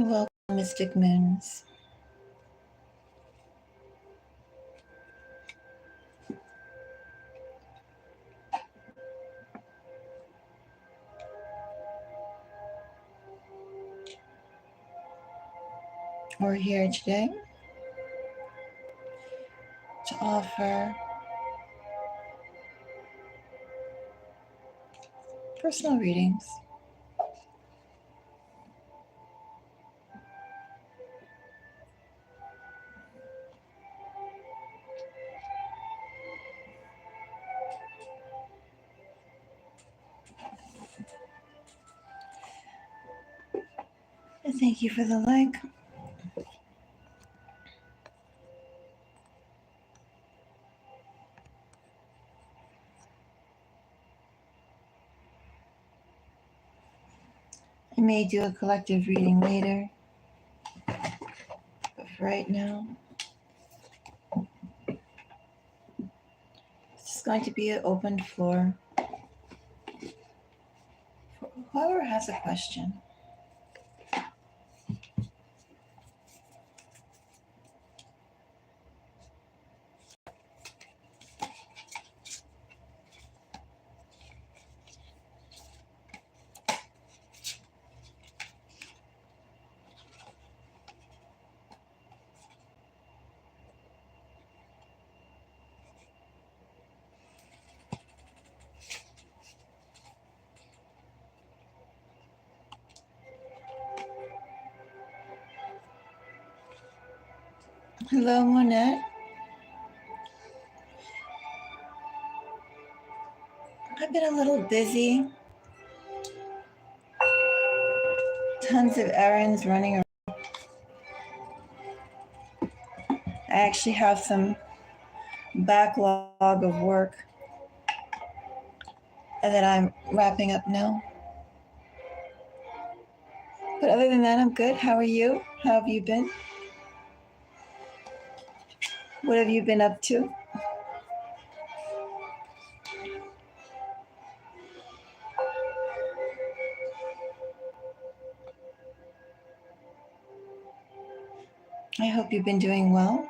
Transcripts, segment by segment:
Welcome, Mystic Moons. We're here today to offer personal readings. And thank you for the like. I may do a collective reading later, but for right now, it's just going to be an open floor for whoever has a question. Hello, Monette. I've been a little busy. Tons of errands running around. I actually have some backlog of work that I'm wrapping up now. But other than that, I'm good. How are you? How have you been? What have you been up to? I hope you've been doing well.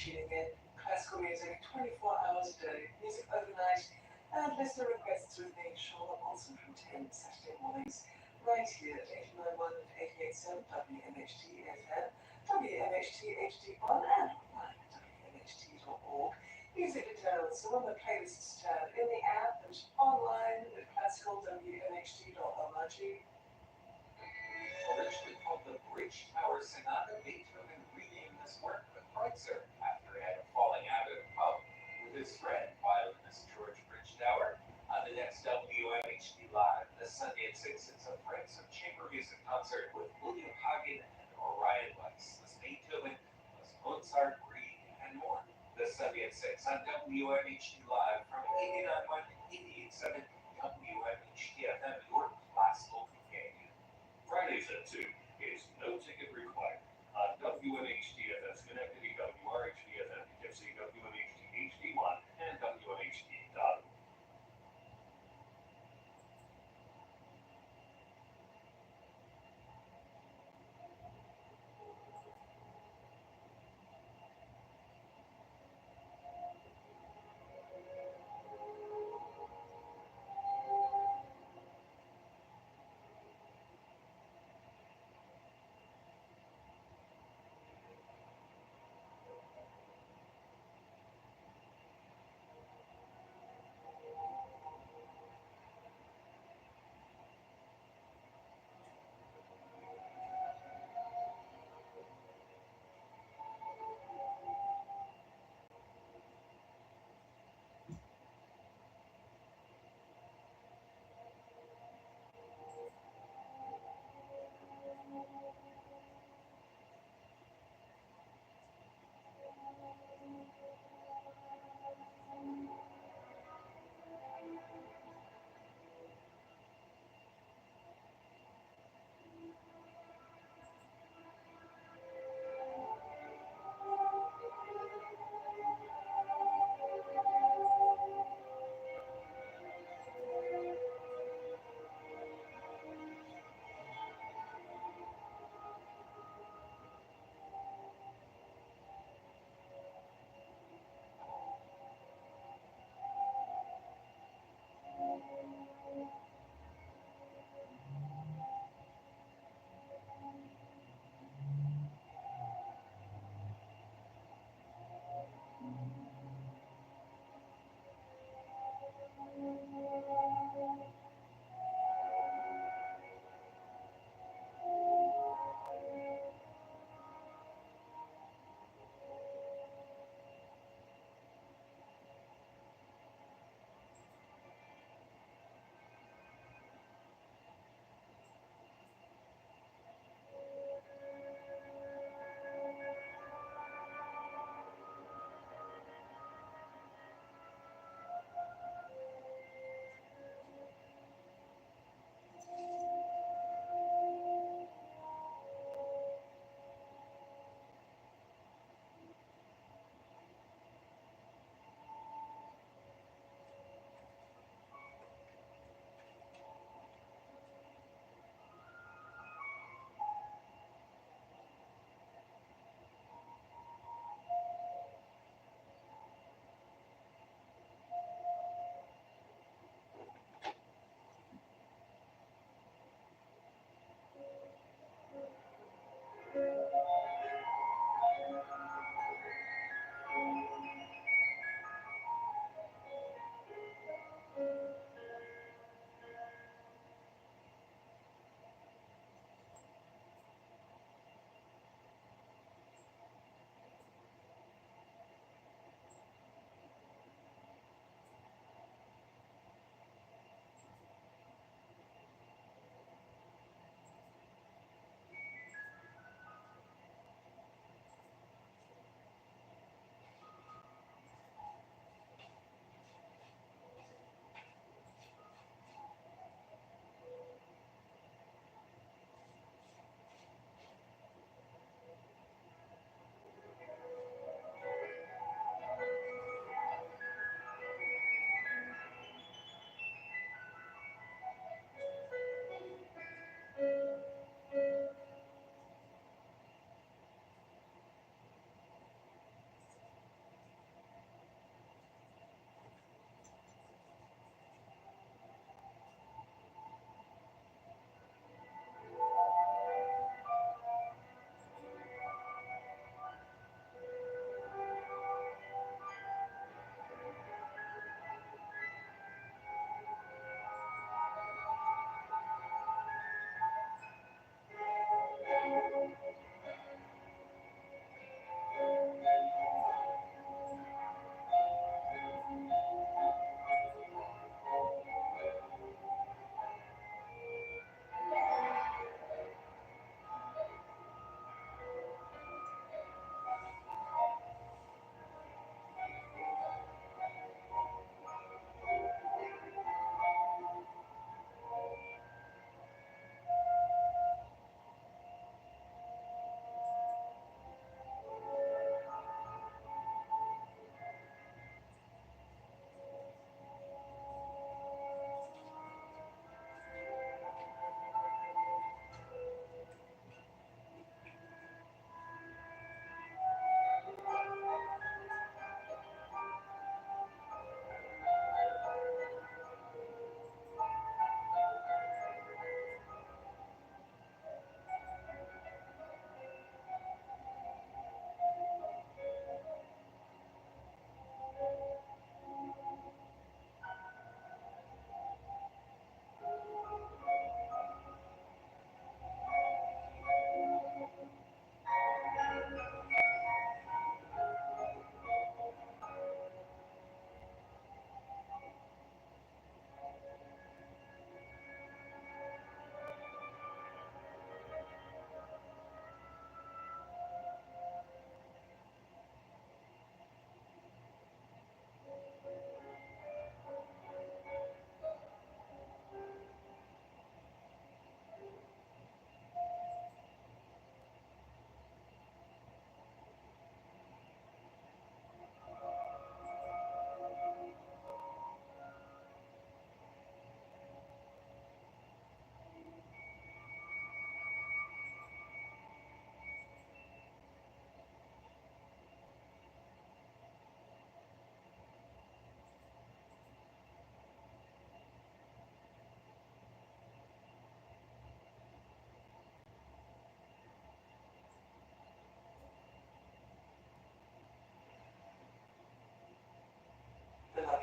tuning in. Classical music 24 hours a day, music overnight, and listener requests with me, Charlotte Watson from 10 Saturday mornings, right here at 89.1 and 88.7 WMHT FM, WMHT HD1, and online at WMHT.org. Music details are on the playlists tab in the app and online at classical WMHT.org. Originally called the Bridge Tower Sonata, Beethoven renamed this work the Kreutzer after he had a falling out at a pub with his friend violinist George Bridgetower. On the next WMHD Live, this Sunday at 6, it's a Friends of Chamber Music concert with William Hagen and Orion Weiss, plus Beethoven, plus Mozart, Grieg, and more. This Sunday at 6 on WMHD Live from 89.1 to 88.7 WMHD FM, your classical companion. Fridays at 2 is no ticket required on WMHD FM Schenectady, WRHD FM Poughkeepsie, WMHD HD1, and WMHD.org.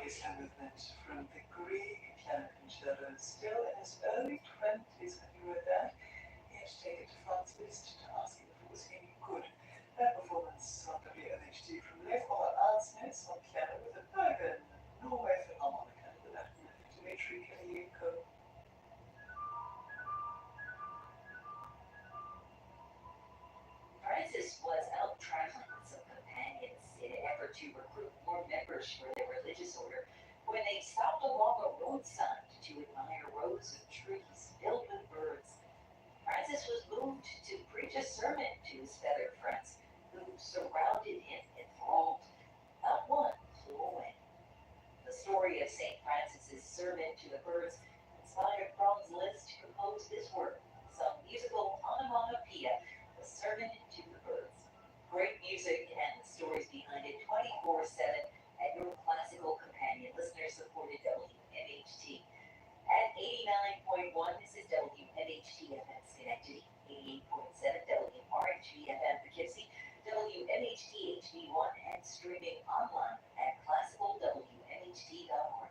bassline movement from the Grieg piano concerto, still in his early 20s when he wrote that. He had to take it to Franz Liszt to ask him if it was any good. That performance on WMHT from Lev Arnsnitz on piano with a Bergen, Norway Philharmonica under that Dmitry Kirilenko. Francis was out traveling with some companions in an effort to recruit more members for their religious order when they stopped along a roadside to admire rows of trees filled with birds. Francis was moved to preach a sermon to his feathered friends, who surrounded him enthralled. Not one flew away. The story of St. Francis's sermon to the birds inspired Franz Liszt to compose this work, some musical onomatopoeia, the sermon to the birds. Great music and the stories behind it 24/7 at your classical companion, listener-supported WMHT. At 89.1, this is WMHT FM Schenectady, 88.7 WRHT FM Poughkeepsie, WMHT HD1, and streaming online at classicalwmht.org.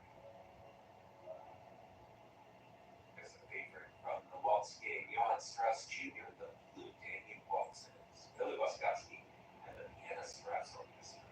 As a favorite from the waltz game, Johann Strauss Jr., the Blue Danube Waltzes, Billy Waskowski, and the Vienna Strauss Orchestra.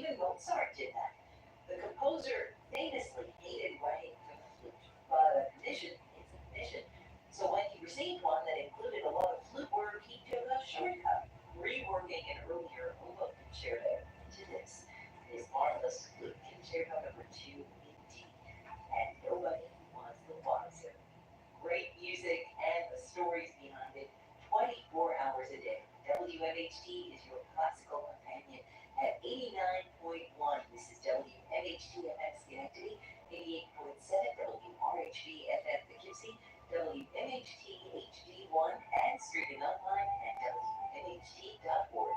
Even Mozart did that. The composer famously hated writing for the flute, but a commission is a commission. So when he received one that included a lot of flute work, he took a shortcut, reworking an earlier oboe concerto into this. His marvelous flute concerto number 2 in D, and nobody was the wiser. Great music and the stories behind it 24 hours a day. WMHT is your classical companion at 89.1. This is WMHT FM Schenectady, 88.7 WRHB FM Poughkeepsie, WMHT HD1, and streaming online at WMHT.org.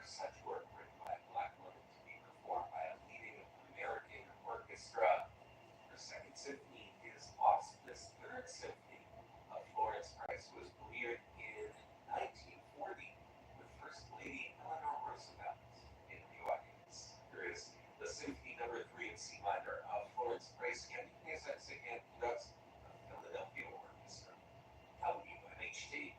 such work written by a black woman to be performed by a leading American orchestra. Her Second Symphony is Oscar's Third Symphony. Florence Price was premiered in 1940 with First Lady Eleanor Roosevelt in the audience. Here is the Symphony Number 3 in C minor of Florence Price, and presents and conducts the Philadelphia Orchestra. WMHT.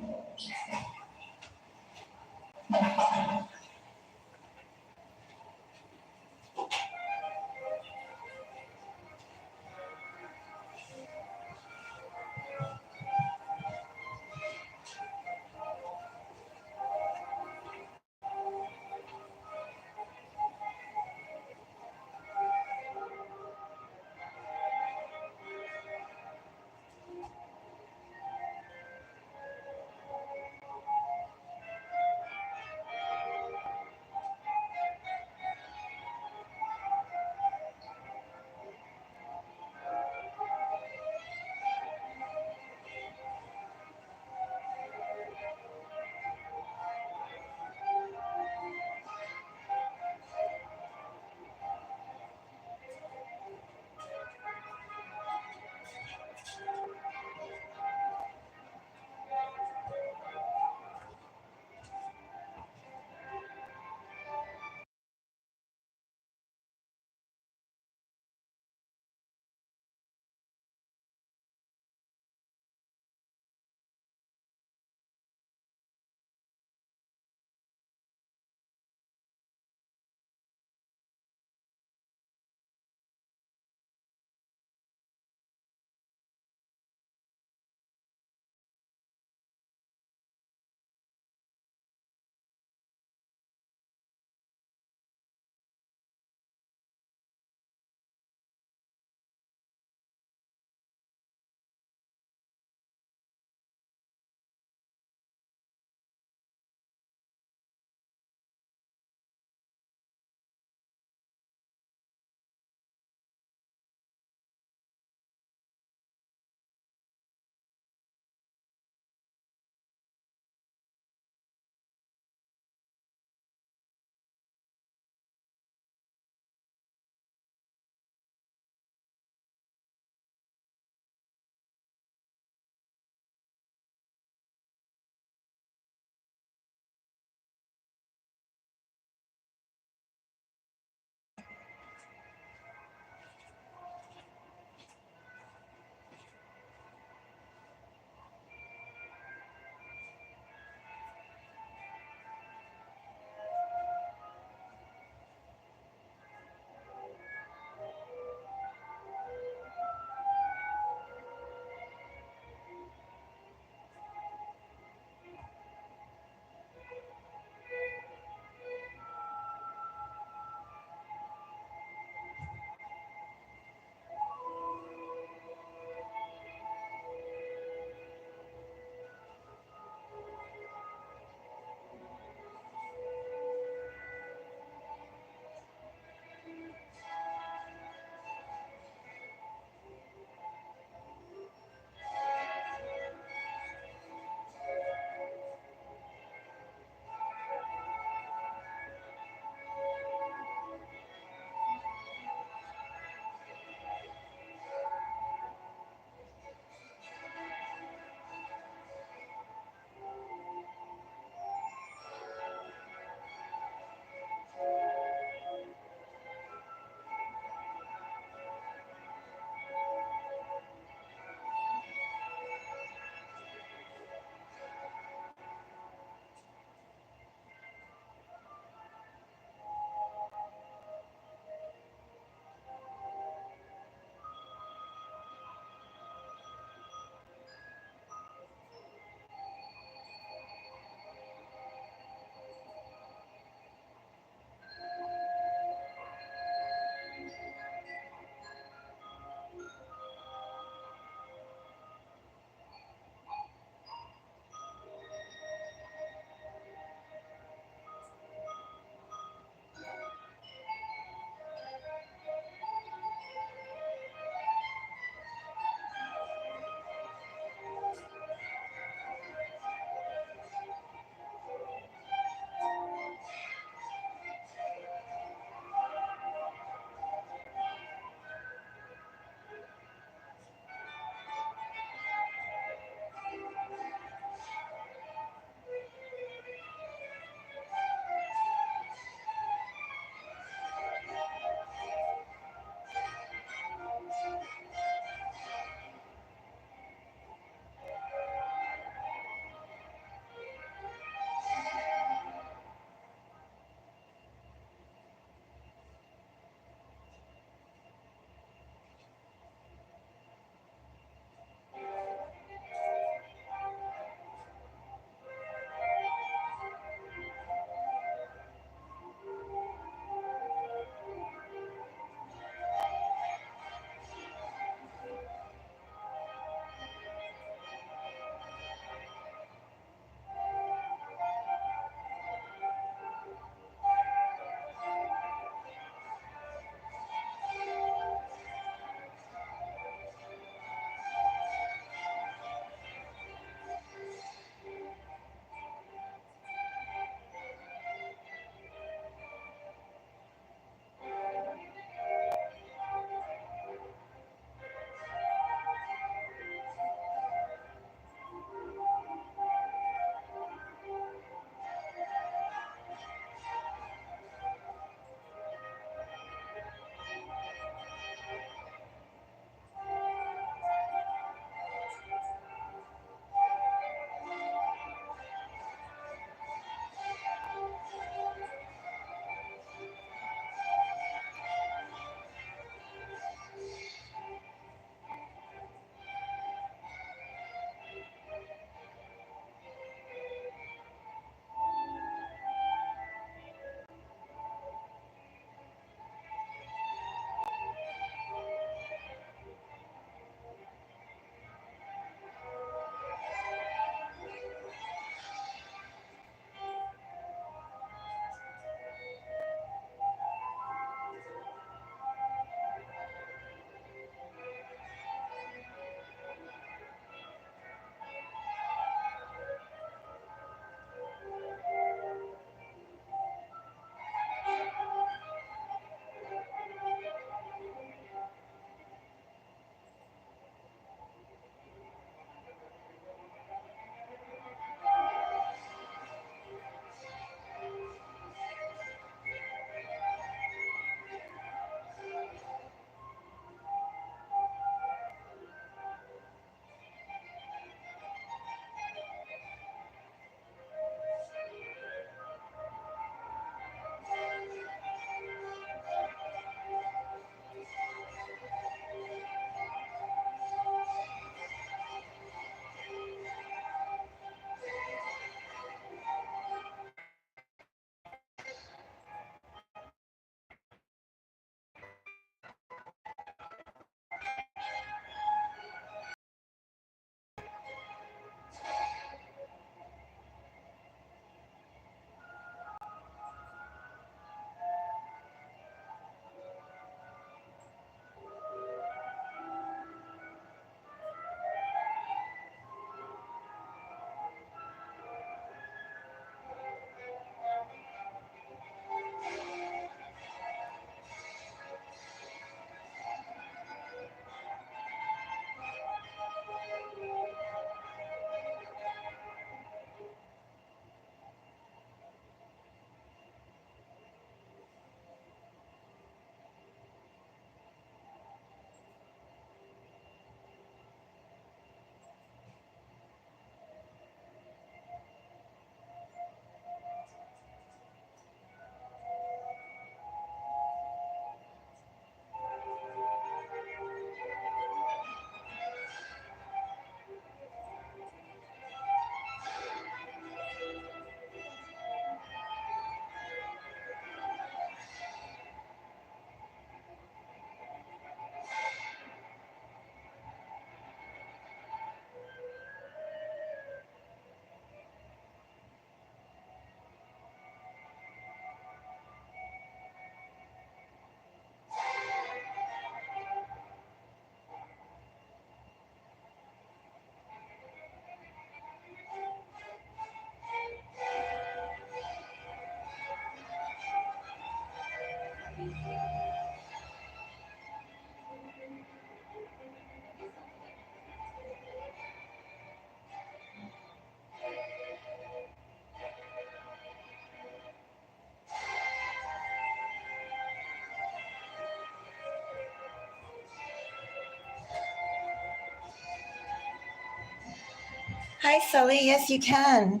Hi, Sully. Yes, you can.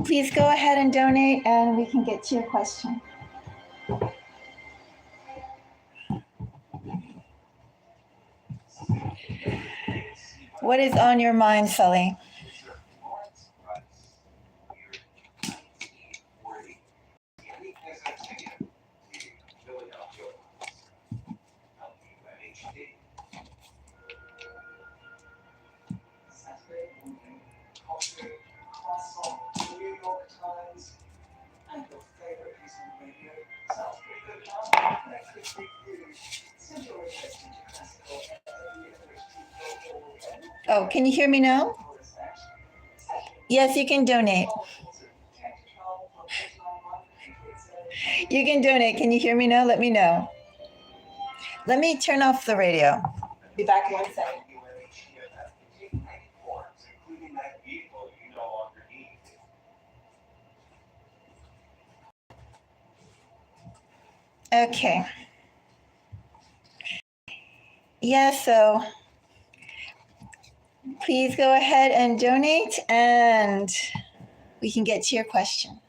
Please go ahead and donate and we can get to your question. What is on your mind, Sully? Saturday morning, coffee, croissant, New York Times, and your favorite piece on the radio. Sounds pretty good, huh? Next week's big news. Send your request into classical at Oh, can you hear me now? Yes, you can donate. You can donate. Can you hear me now? Let me know. Let me turn off the radio. Be back in 1 second. Okay. Yeah, so please go ahead and donate and we can get to your question.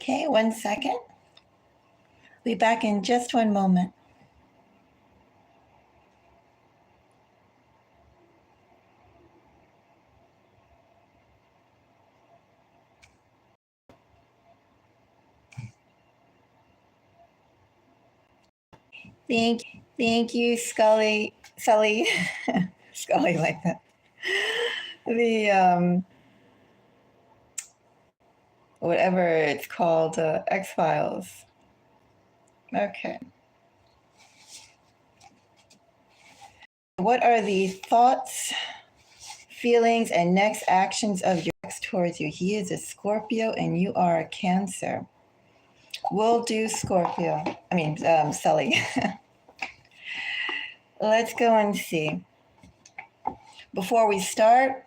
Okay, 1 second. Be back in just one moment. Thank you, Sully, Scully like that. The whatever it's called, X-Files. Okay. What are the thoughts, feelings, and next actions of your ex towards you? He is a Scorpio and you are a Cancer. We'll do Scorpio. Sully. Let's go and see. Before we start,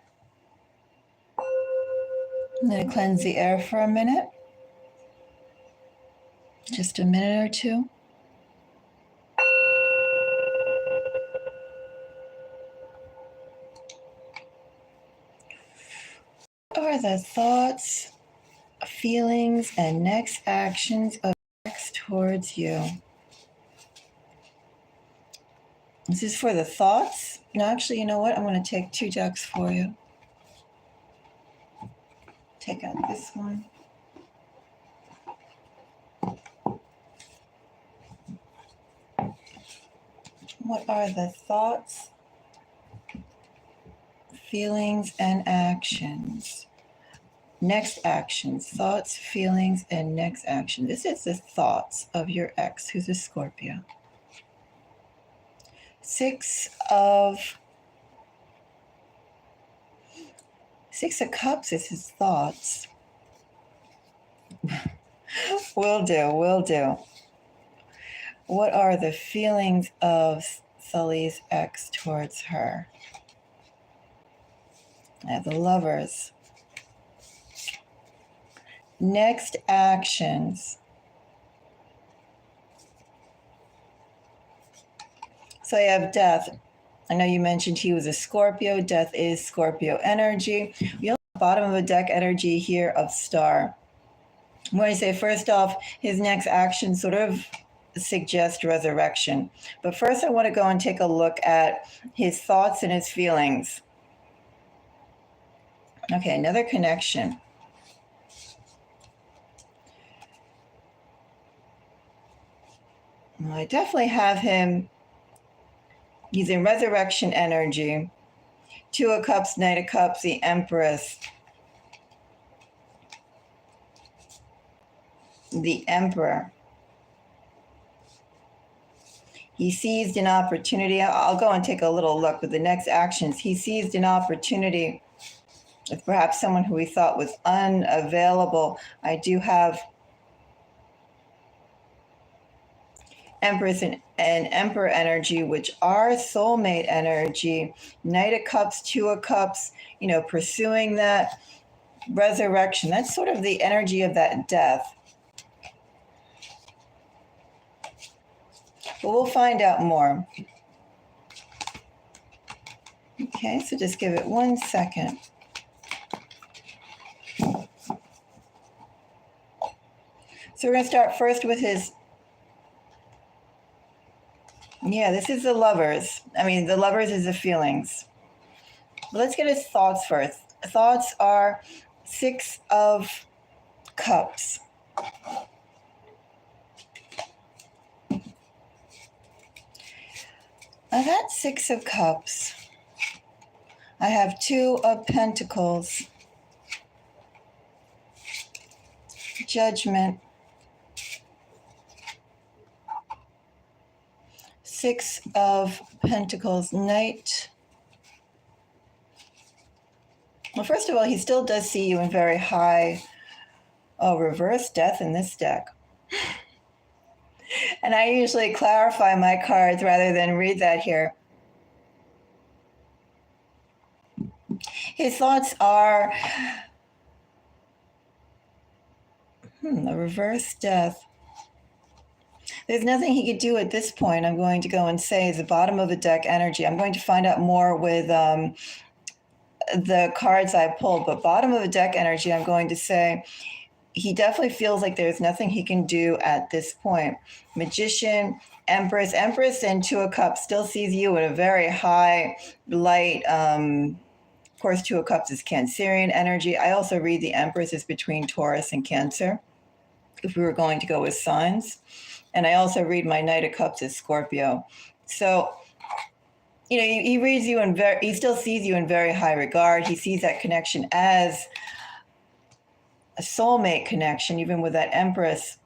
I'm going to cleanse the air for a minute. Just a minute or two. What are the thoughts, feelings, and next actions of ex towards you? This is for the thoughts. No, actually, you know what? I'm going to take 2 decks for you. Take out this one. What are the thoughts, feelings, and actions? Next actions, thoughts, feelings, and next action. This is the thoughts of your ex, who's a Scorpio. 6 of Cups is his thoughts. Will do. What are the feelings of Sully's ex towards her? I have the Lovers. Next actions. So I have Death. I know you mentioned he was a Scorpio. Death is Scorpio energy. We have the bottom of the deck energy here of Star. I'm going to say, first off, his next action sort of suggest resurrection. But first I want to go and take a look at his thoughts and his feelings. Okay, another connection. Well, I definitely have him using resurrection energy. 2 of Cups, Knight of Cups, the Empress. the Emperor. He seized an opportunity. I'll go and take a little look with the next actions. He seized an opportunity with perhaps someone who he thought was unavailable. I do have Empress and Emperor energy, which are soulmate energy. Knight of Cups, Two of Cups, pursuing that resurrection. That's sort of the energy of that death. But we'll find out more. Okay, so just give it 1 second. So we're going to start first with his, this is the Lovers. The Lovers is the feelings. But let's get his thoughts first. Thoughts are 6 of Cups. Now that 6 of Cups, I have 2 of Pentacles, Judgment, 6 of Pentacles, Knight. Well, first of all, he still does see you in very high, reverse Death in this deck. And I usually clarify my cards rather than read that here. His thoughts are a reverse Death. There's nothing he could do at this point. I'm going to go and say is the bottom of the deck energy. I'm going to find out more with the cards I pulled, but bottom of the deck energy, I'm going to say he definitely feels like there's nothing he can do at this point. Magician, Empress, and 2 of Cups still sees you in a very high light. Of course, 2 of Cups is Cancerian energy. I also read the Empress is between Taurus and Cancer, if we were going to go with signs. And I also read my Knight of Cups as Scorpio. So, he reads you he still sees you in very high regard. He sees that connection as a soulmate connection, even with that Empress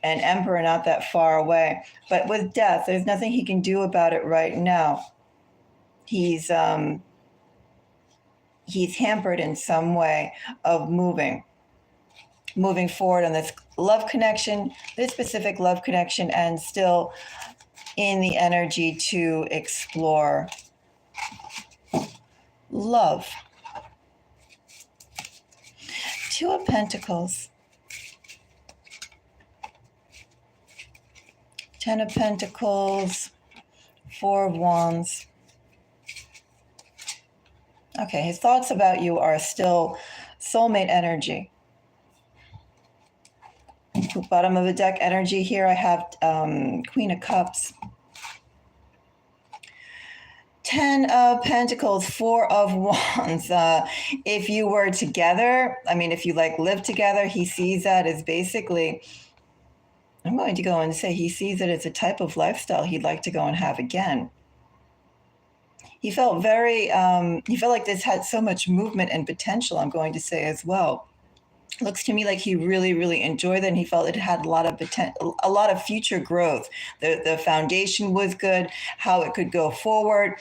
and Emperor not that far away. But with death, there's nothing he can do about it right now. He's hampered in some way of moving forward on this love connection, this specific love connection, and still in the energy to explore love. 2 of Pentacles, 10 of Pentacles, 4 of Wands. Okay, his thoughts about you are still soulmate energy. Bottom of the deck energy here, I have Queen of Cups, 10 of Pentacles, 4 of Wands. If you were together, if you live together, he sees that as basically, I'm going to go and say he sees it as a type of lifestyle he'd like to go and have again. He felt he felt like this had so much movement and potential, I'm going to say as well. Looks to me like he really, really enjoyed it, and he felt it had a lot of potential, a lot of future growth. The foundation was good, how it could go forward.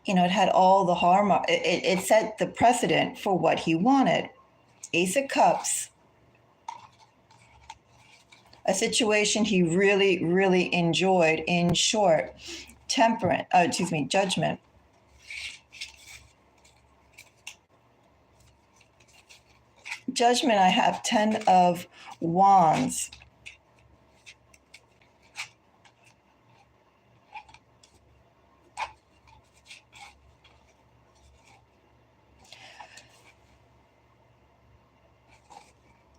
It had all the hallmark. It set the precedent for what he wanted. Ace of Cups, a situation he really, really enjoyed. In short, Judgment. Judgment, I have 10 of Wands.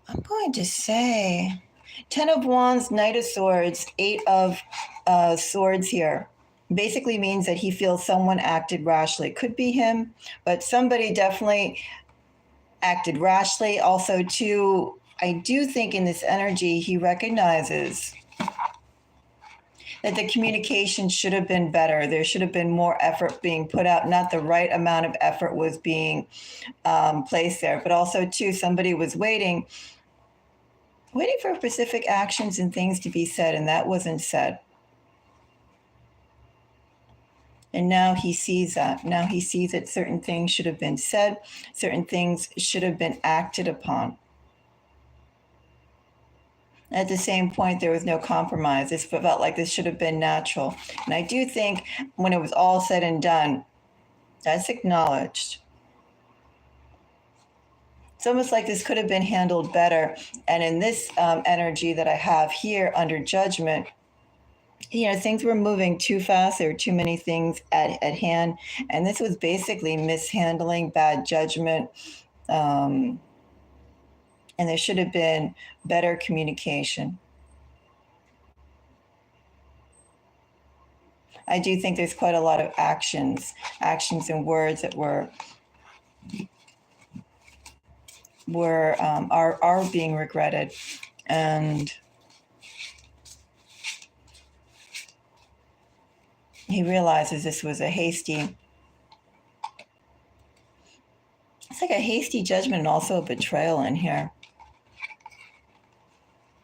I'm going to say 10 of Wands, Knight of Swords, 8 of Swords here. Basically means that he feels someone acted rashly. Could be him, but somebody definitely acted rashly. Also, too, I do think in this energy, he recognizes that the communication should have been better. There should have been more effort being put out. Not the right amount of effort was being placed there. But also, too, somebody was waiting waiting for specific actions and things to be said, and that wasn't said. And now he sees that. Now he sees that certain things should have been said, certain things should have been acted upon. At the same point, there was no compromise. This felt like this should have been natural. And I do think when it was all said and done, that's acknowledged. It's almost like this could have been handled better. And in this energy that I have here under judgment, things were moving too fast. There were too many things at hand. And this was basically mishandling, bad judgment. And there should have been better communication. I do think there's quite a lot of actions and words that are being regretted. And he realizes this was it's like a hasty judgment and also a betrayal in here.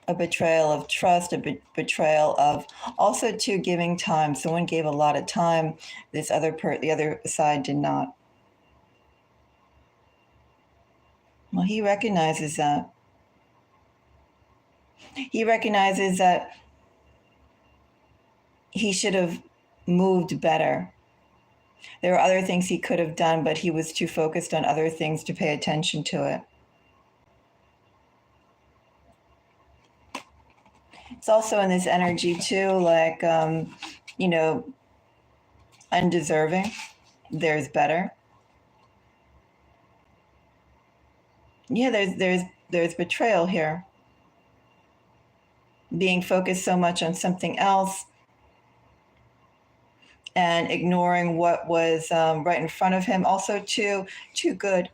A betrayal of trust, a betrayal of also too giving time. Someone gave a lot of time. The other side did not. Well, he recognizes that. He recognizes that he should have moved better. There were other things he could have done, but he was too focused on other things to pay attention to it. It's also in this energy too, like, undeserving. There's better. Yeah, there's betrayal here. Being focused so much on something else and ignoring what was right in front of him. Also too good.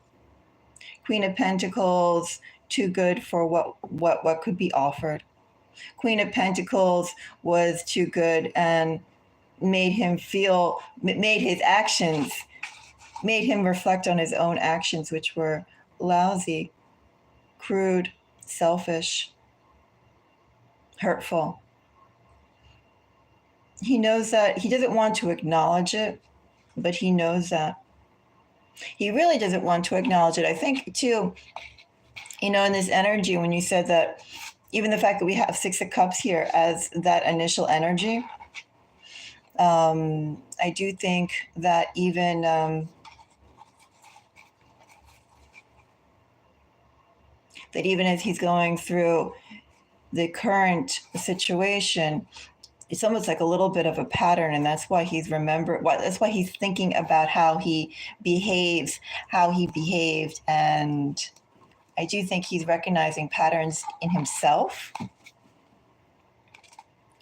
Queen of Pentacles, too good for what could be offered. Queen of Pentacles was too good and made him reflect on his own actions, which were lousy, crude, selfish, hurtful. He knows that. He doesn't want to acknowledge it, but he knows that. He really doesn't want to acknowledge it. I think too, in this energy, when you said that, even the fact that we have Six of Cups here as that initial energy, I do think that even as he's going through the current situation, it's almost like a little bit of a pattern, and that's why that's why he's thinking about how he behaved, and I do think he's recognizing patterns in himself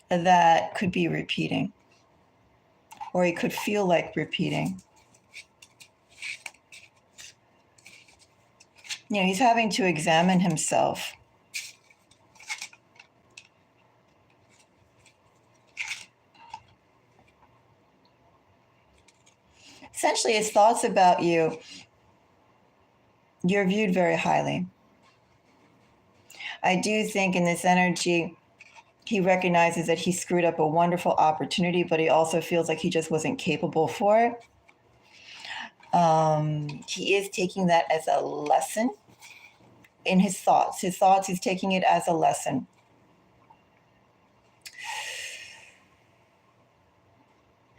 that could be repeating, or he could feel like repeating. He's having to examine himself. Essentially, his thoughts about you're viewed very highly. I do think in this energy, he recognizes that he screwed up a wonderful opportunity, but he also feels like he just wasn't capable for it. He is taking that as a lesson in his thoughts. He's taking it as a lesson.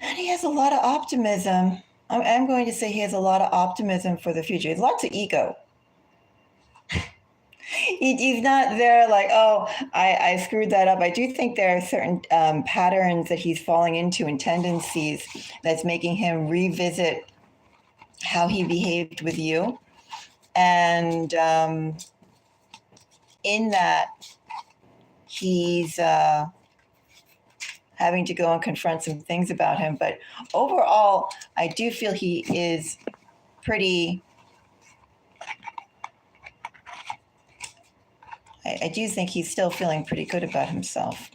And he has a lot of optimism. I'm going to say he has a lot of optimism for the future. He has lots of ego. He's not there like, oh, I screwed that up. I do think there are certain patterns that he's falling into and tendencies that's making him revisit how he behaved with you. And in that, he's having to go and confront some things about him. But overall, I do feel he is pretty... I do think he's still feeling pretty good about himself.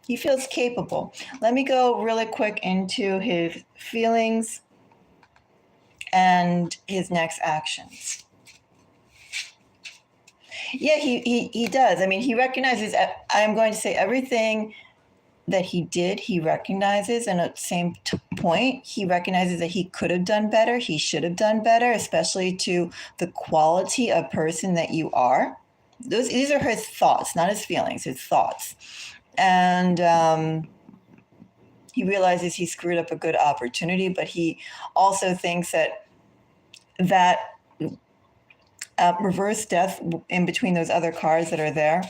He feels capable. Let me go really quick into his feelings and his next actions. Yeah, he does. I mean, he recognizes, I'm going to say everything that he did, he recognizes. And at the same point, he recognizes that he could have done better. He should have done better, especially to the quality of person that you are. These are his thoughts, not his feelings, his thoughts. And he realizes he screwed up a good opportunity, but he also thinks that reverse death in between those other cards that are there,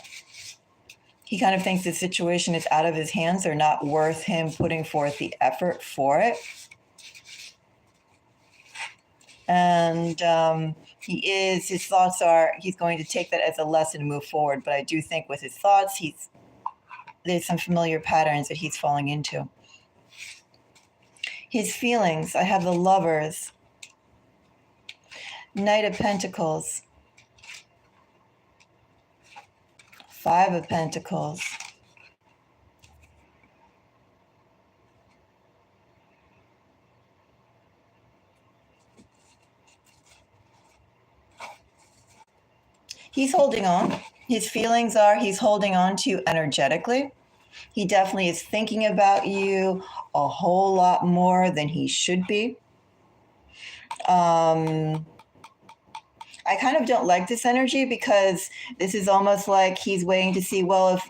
he kind of thinks the situation is out of his hands. They're not worth him putting forth the effort for it. And his thoughts are, he's going to take that as a lesson and move forward. But I do think with his thoughts, there's some familiar patterns that he's falling into. His feelings, I have the Lovers, Knight of Pentacles, Five of Pentacles, he's holding on. His feelings are he's holding on to you energetically. He definitely is thinking about you a whole lot more than he should be. I kind of don't like this energy because this is almost like he's waiting to see, well, if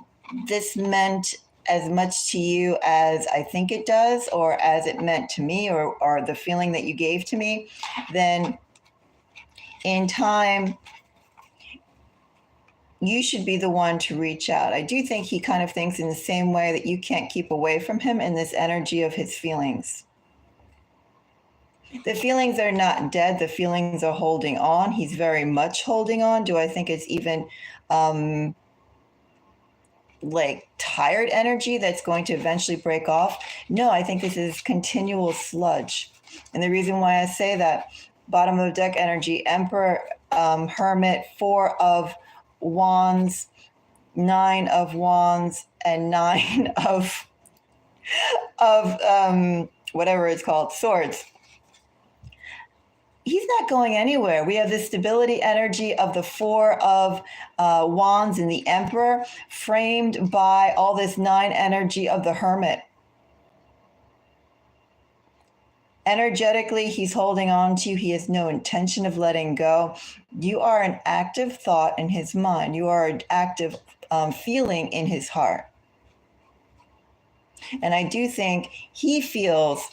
this meant as much to you as I think it does, or as it meant to me, or the feeling that you gave to me, then in time, you should be the one to reach out. I do think he kind of thinks in the same way that you can't keep away from him in this energy of his feelings. The feelings are not dead. The feelings are holding on. He's very much holding on. Do I think it's even like tired energy that's going to eventually break off? No, I think this is continual sludge. And the reason why I say that, bottom of deck energy, Emperor, Hermit, Four of Wands, Nine of Wands, and Nine of whatever it's called, Swords. He's not going anywhere. We have the stability energy of the Four of Wands and the Emperor, framed by all this Nine energy of the Hermit. Energetically, he's holding on to you. He has no intention of letting go. You are an active thought in his mind. You are an active feeling in his heart. And I do think he feels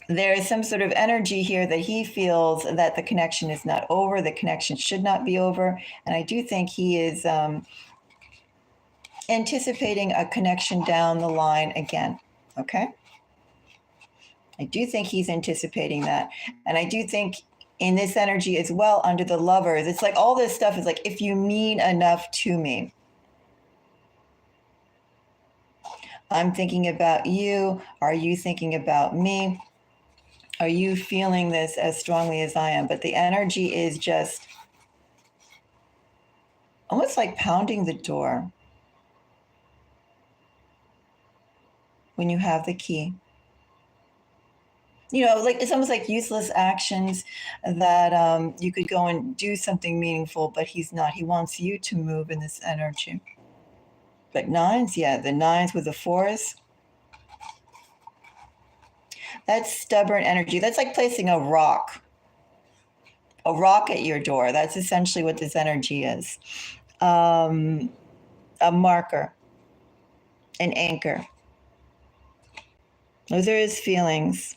there is some sort of energy here that he feels that the connection is not over. The connection should not be over. And I do think he is anticipating a connection down the line again. Okay? I do think he's anticipating that. And I do think in this energy as well, under the Lovers, it's like all this stuff is like, if you mean enough to me. I'm thinking about you. Are you thinking about me? Are you feeling this as strongly as I am? But the energy is just almost like pounding the door when you have the key. You know, like it's almost like useless actions that you could go and do something meaningful, but he's not. He wants you to move in this energy. But nines, yeah, the nines with the fours. That's stubborn energy. That's like placing a rock at your door. That's essentially what this energy is. A marker, an anchor. Those are his feelings.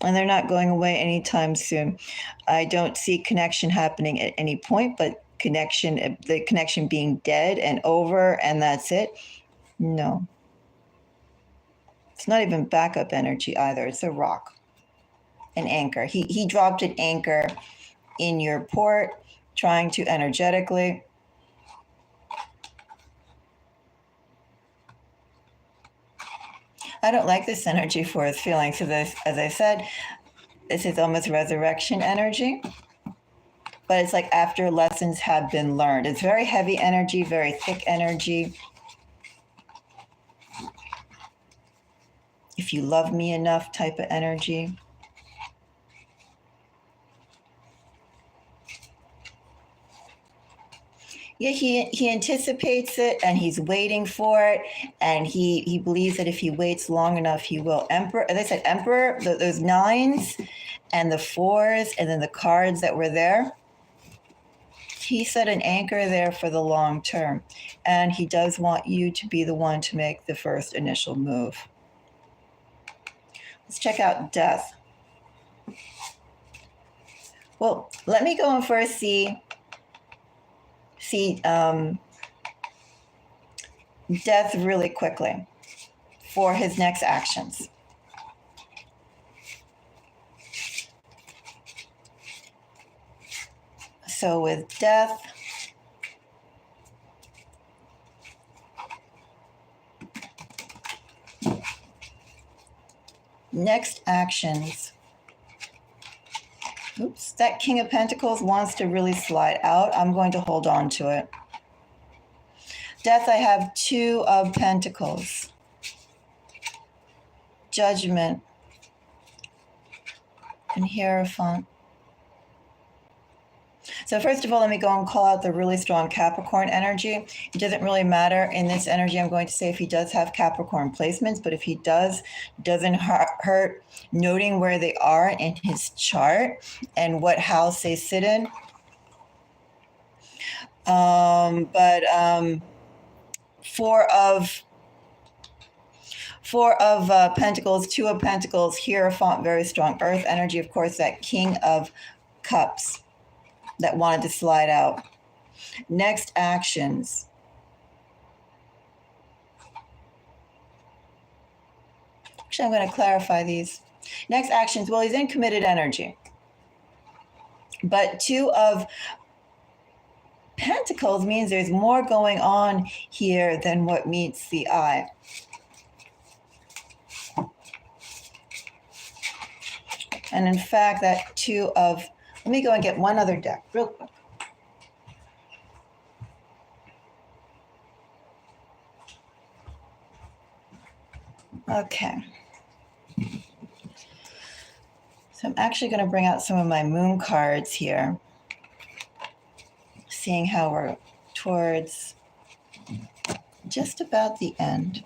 And they're not going away anytime soon. I don't see connection happening at any point, but the connection being dead and over and that's it. No. It's not even backup energy either. It's a rock, an anchor. He dropped an anchor in your port, trying to energetically. I don't like this energy for his feelings. So this, as I said, this is almost resurrection energy. But it's like after lessons have been learned. It's very heavy energy, very thick energy. If you love me enough type of energy. Yeah, he anticipates it and he's waiting for it, and he believes that if he waits long enough, he will. Emperor, as I said, Emperor, those nines and the fours, and then the cards that were there. He set an anchor there for the long term, and he does want you to be the one to make the first initial move. Let's check out Death. Well, let me go and first see Death really quickly for his next actions. So with Death, next actions. Oops, that King of Pentacles wants to really slide out. I'm going to hold on to it. Death, I have 2 of Pentacles. Judgment. And Hierophant. So first of all, let me go and call out the really strong Capricorn energy. It doesn't really matter in this energy, I'm going to say, if he does have Capricorn placements, but if he doesn't hurt noting where they are in his chart and what house they sit in. Four of Pentacles, 2 of Pentacles, Hierophant, very strong earth energy. Of course, that King of Cups that wanted to slide out. Next actions. Actually, I'm going to clarify these. Next actions, well, he's in committed energy. But 2 of Pentacles means there's more going on here than what meets the eye. And in fact, that 2 of, let me go and get one other deck real quick. Okay. So I'm actually going to bring out some of my moon cards here, seeing how we're towards just about the end.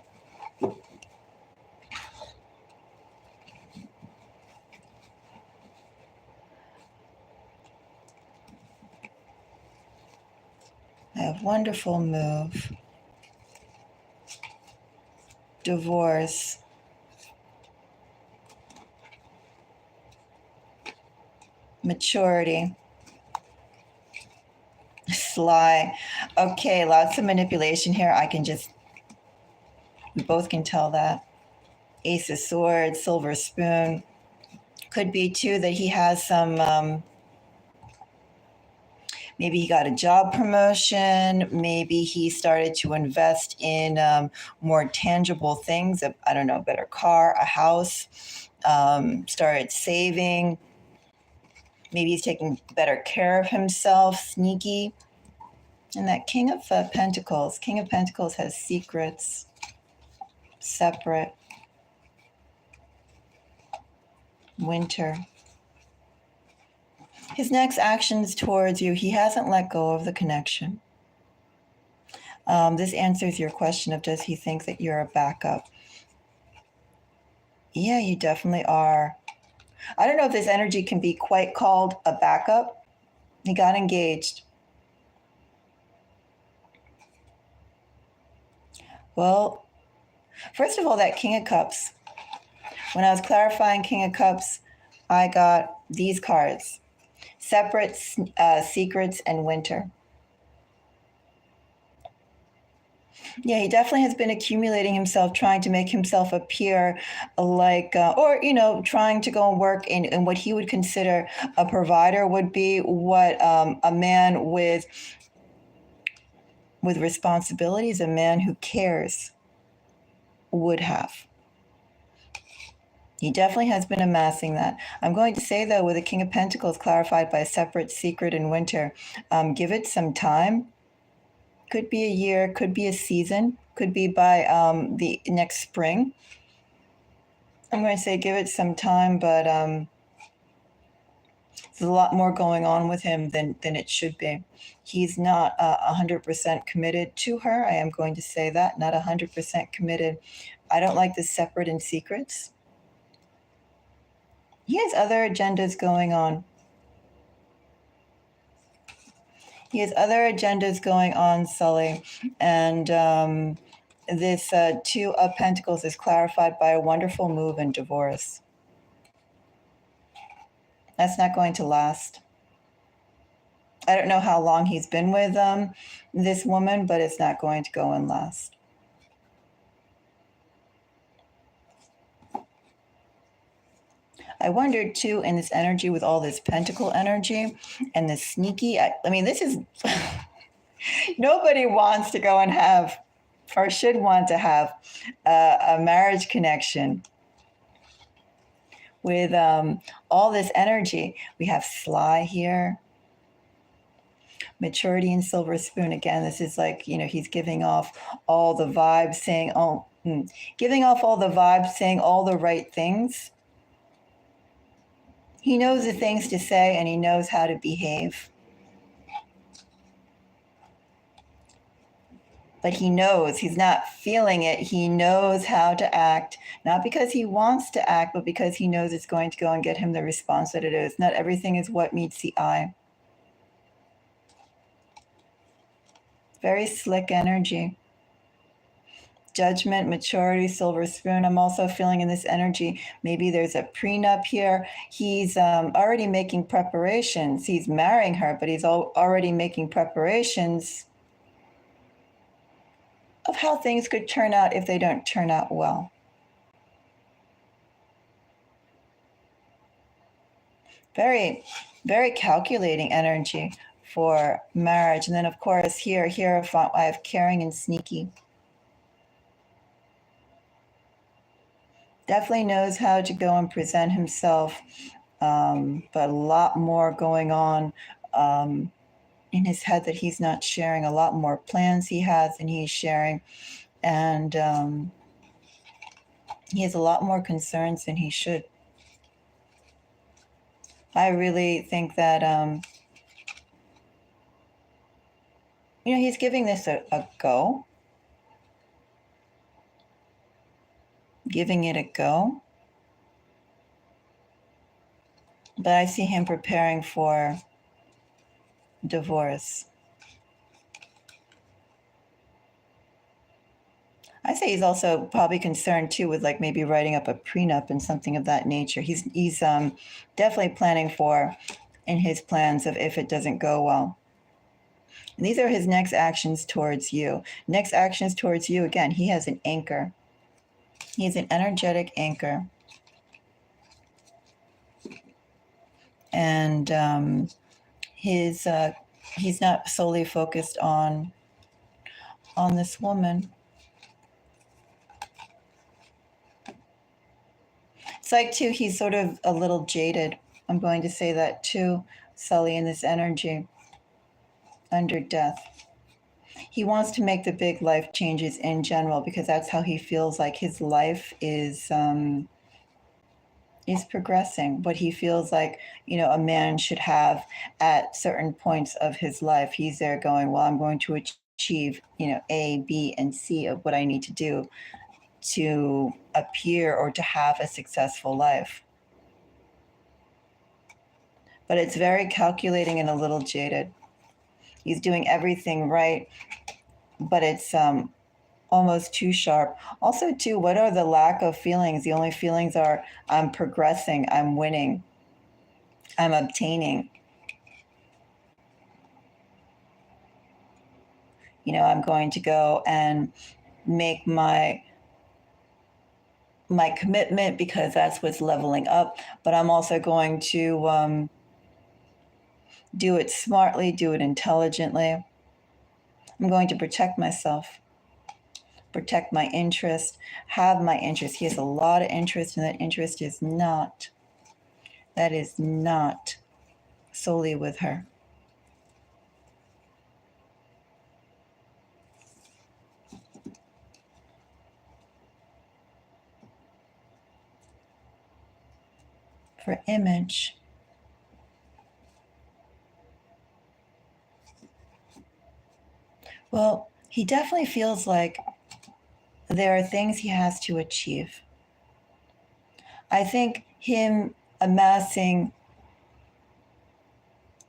I have wonderful move, divorce, maturity, sly. Okay, lots of manipulation here. We both can tell that. Ace of Swords, Silver Spoon. Could be too that he has some, maybe he got a job promotion. Maybe he started to invest in more tangible things. I don't know, a better car, a house, started saving. Maybe he's taking better care of himself, sneaky. And that King of Pentacles. King of Pentacles has secrets, separate, winter. His next actions towards you, he hasn't let go of the connection. This answers your question of, does he think that you're a backup? Yeah, you definitely are. I don't know if this energy can be quite called a backup. He got engaged. Well, first of all, that King of Cups. When I was clarifying King of Cups, I got these cards. Separate, secrets, and winter. Yeah, he definitely has been accumulating himself, trying to make himself appear like, trying to go and work in what he would consider a provider would be, what a man with responsibilities, a man who cares would have. He definitely has been amassing that. I'm going to say, though, with the King of Pentacles clarified by separate, secret, and winter, give it some time. Could be a year, could be a season, could be by the next spring. I'm going to say give it some time, but There's a lot more going on with him than it should be. He's not 100% committed to her. I am going to say that, not 100% committed. I don't like the separate and secrets. He has other agendas going on. He has other agendas going on, Sully. And this Two of Pentacles is clarified by a wonderful move and divorce. That's not going to last. I don't know how long he's been with this woman, but it's not going to go and last. I wondered too, in this energy with all this pentacle energy and the sneaky, I mean, this is, nobody wants to go and have, or should want to have, a marriage connection with all this energy. We have sly here. Maturity and silver spoon. Again, this is like, he's giving off all the vibes, saying, giving off all the vibes, saying all the right things. He knows the things to say and he knows how to behave. But he knows, he's not feeling it. He knows how to act, not because he wants to act, but because he knows it's going to go and get him the response that it is. Not everything is what meets the eye. Very slick energy. Judgment, maturity, silver spoon. I'm also feeling in this energy, maybe there's a prenup here. He's already making preparations. He's marrying her, but he's already making preparations of how things could turn out if they don't turn out well. Very, very calculating energy for marriage. And then, of course, here I have caring and sneaky. Definitely knows how to go and present himself, but a lot more going on in his head that he's not sharing. A lot more plans he has than he's sharing. And he has a lot more concerns than he should. I really think that, he's giving this a go. Giving it a go. But I see him preparing for divorce. I say he's also probably concerned too with like maybe writing up a prenup and something of that nature. He's definitely planning for, in his plans, of if it doesn't go well. And these are his next actions towards you. Next actions towards you, again, he has an anchor. He's an energetic anchor. And he's not solely focused on this woman. It's like, too, he's sort of a little jaded. I'm going to say that, too, Sully, in this energy under death. He wants to make the big life changes in general because that's how he feels like his life is progressing. What he feels like, a man should have at certain points of his life. He's there going, well, I'm going to achieve, A, B, and C of what I need to do to appear or to have a successful life. But it's very calculating and a little jaded. He's doing everything right, but it's almost too sharp. Also, too, what are the lack of feelings? The only feelings are I'm progressing, I'm winning, I'm obtaining. I'm going to go and make my commitment because that's what's leveling up. But I'm also going to do it smartly, do it intelligently. I'm going to protect myself, protect my interest, have my interest. He has a lot of interest, and that interest is not solely with her. For image, Well, he definitely feels like there are things he has to achieve. I think him amassing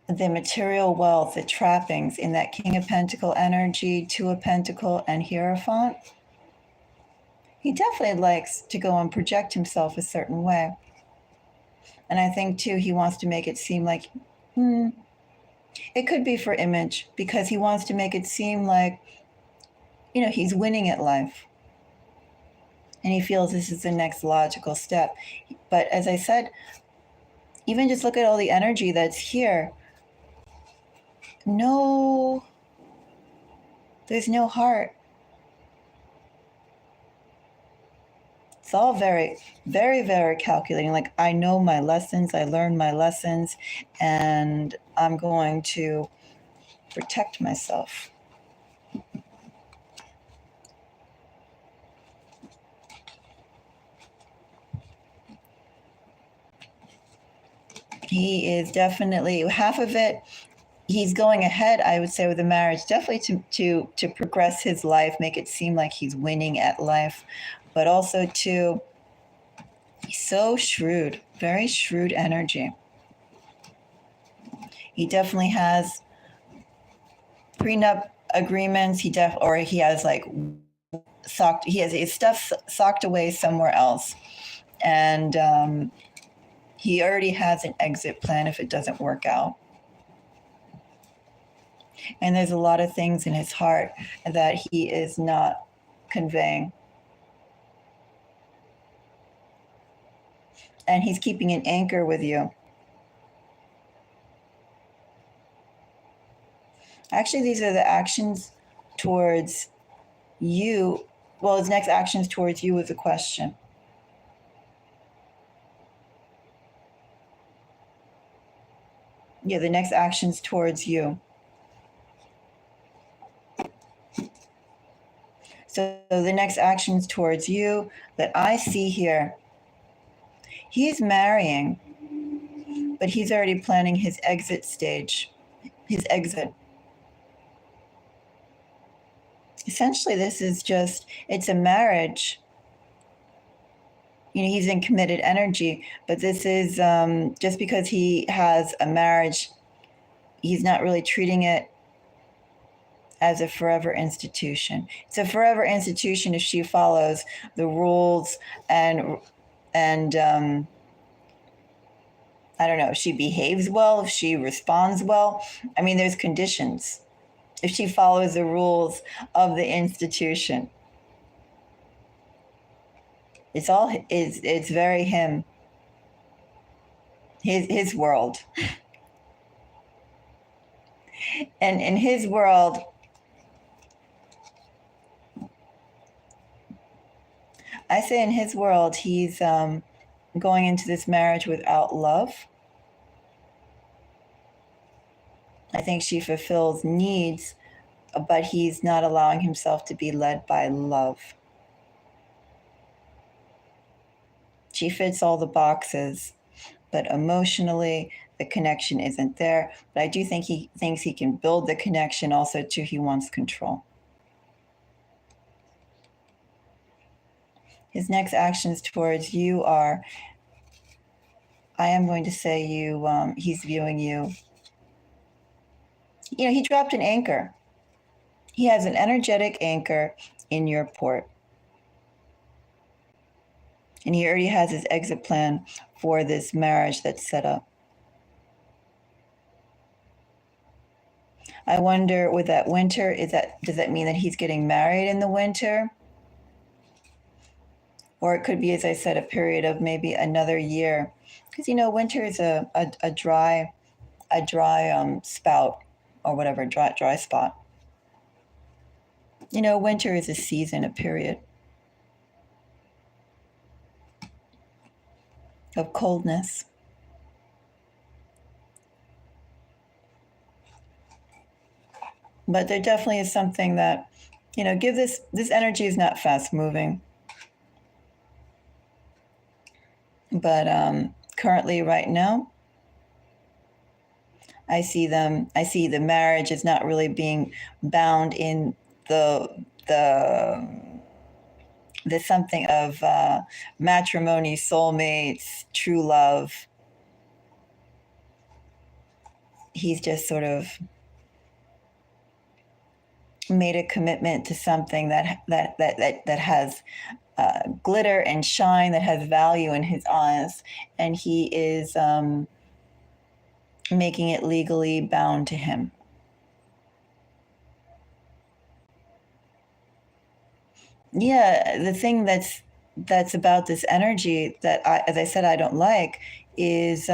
the material wealth, the trappings in that King of Pentacle energy, Two of Pentacle, and Hierophant, he definitely likes to go and project himself a certain way. And I think, too, he wants to make it seem like, it could be for image, because he wants to make it seem like, he's winning at life. And he feels this is the next logical step. But as I said, even just look at all the energy that's here. No, there's no heart. It's all very, very, very calculating. Like, I know my lessons, I learned my lessons, and I'm going to protect myself. He is definitely, half of it, he's going ahead, I would say, with the marriage, definitely to progress his life, make it seem like he's winning at life, but also to, he's so shrewd, very shrewd energy. He definitely has prenup agreements. He has like he has his stuff socked away somewhere else, and he already has an exit plan if it doesn't work out. And there's a lot of things in his heart that he is not conveying. And he's keeping an anchor with you. Actually, these are the actions towards you. Well, his next actions towards you is a question. Yeah, the next actions towards you. So the next actions towards you that I see here, he's marrying, but he's already planning his exit stage, his exit. Essentially, this is just, it's a marriage. He's in committed energy, but this is just because he has a marriage, he's not really treating it as a forever institution. It's a forever institution if she follows the rules and I don't know, if she behaves well, if she responds well. I mean, there's conditions. If she follows the rules of the institution. It's very him. His world. And in his world, I say in his world, he's going into this marriage without love. I think she fulfills needs, but he's not allowing himself to be led by love. She fits all the boxes, but emotionally, the connection isn't there. But I do think he thinks he can build the connection. Also, too, he wants control. His next actions towards you are, I am going to say he's viewing you. He dropped an anchor. He has an energetic anchor in your port. And he already has his exit plan for this marriage that's set up. I wonder, with that winter, does that mean that he's getting married in the winter? Or it could be, as I said, a period of maybe another year. Because, winter is a dry spout or whatever, dry spot. Winter is a season, a period of coldness. But there definitely is something that, this energy is not fast moving. But currently, right now, I see the marriage is not really being bound in the something of matrimony, soulmates, true love. He's just sort of made a commitment to something that has glitter and shine, that has value in his eyes, and he is making it legally bound to him. Yeah, the thing that's about this energy that as I said, I don't like is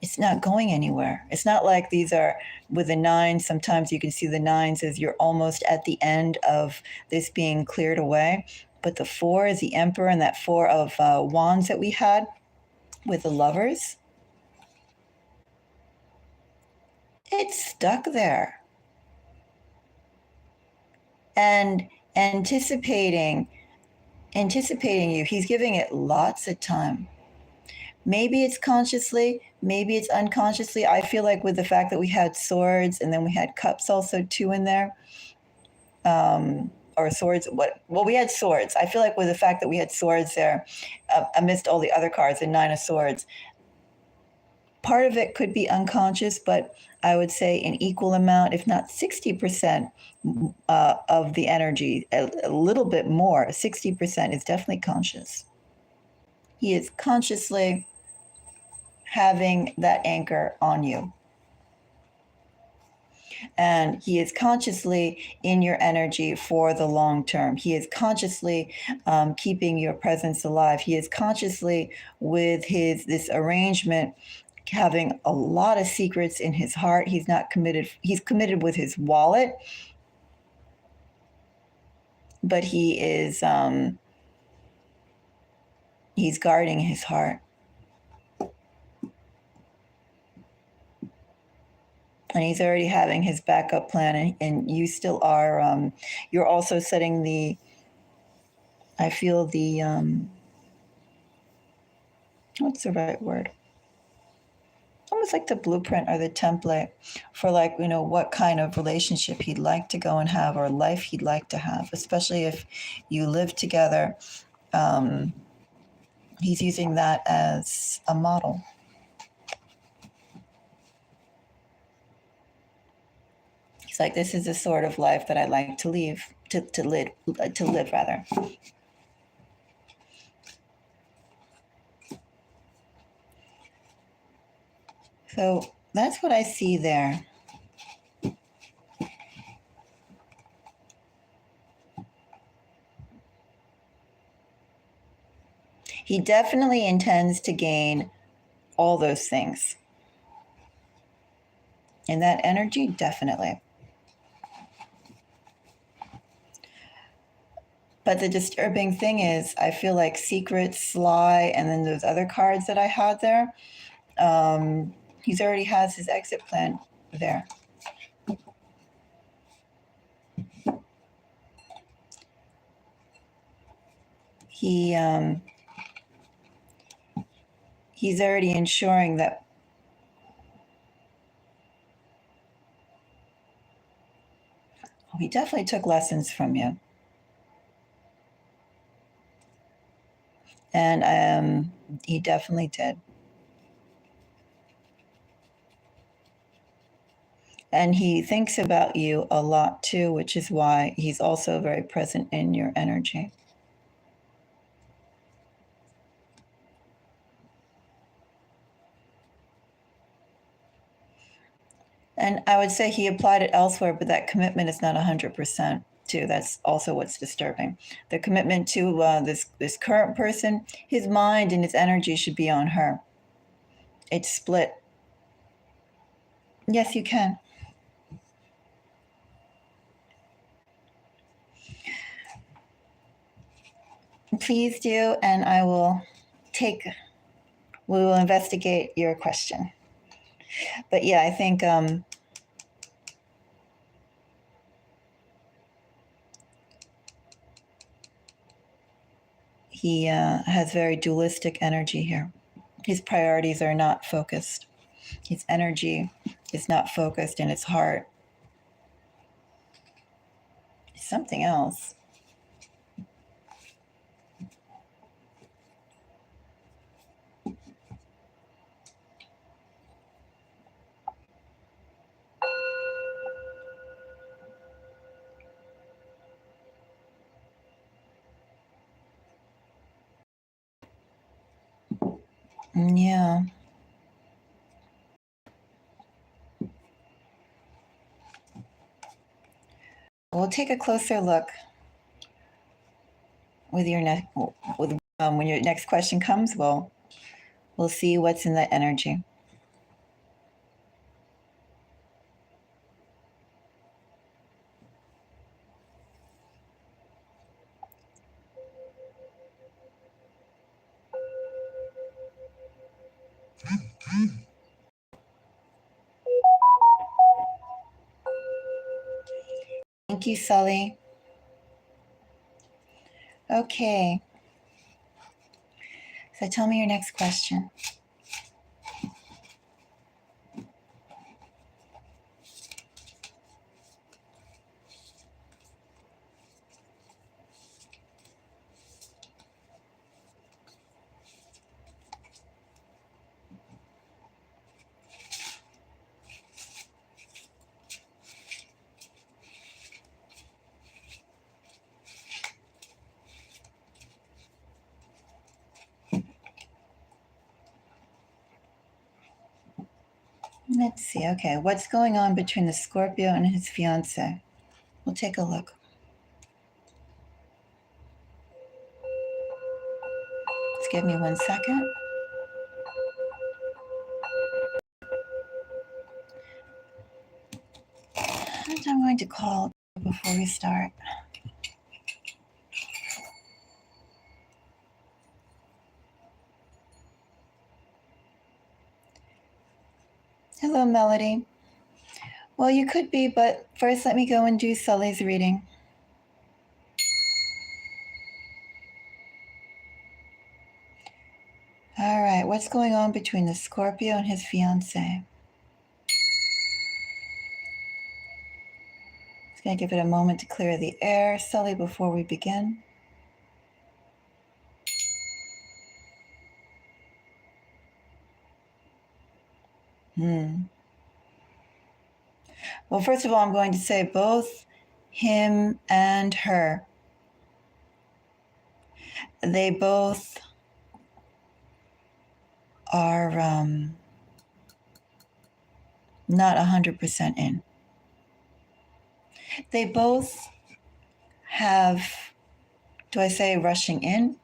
it's not going anywhere. It's not like these are with the nines. Sometimes you can see the nines as you're almost at the end of this being cleared away. But the four is the emperor, and that four of wands that we had with the lovers, it's stuck there. And anticipating you. He's giving it lots of time. Maybe it's consciously, maybe it's unconsciously. I feel like with the fact that we had swords and then we had cups also too in there, or swords. We had swords. I feel like with the fact that we had swords there, amidst all the other cards, the nine of swords, part of it could be unconscious, but I would say an equal amount, if not 60% of the energy, a little bit more, 60% is definitely conscious. He is consciously having that anchor on you. And he is consciously in your energy for the long term. He is consciously keeping your presence alive. He is consciously with this arrangement having a lot of secrets in his heart. He's not committed. He's committed with his wallet, but he is he's guarding his heart. And he's already having his backup plan, and you still are, you're also setting I feel what's the right word? Almost like the blueprint or the template for what kind of relationship he'd like to go and have, or life he'd like to have, especially if you live together. He's using that as a model. He's like, this is the sort of life that I'd like to live rather. So that's what I see there. He definitely intends to gain all those things. And that energy, definitely. But the disturbing thing is, I feel like secret, sly, and then those other cards that I had there, he's already has his exit plan there. He's already ensuring that he definitely took lessons from you. And he definitely did. And he thinks about you a lot too, which is why he's also very present in your energy. And I would say he applied it elsewhere, but that commitment is not 100% too. That's also what's disturbing. The commitment to this current person, his mind and his energy should be on her. It's split. Yes, you can. Please do, and we will investigate your question. But yeah, I think he has very dualistic energy here. His priorities are not focused. His energy is not focused in his heart. Something else. Yeah. We'll take a closer look with your when your next question comes. We'll see what's in that energy. Thank you, Sully. Okay. So tell me your next question. Let's see. Okay. What's going on between the Scorpio and his fiance? We'll take a look. Just give me 1 second. And I'm going to call before we start. Hello, Melody. Well, you could be, but first let me go and do Sully's reading. All right, what's going on between the Scorpio and his fiance? Just gonna give it a moment to clear the air, Sully, before we begin. Well, first of all, I'm going to say both him and her, they both are not 100% in. They both have, do I say rushing in?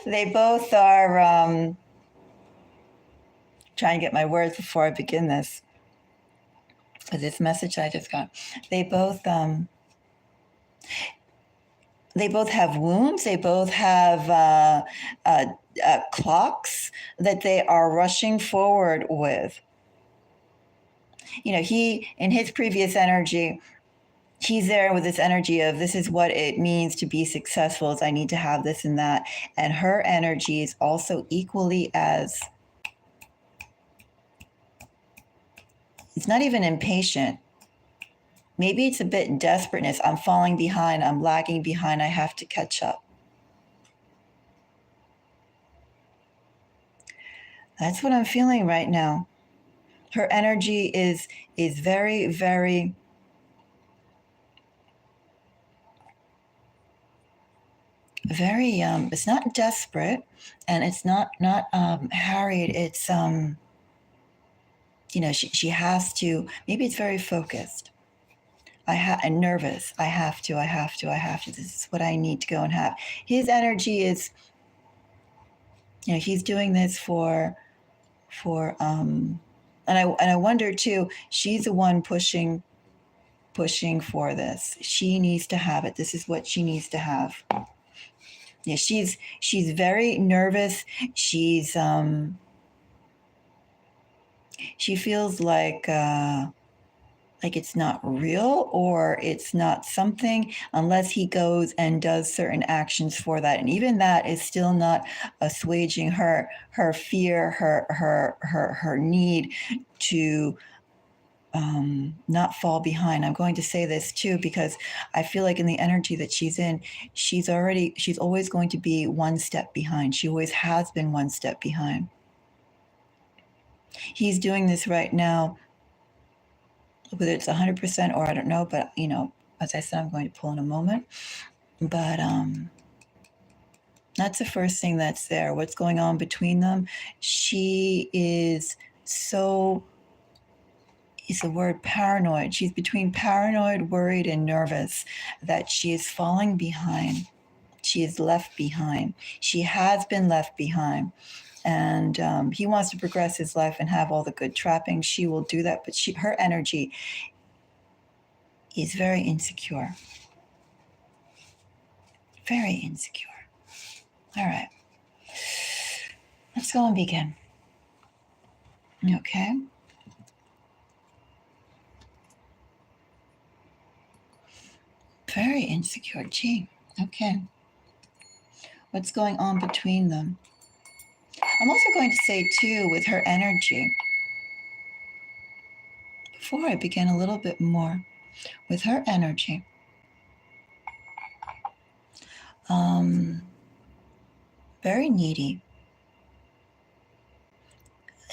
They both are trying to get my words before I begin this. For this message I just got. They both have wounds. They both have clocks that they are rushing forward with. You know, he, in his previous energy, he's there with this energy of this is what it means to be successful, is I need to have this and that. And her energy is also equally as, it's not even impatient. Maybe it's a bit desperateness. I'm falling behind. I'm lagging behind. I have to catch up. That's what I'm feeling right now. Her energy is very, very very it's not desperate and it's not harried. It's you know, she has to, maybe it's very focused. I'm nervous. I have to. This is what I need to go and have. His energy is, you know, he's doing this for and I wonder too, she's the one pushing for this. She needs to have it. This is what she needs to have. Yeah, she's very nervous. She's she feels like like it's not real or it's not something unless he goes and does certain actions for that. And even that is still not assuaging her fear, her need to not fall behind. I'm going to say this too because I feel like in the energy that she's in, she's always going to be one step behind. She always has been one step behind. He's doing this right now, whether it's 100% or I don't know, but as I said, I'm going to pull in a moment. But that's the first thing that's there. What's going on between them? She is so, is the word paranoid. She's between paranoid, worried, and nervous that she is falling behind. She is left behind. She has been left behind. And he wants to progress his life and have all the good trappings. She will do that, but her energy is very insecure. Very insecure. All right. Let's go and begin. Okay. Very insecure. Gee. Okay. What's going on between them? I'm also going to say, too, with her energy, before I begin a little bit more, with her energy, very needy.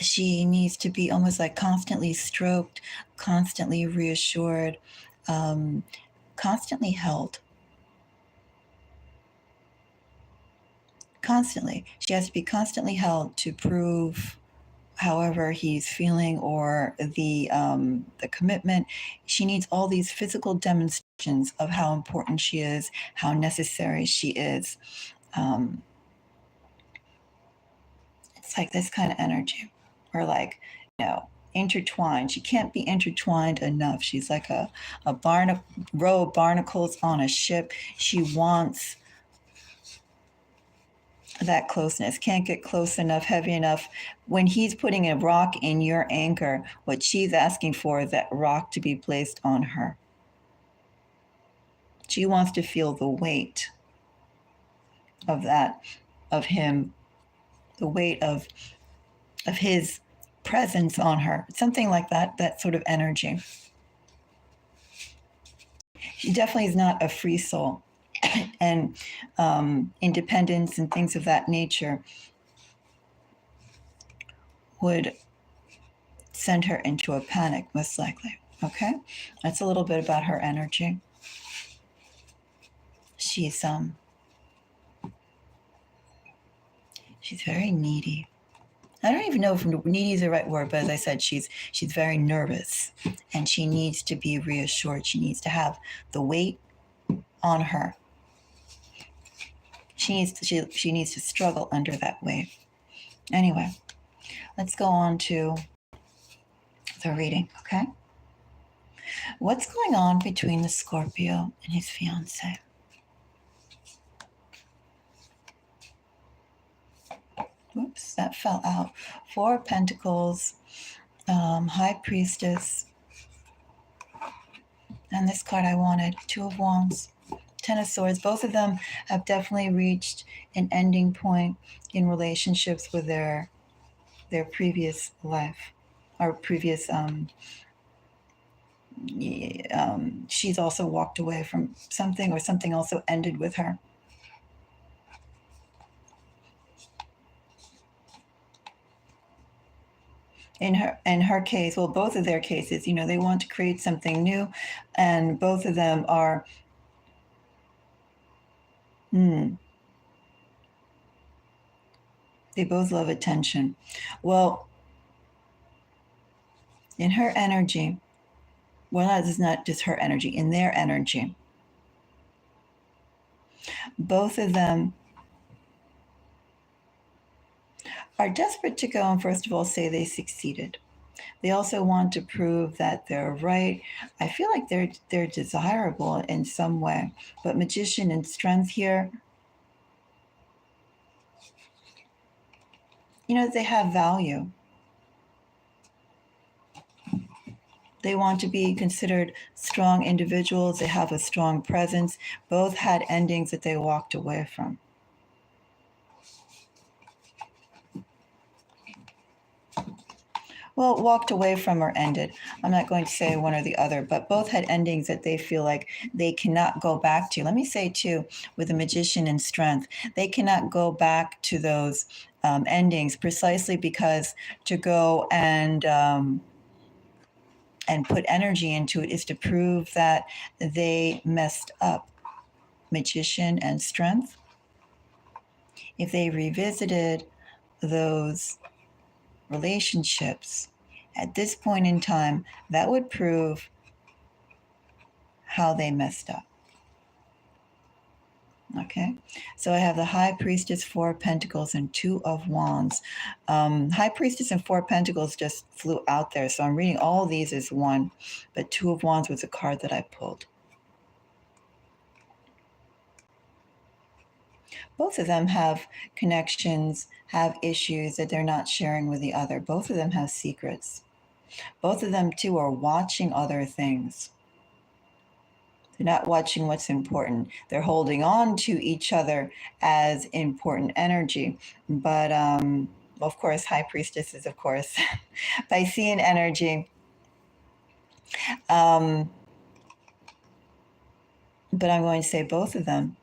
She needs to be almost like constantly stroked, constantly reassured, constantly held. Constantly. She has to be constantly held to prove however he's feeling or the commitment. She needs all these physical demonstrations of how important she is, how necessary she is. It's like this kind of energy, or like, intertwined. She can't be intertwined enough. She's like a row of barnacles on a ship. She wants that closeness, can't get close enough, heavy enough. When he's putting a rock in your anchor, what she's asking for is that rock to be placed on her. She wants to feel the weight of that, of him, the weight of his presence on her. Something like that sort of energy. She definitely is not a free soul. And independence and things of that nature would send her into a panic, most likely. Okay? That's a little bit about her energy. She's very needy. I don't even know if needy is the right word, but as I said, she's very nervous and she needs to be reassured. She needs to have the weight on her. She needs to struggle under that weight. Anyway, let's go on to the reading, okay? What's going on between the Scorpio and his fiancée? Whoops, that fell out. 4 of Pentacles, High Priestess, and this card I wanted, 2 of Wands, 10 of Swords. Both of them have definitely reached an ending point in relationships with their previous life or previous. She's also walked away from something, or something also ended with her. In her case, well, both of their cases, they want to create something new, and both of them are they both love attention. Well, in her energy, well, this is not just her energy, in their energy, both of them are desperate to go and first of all say they succeeded. They also want to prove that they're right. I feel like they're desirable in some way, but Magician and Strength here, they have value. They want to be considered strong individuals. They have a strong presence. Both had endings that they walked away from. Well, walked away from or ended. I'm not going to say one or the other, but both had endings that they feel like they cannot go back to. Let me say, too, with the Magician and Strength, they cannot go back to those endings precisely because to go and put energy into it is to prove that they messed up. Magician and Strength. If they revisited those relationships at this point in time, that would prove how they messed up. Okay, so I have the High Priestess, Four of Pentacles, and Two of Wands. High Priestess and Four of Pentacles just flew out there, so I'm reading all these as one, but Two of Wands was a card that I pulled. Both of them have connections, have issues that they're not sharing with the other. Both of them have secrets. Both of them, too, are watching other things. They're not watching what's important. They're holding on to each other as important energy. But, of course, High Priestess is, of course, Piscean energy. But I'm going to say both of them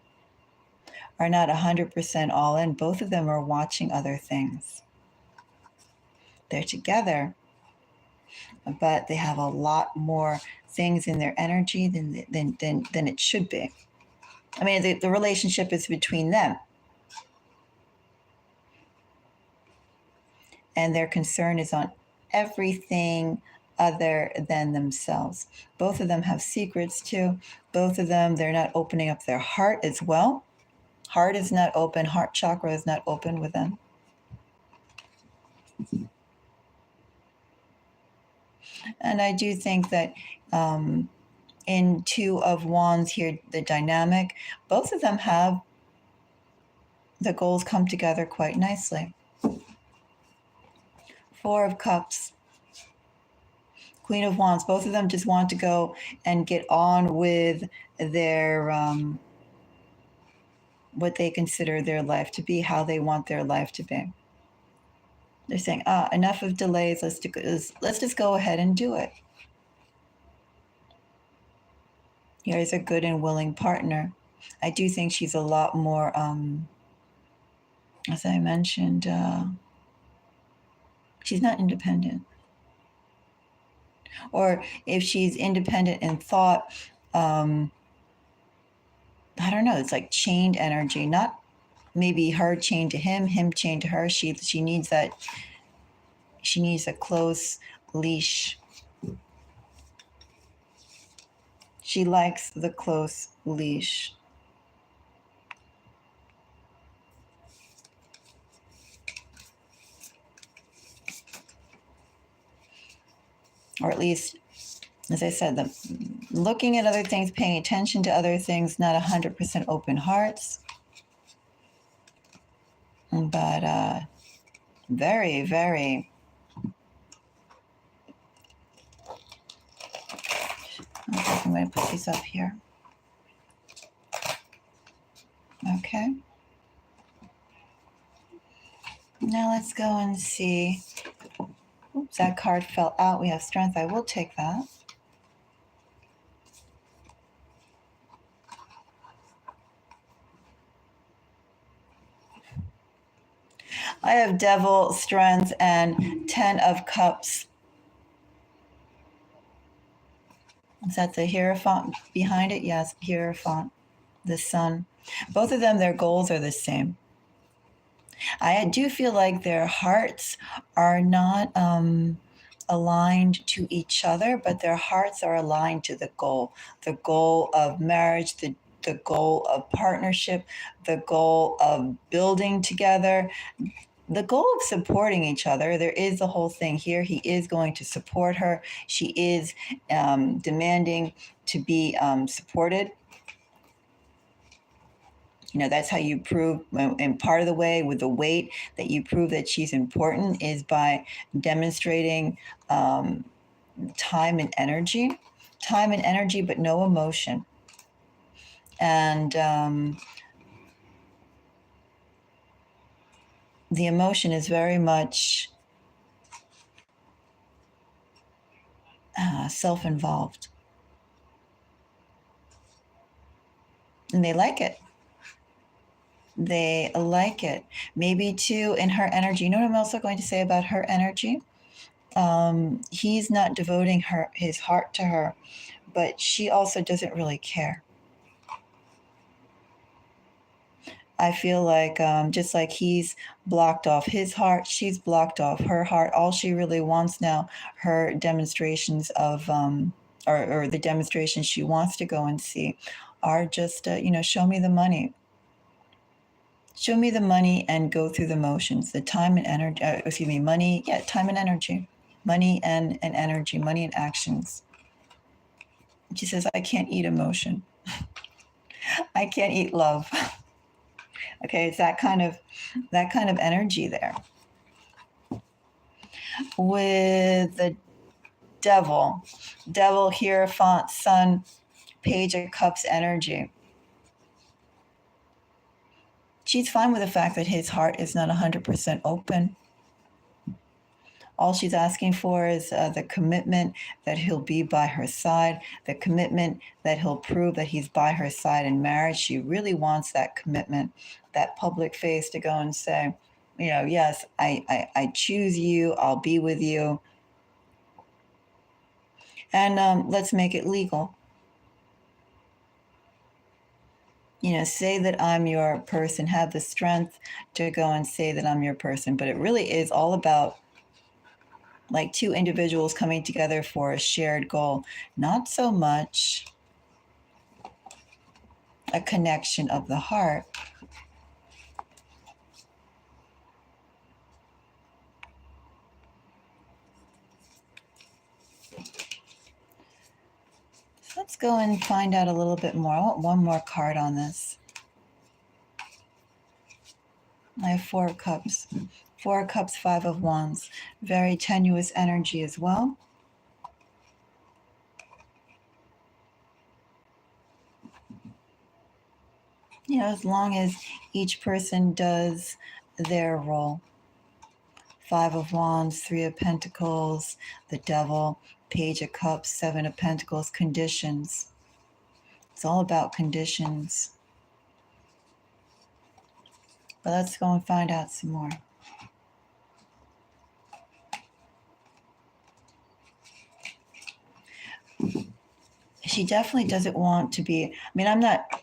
are not 100% all in. Both of them are watching other things. They're together, but they have a lot more things in their energy than it should be. I mean, the relationship is between them. And their concern is on everything other than themselves. Both of them have secrets too. Both of them, they're not opening up their heart as well. Heart is not open. Heart chakra is not open with them. And I do think that in Two of Wands here, the dynamic, both of them have the goals come together quite nicely. Four of Cups, Queen of Wands, both of them just want to go and get on with their what they consider their life to be, how they want their life to be. They're saying, enough of delays, let's just go ahead and do it. Here's a good and willing partner. I do think she's a lot more, as I mentioned, she's not independent. Or if she's independent in thought, I don't know, it's like chained energy, not maybe her chained to him chained to her. She needs that, she needs a close leash. She likes the close leash. Or at least, as I said, looking at other things, paying attention to other things, not 100% open hearts. But very, very I'm going to put these up here. Okay. Now let's go and see. Oops, that card fell out. We have Strength. I will take that. I have Devil, Strength, and 10 of Cups. Is that the Hierophant behind it? Yes, Hierophant, the Sun. Both of them, their goals are the same. I do feel like their hearts are not aligned to each other, but their hearts are aligned to the goal of marriage, the goal of partnership, the goal of building together, the goal of supporting each other. There is the whole thing here. He is going to support her. She is demanding to be supported. You know, that's how you prove, and part of the way with the weight that you prove that she's important is by demonstrating time and energy, but no emotion. And the emotion is very much self-involved. And they like it. They like it. Maybe too, in her energy. You know what I'm also going to say about her energy? He's not devoting his heart to her, but she also doesn't really care. I feel like just like he's blocked off his heart, she's blocked off her heart. All she really wants now, her demonstrations of, or the demonstrations she wants to go and see, are just, show me the money. Show me the money and go through the motions, the time and energy, money, time and energy, money and energy, money and actions. She says, I can't eat emotion. I can't eat love. Okay, it's that kind of energy there. With the devil, Hierophant, Sun, Page of Cups energy. She's fine with the fact that his heart is not 100% open. All she's asking for is the commitment that he'll be by her side, the commitment that he'll prove that he's by her side in marriage. She really wants that commitment, that public face to go and say, yes, I choose you, I'll be with you. And let's make it legal. Say that I'm your person, have the strength to go and say that I'm your person. But it really is all about like two individuals coming together for a shared goal, not so much a connection of the heart. So let's go and find out a little bit more. I want one more card on this. I have 4 of Cups. 4 of Cups, 5 of Wands. Very tenuous energy as well. As long as each person does their role. 5 of Wands, 3 of Pentacles, the Devil, Page of Cups, 7 of Pentacles, conditions. It's all about conditions. But let's go and find out some more. She definitely doesn't want to be, I'm not,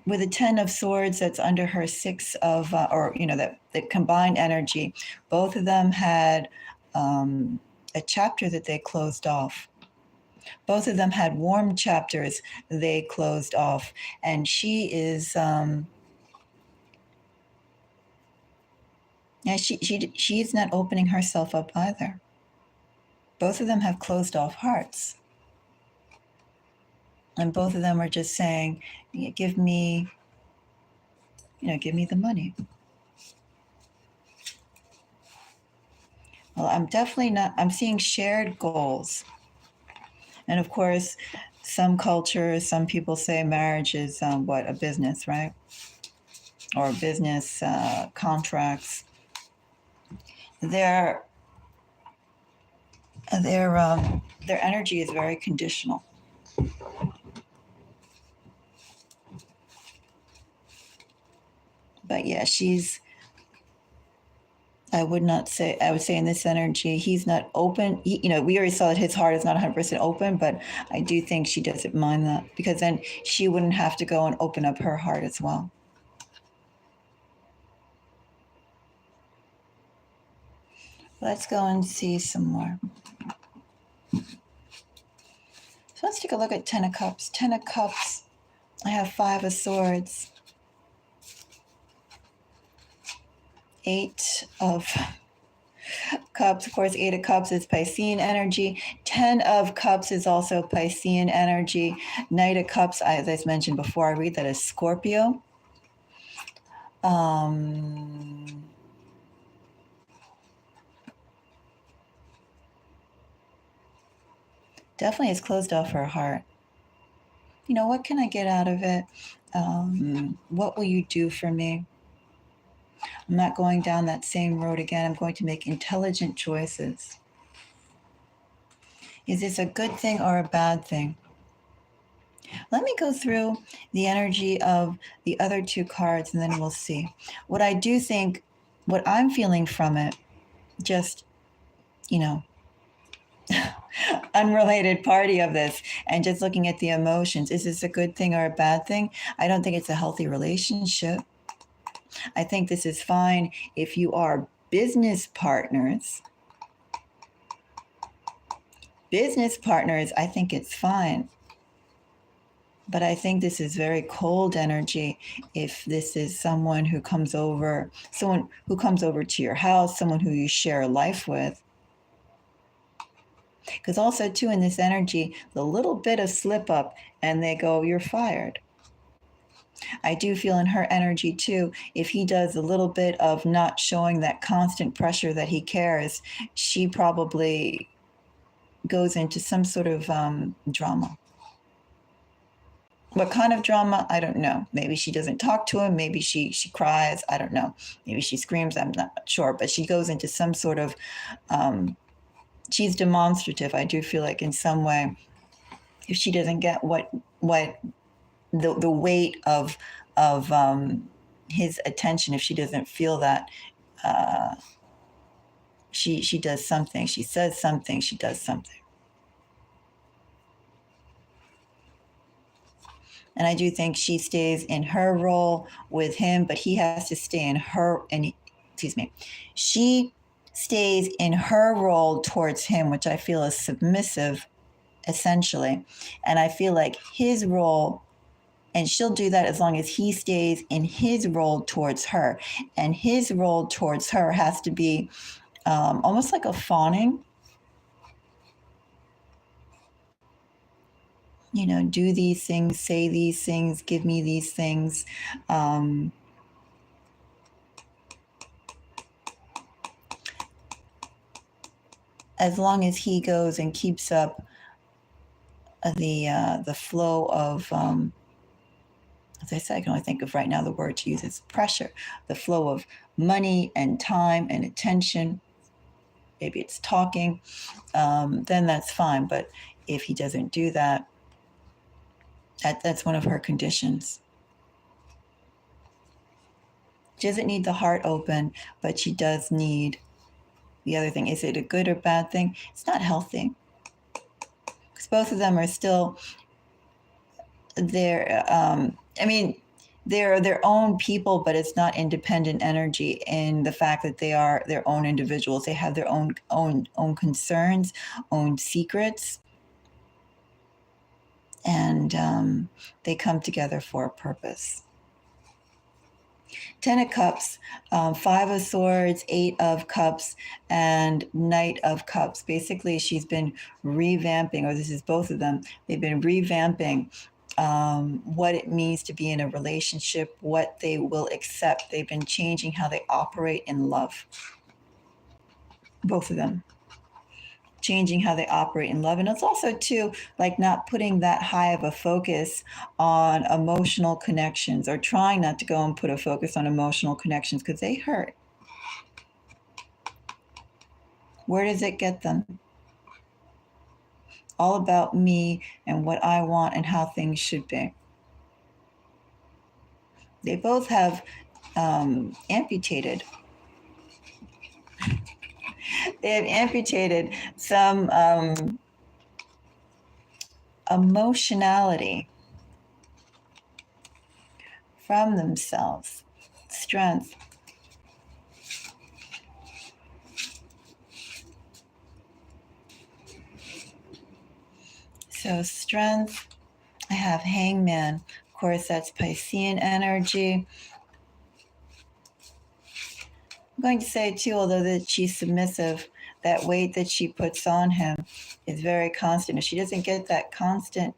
with the 10 of Swords that's under her 6 of, the combined energy, both of them had a chapter that they closed off. Both of them had warm chapters they closed off. And she is, she's not opening herself up either. Both of them have closed off hearts. And both of them are just saying, give me the money. Well, I'm seeing shared goals. And of course, some cultures, some people say marriage is a business, right? Or business contracts. Their energy is very conditional. But yeah, I would say in this energy, he's not open. We already saw that his heart is not 100% open, but I do think she doesn't mind that, because then she wouldn't have to go and open up her heart as well. Let's go and see some more. So let's take a look at 10 of Cups. 10 of Cups, I have 5 of Swords. 8 of Cups, of course, 8 of Cups is Piscean energy. 10 of Cups is also Piscean energy. Knight of Cups, as I mentioned before, I read that as Scorpio. definitely has closed off her heart. You know, what can I get out of it? What will you do for me? I'm not going down that same road again. I'm going to make intelligent choices. Is this a good thing or a bad thing? Let me go through the energy of the other two cards and then we'll see. What I do think, what I'm feeling from it, just, you know, unrelated party of this and just looking at the emotions. Is this a good thing or a bad thing? I don't think it's a healthy relationship. I think this is fine if you are business partners. Business partners, I think it's fine. But I think this is very cold energy if this is someone who comes over to your house, someone who you share life with. Because also, too, in this energy, the little bit of slip up and they go, you're fired. I do feel in her energy, too, if he does a little bit of not showing that constant pressure that he cares, she probably goes into some sort of drama. What kind of drama? I don't know. Maybe she doesn't talk to him. Maybe she cries. I don't know. Maybe she screams. I'm not sure. But she goes into some sort of, she's demonstrative. I do feel like in some way, if she doesn't get what the weight of his attention, if she doesn't feel that, she does something. She says something. She does something. And I do think she stays in her role with him, but he has to stay in her, she stays in her role towards him, which I feel is submissive, essentially. And I feel like his role, and she'll do that as long as he stays in his role towards her. And his role towards her has to be almost like a fawning. You know, do these things, say these things, give me these things. As long as he goes and keeps up the flow of, as I said, I can only think of right now the word to use is pressure, the flow of money and time and attention. Maybe it's talking, then that's fine. But if he doesn't do that, that's one of her conditions. She doesn't need the heart open, but she does need the other thing. Is it a good or bad thing? It's not healthy. Because both of them are still there. They're their own people, but it's not independent energy in the fact that they are their own individuals. They have their own concerns, own secrets. And they come together for a purpose. 10 of Cups, 5 of Swords, 8 of Cups, and Knight of Cups. Basically, she's been revamping, or this is both of them, they've been revamping what it means to be in a relationship, what they will accept. They've been changing how they operate in love. Both of them. Changing how they operate in love. And it's also, too, like not putting that high of a focus on emotional connections, or trying not to go and put a focus on emotional connections because they hurt. Where does it get them? All about me and what I want and how things should be. They both have amputated. They have amputated some emotionality from themselves, strength. So strength, I have Hangman. Of course, that's Piscean energy. I'm going to say, too, although that she's submissive, that weight that she puts on him is very constant. If she doesn't get that constant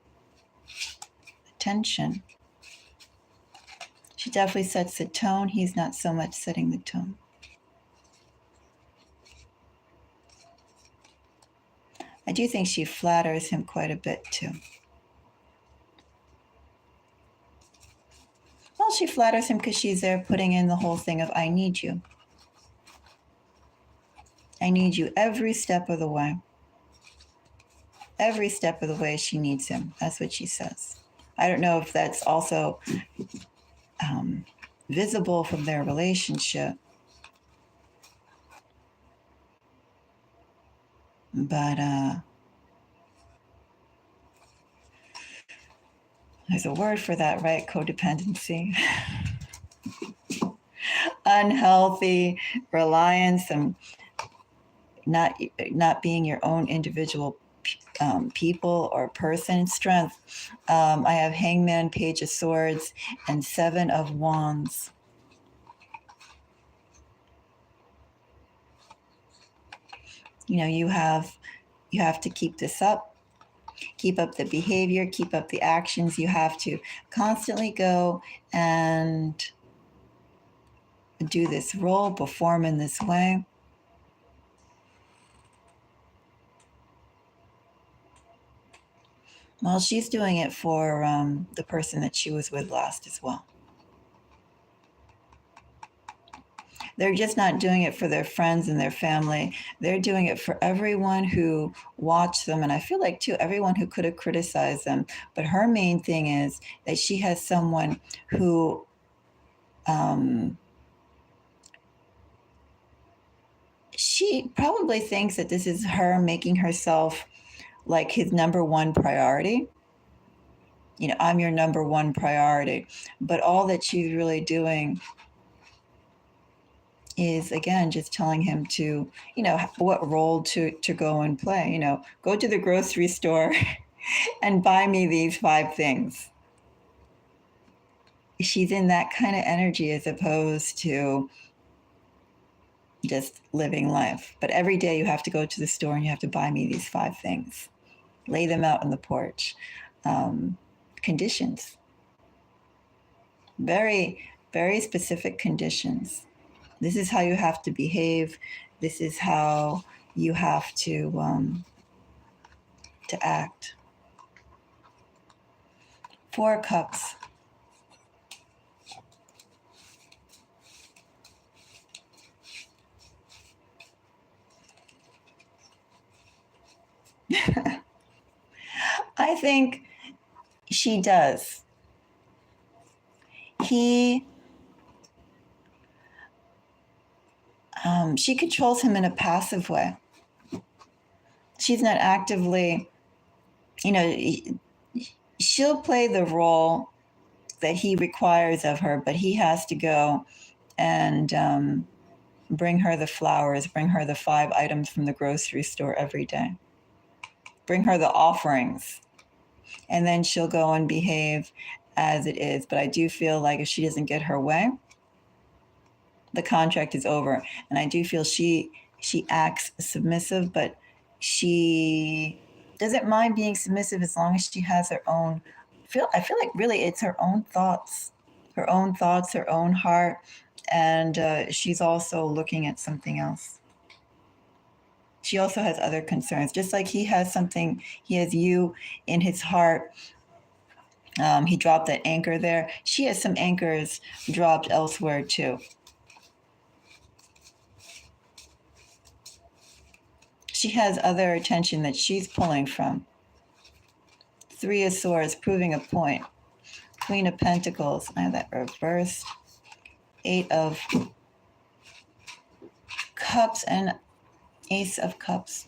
attention, she definitely sets the tone. He's not so much setting the tone. I do think she flatters him quite a bit too. Well, she flatters him because she's there putting in the whole thing of, I need you. I need you every step of the way. Every step of the way she needs him. That's what she says. I don't know if that's also visible from their relationship. But there's a word for that, right? Codependency. Unhealthy reliance and not being your own individual people or person. Strength. I have Hangman, Page of Swords, and Seven of Wands. You know, you have to keep this up, keep up the behavior, keep up the actions. You have to constantly go and do this role, perform in this way. Well, she's doing it for the person that she was with last as well. They're just not doing it for their friends and their family. They're doing it for everyone who watched them. And I feel like, too, everyone who could have criticized them. But her main thing is that she has someone who she probably thinks that this is her making herself like his number one priority. You know, I'm your number one priority. But all that she's really doing is, again, just telling him to, you know, what role to go and play. You know, go to the grocery store and buy me these 5 things. She's in that kind of energy as opposed to just living life. But every day you have to go to the store and you have to buy me these 5 things. Lay them out on the porch. Conditions. Very, very specific conditions. This is how you have to behave. This is how you have to act. 4 cups. I think she does. She controls him in a passive way. She's not actively, you know, she'll play the role that he requires of her, but he has to go and bring her the flowers, bring her the 5 items from the grocery store every day, bring her the offerings, and then she'll go and behave as it is. But I do feel like if she doesn't get her way, the contract is over. And I do feel she acts submissive, but she doesn't mind being submissive as long as she has her own I feel like really it's her own thoughts, her own heart. And she's also looking at something else. She also has other concerns, just like he has you in his heart. He dropped that anchor there. She has some anchors dropped elsewhere too. She has other attention that she's pulling from. 3 of Swords, proving a point. Queen of Pentacles, I have that reversed. 8 of Cups and Ace of Cups.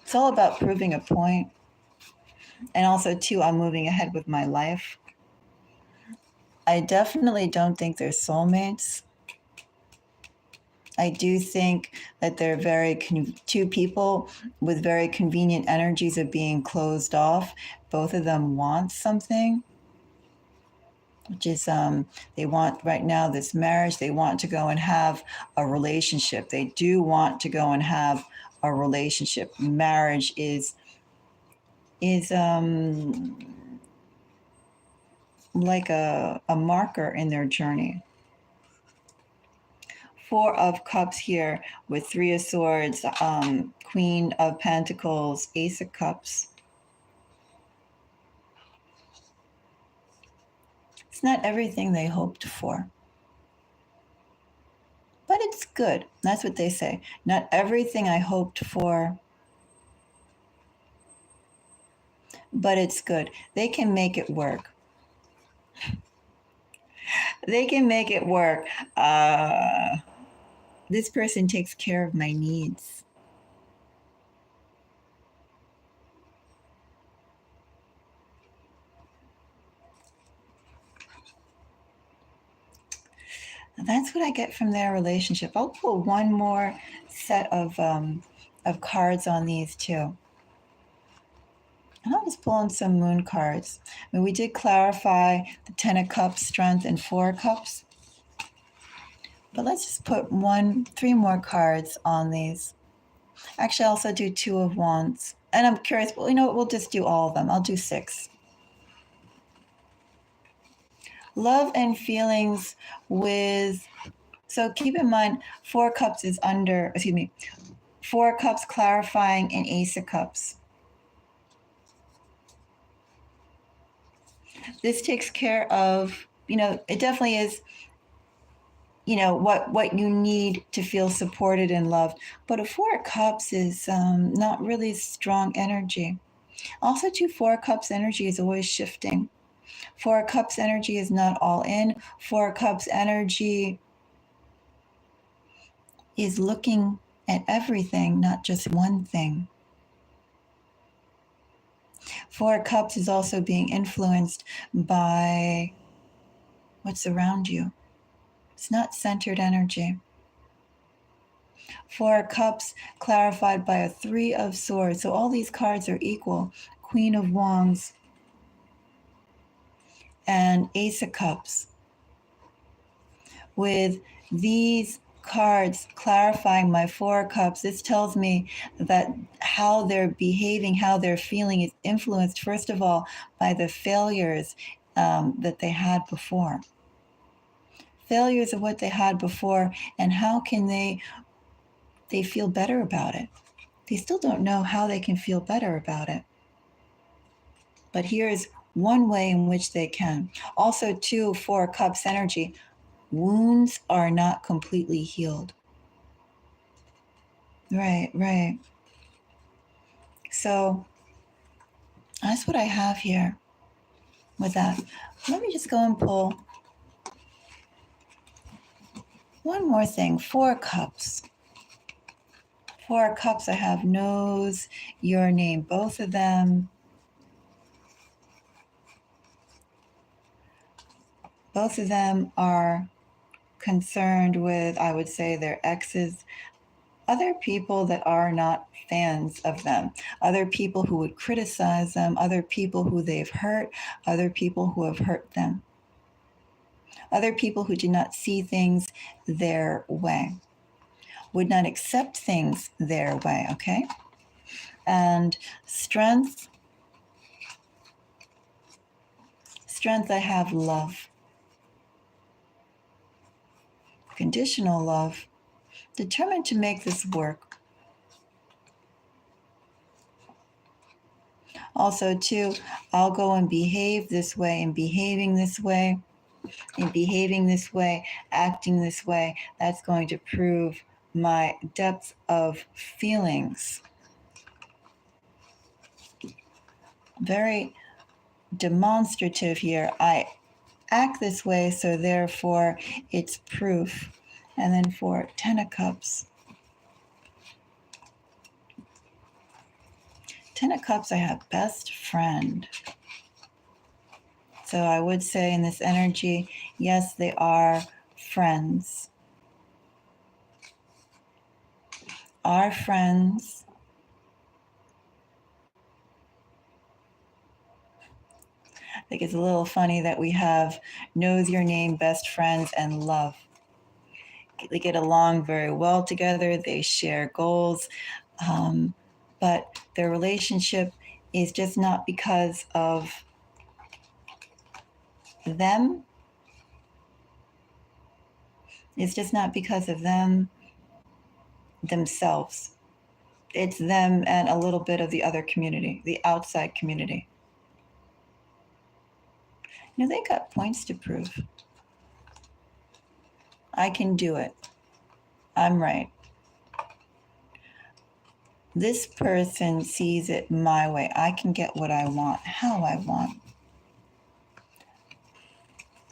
It's all about proving a point. And also, too, I'm moving ahead with my life. I definitely don't think they're soulmates. I do think that they're two people with very convenient energies of being closed off. Both of them want something, which is they want right now this marriage. They want to go and have a relationship. They do want to go and have a relationship. Marriage is like a marker in their journey. Four of Cups here with Three of Swords, Queen of Pentacles, Ace of Cups. It's not everything they hoped for, but it's good. That's what they say. Not everything I hoped for, but it's good. They can make it work. They can make it work. This person takes care of my needs. That's what I get from their relationship. I'll pull one more set of cards on these two. And I'll just pull in some moon cards. I mean, we did clarify the 10 of Cups, Strength, and 4 of Cups. But let's just put 3 more cards on these. Actually, I'll also do 2 of Wands. And I'm curious, well, you know what? We'll just do all of them. I'll do 6. Love and feelings with, so keep in mind, 4 Cups is under, 4 Cups clarifying and Ace of Cups. This takes care of, it definitely is, what you need to feel supported and loved. But a 4 of Cups is not really strong energy. Also, 4 of Cups energy is always shifting. 4 of Cups energy is not all in. 4 of Cups energy is looking at everything, not just one thing. 4 of Cups is also being influenced by what's around you. It's not centered energy. 4 of Cups clarified by a 3 of Swords. So all these cards are equal. Queen of Wands and Ace of Cups. With these cards clarifying my 4 of Cups, this tells me that how they're behaving, how they're feeling is influenced, first of all, by the failures that they had before. Failures of what they had before, and how can they feel better about it. They still don't know how they can feel better about it. But here's one way in which they can. Also, 2 of 4 of Cups energy. Wounds are not completely healed. Right. So that's what I have here with that. Let me just go and pull one more thing. 4 of Cups. 4 of Cups I have knows your name. Both of them. Both of them are concerned with, I would say, their exes, other people that are not fans of them, other people who would criticize them, other people who they've hurt, other people who have hurt them, other people who do not see things their way, would not accept things their way, okay? And strength, I have love. Conditional love, determined to make this work. Also, 2, I'll go and behave this way, and behaving this way, acting this way, that's going to prove my depth of feelings. Very demonstrative here. I act this way, so therefore it's proof. And then for 10 of Cups. 10 of Cups, I have best friend. So I would say in this energy, yes, they are friends. Are friends. I think it's a little funny that we have knows your name, best friends, and love. They get along very well together. They share goals. But their relationship is just not because of them. It's just not because of them themselves. It's them and a little bit of the other community, the outside community. They got points to prove. I can do it. I'm right. This person sees it my way. I can get what I want, how I want.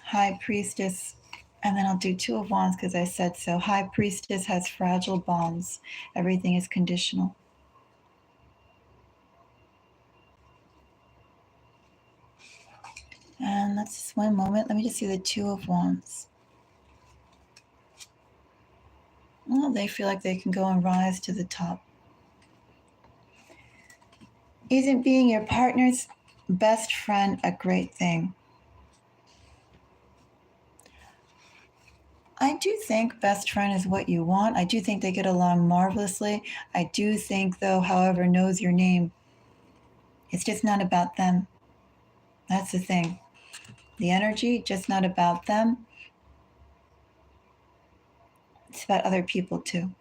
High Priestess, and then I'll do Two of Wands because I said so. High Priestess has fragile bonds. Everything is conditional. And let's just one moment. Let me just see the Two of Wands. Well, they feel like they can go and rise to the top. Isn't being your partner's best friend a great thing? I do think best friend is what you want. I do think they get along marvelously. I do think, though, however, knows your name. It's just not about them. That's the thing. The energy, just not about them. It's about other people, too.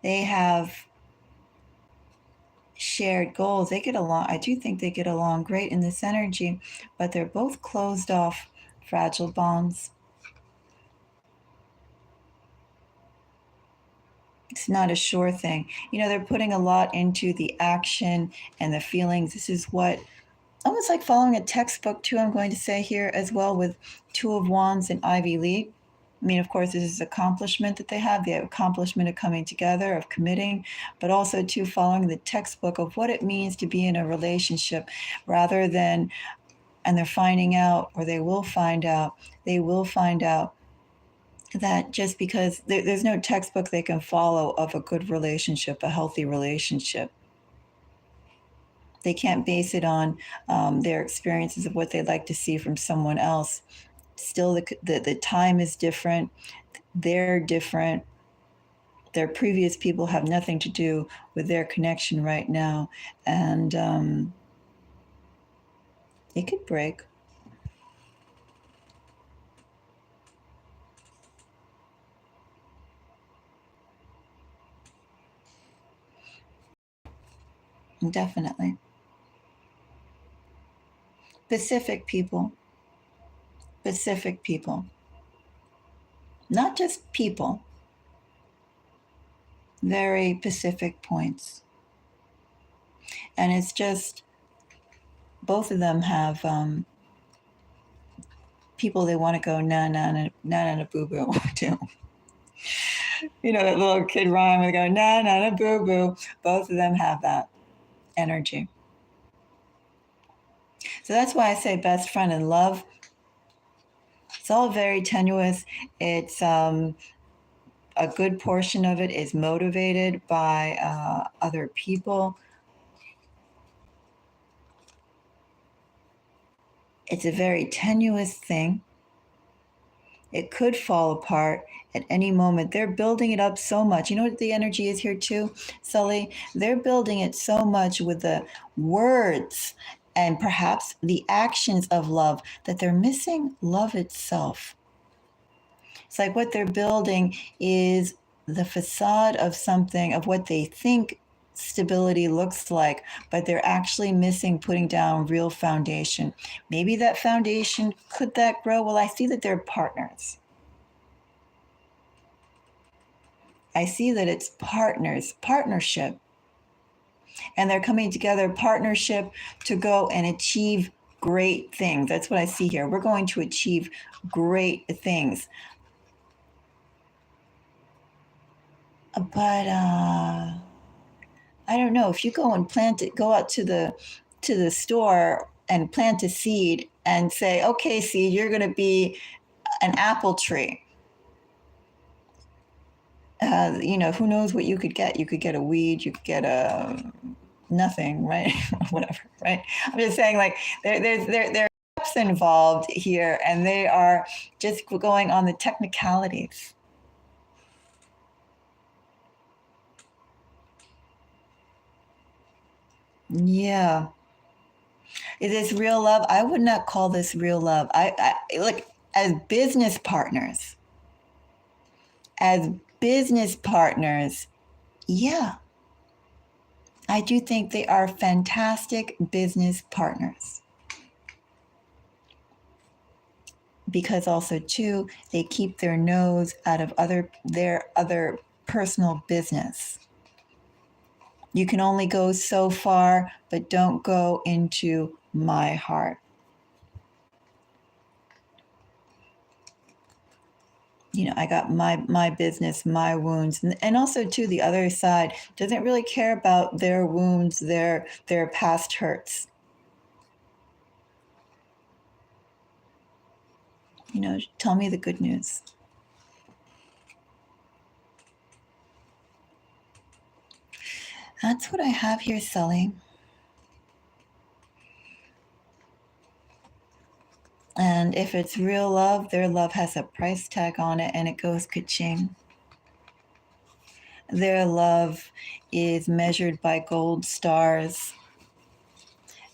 They have shared goals. They get along. I do think they get along great in this energy, but they're both closed off, fragile bonds. It's not a sure thing. They're putting a lot into the action and the feelings. This is what, almost like following a textbook too, I'm going to say here as well with Two of Wands and Ivy League. Of course, this is accomplishment that they have, the accomplishment of coming together, of committing, but also too following the textbook of what it means to be in a relationship rather than, and they're finding out, or they will find out that just because there's no textbook they can follow of a good relationship, a healthy relationship. They can't base it on their experiences of what they'd like to see from someone else. Still, the time is different. They're different. Their previous people have nothing to do with their connection right now. And it could break. Definitely. Pacific people. Not just people. Very Pacific points. And it's just, both of them have people they want to go na boo boo to. That little kid rhyme with go na boo boo. Both of them have that energy. So that's why I say best friend and love. It's all very tenuous. It's a good portion of it is motivated by other people. It's a very tenuous thing. It could fall apart at any moment. They're building it up so much. You know what the energy is here too, Sully? They're building it so much with the words and perhaps the actions of love that they're missing love itself. It's like what they're building is the facade of something, of what they think stability looks like, but they're actually missing putting down real foundation. Maybe that foundation, could that grow? Well, I see that they're partners. I see that it's partnership. And they're coming together, partnership to go and achieve great things. That's what I see here. We're going to achieve great things. But I don't know, if you go and plant it, go out to the store and plant a seed and say, okay, seed, you're going to be an apple tree. Who knows what you could get? You could get a weed, you could get a nothing, right? Whatever, right? I'm just saying, like, there are steps involved here, and they are just going on the technicalities. Yeah. Is this real love? I would not call this real love. I look, as business partners, yeah, I do think they are fantastic business partners. Because also too, they keep their nose out of their other personal business. You can only go so far, but don't go into my heart. You know, I got my business, my wounds, and also too, the other side doesn't really care about their wounds, their past hurts. You know, tell me the good news. That's what I have here, Sully. And if it's real love, their love has a price tag on it and it goes ka-ching. Their love is measured by gold stars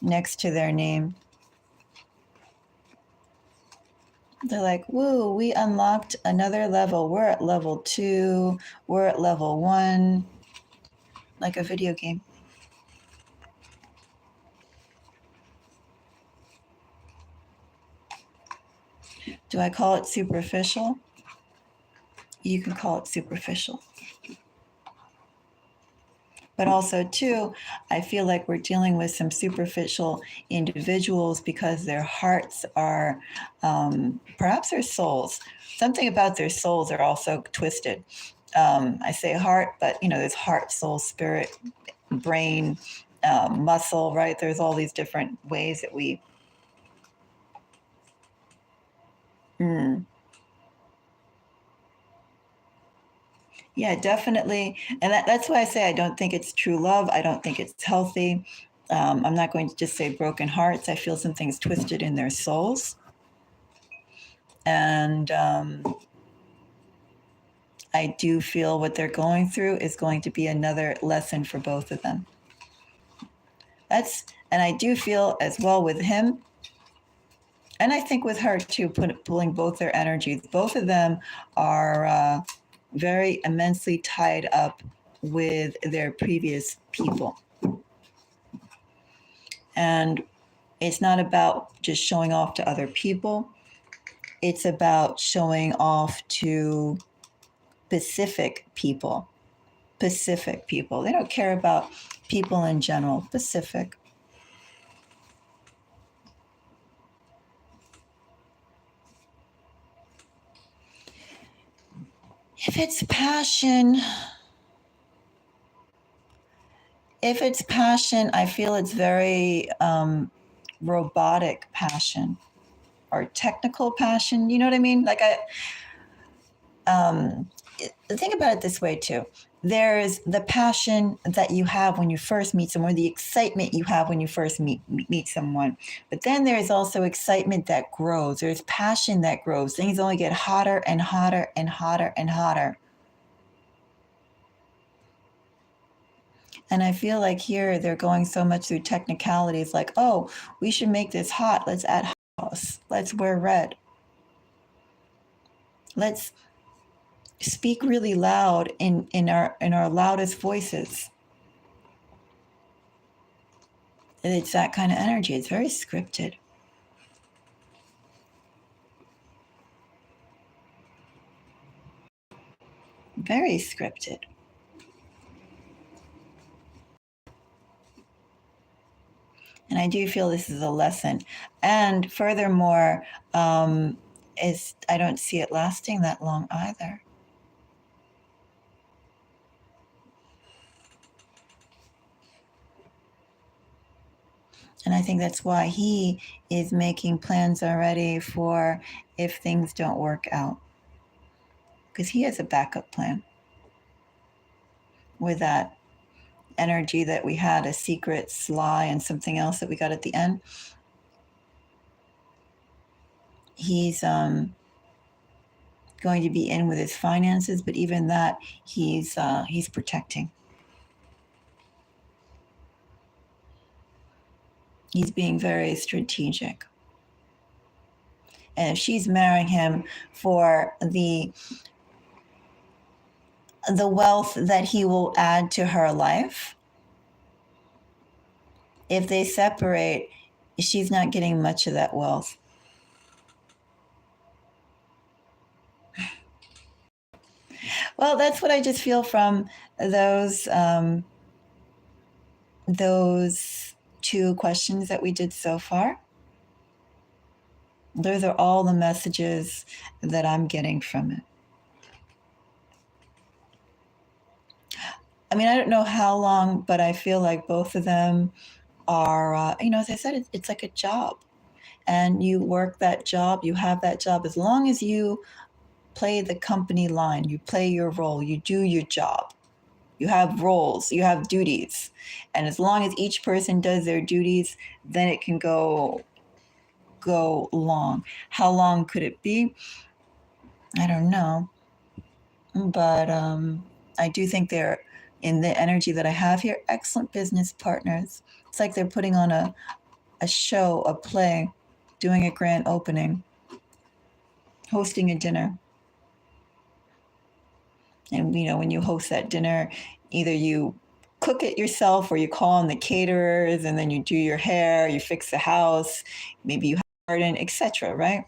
next to their name. They're like, woo, we unlocked another level. We're at level 2. We're at level 1. Like a video game. Do I call it superficial? You can call it superficial. But also, too, I feel like we're dealing with some superficial individuals because their hearts are, perhaps their souls. Something about their souls are also twisted. I say heart, but, you know, there's heart, soul, spirit, brain, muscle, right? There's all these different ways that we... Yeah, definitely. And that's why I say I don't think it's true love. I don't think it's healthy. I'm not going to just say broken hearts. I feel something's twisted in their souls. And I do feel what they're going through is going to be another lesson for both of them. And I do feel as well with him, and I think with her too, pulling both their energies. Both of them are very immensely tied up with their previous people. And it's not about just showing off to other people. It's about showing off to Pacific people. Pacific people. They don't care about people in general. Pacific. If it's passion, I feel it's very robotic passion or technical passion. You know what I mean? Like think about it this way too. There's the passion that you have when you first meet someone, the excitement you have when you first meet someone. But then there's also excitement that grows. There's passion that grows. Things only get hotter and hotter and hotter and hotter. And I feel like here they're going so much through technicalities like, oh, we should make this hot. Let's add house. Let's wear red. Let's speak really loud in our loudest voices. And it's that kind of energy. It's very scripted. Very scripted. And I do feel this is a lesson. And furthermore, I don't see it lasting that long either. And I think that's why he is making plans already for if things don't work out. Because he has a backup plan with that energy that we had, a secret, sly, and something else that we got at the end. He's going to be in with his finances, but even that he's protecting. He's being very strategic. And if she's marrying him for the wealth that he will add to her life, if they separate, she's not getting much of that wealth. Well, that's what I just feel from those two questions that we did so far. Those are all the messages that I'm getting from it. I mean, I don't know how long, but I feel like both of them are, as I said, it's like a job. And you work that job, you have that job. As long as you play the company line, you play your role, you do your job. You have roles, you have duties. And as long as each person does their duties, then it can go long. How long could it be? I don't know. But I do think they're, in the energy that I have here, excellent business partners. It's like they're putting on a show, a play, doing a grand opening, hosting a dinner. And, when you host that dinner, either you cook it yourself or you call in the caterers, and then you do your hair, you fix the house, maybe you have a garden, etc., right?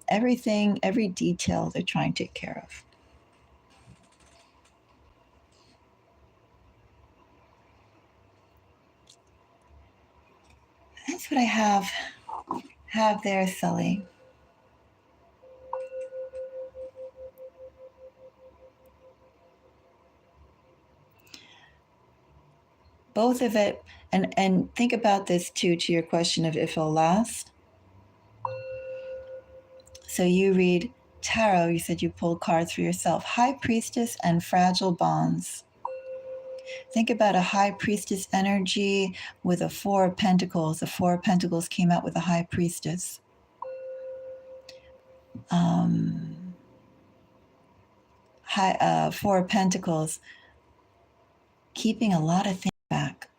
Everything, every detail they're trying to take care of. That's what I have there, Sully. Both of it, and think about this too, to your question of if it'll last. So you read tarot, you said you pulled cards for yourself. High Priestess and Fragile Bonds. Think about a High Priestess energy with a Four of Pentacles. The Four of Pentacles came out with a High Priestess. Four of Pentacles, keeping a lot of things back.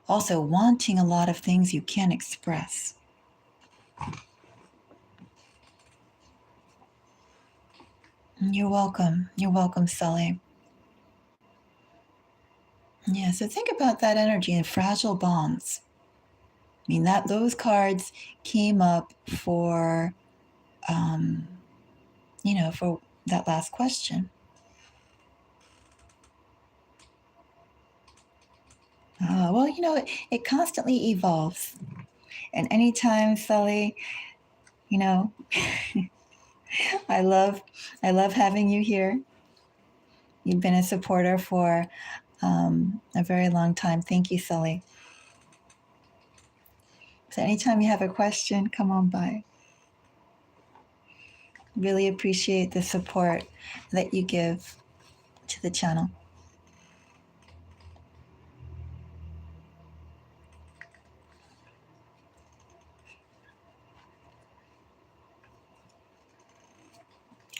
Also wanting a lot of things you can't express. You're welcome. You're welcome, Sully. Yeah, so think about that energy in Fragile Bonds. I mean, those cards came up for, for that last question. Well, it constantly evolves. And anytime, Sully, I love having you here. You've been a supporter for a very long time. Thank you, Sully. So anytime you have a question, come on by. Really appreciate the support that you give to the channel.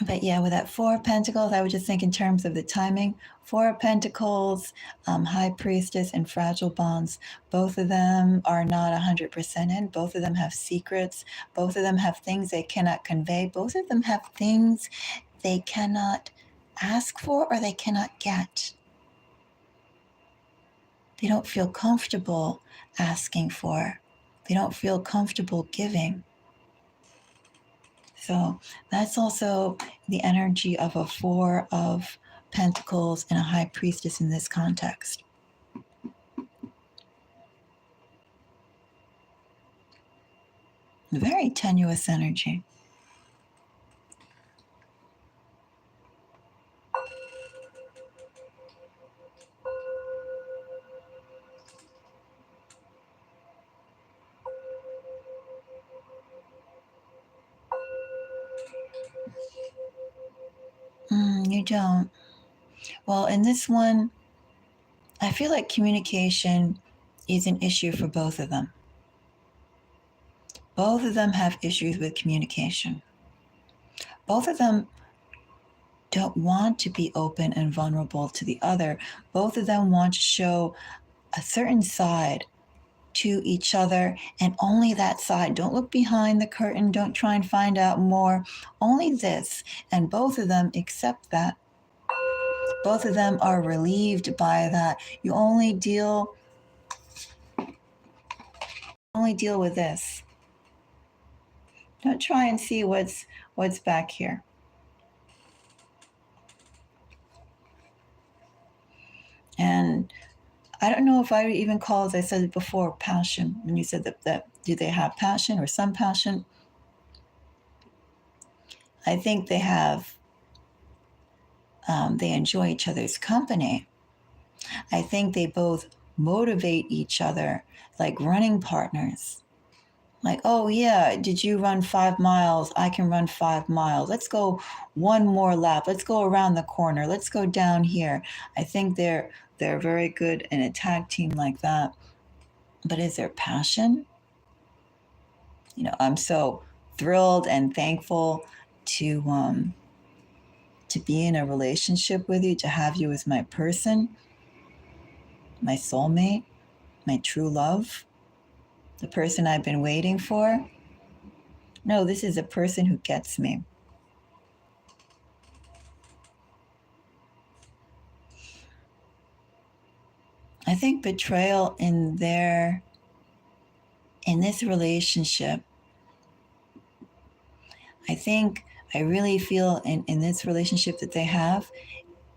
But yeah, with that Four of Pentacles, I would just think in terms of the timing. Four of Pentacles, High Priestess, and Fragile Bonds. Both of them are not 100% in. Both of them have secrets. Both of them have things they cannot convey. Both of them have things they cannot ask for or they cannot get. They don't feel comfortable asking for. They don't feel comfortable giving. So that's also the energy of a Four of Pentacles and a High Priestess in this context. Very tenuous energy. You don't. Well, in this one, I feel like communication is an issue for both of them. Both of them have issues with communication. Both of them don't want to be open and vulnerable to the other. Both of them want to show a certain side to each other, and only that side. Don't look behind the curtain. Don't try and find out more. Only this. And both of them accept that. Both of them are relieved by that. You only deal with this. Don't try and see what's back here. And I don't know if I would even call, as I said before, passion. When you said that do they have passion or some passion? I think they have, they enjoy each other's company. I think they both motivate each other like running partners. Like, oh yeah, did you run 5 miles? I can run 5 miles. Let's go one more lap. Let's go around the corner. Let's go down here. I think they're very good in a tag team like that. But is there passion? I'm so thrilled and thankful to be in a relationship with you, to have you as my person, my soulmate, my true love, the person I've been waiting for. No, this is a person who gets me. I think betrayal in this relationship, I really feel in this relationship that they have,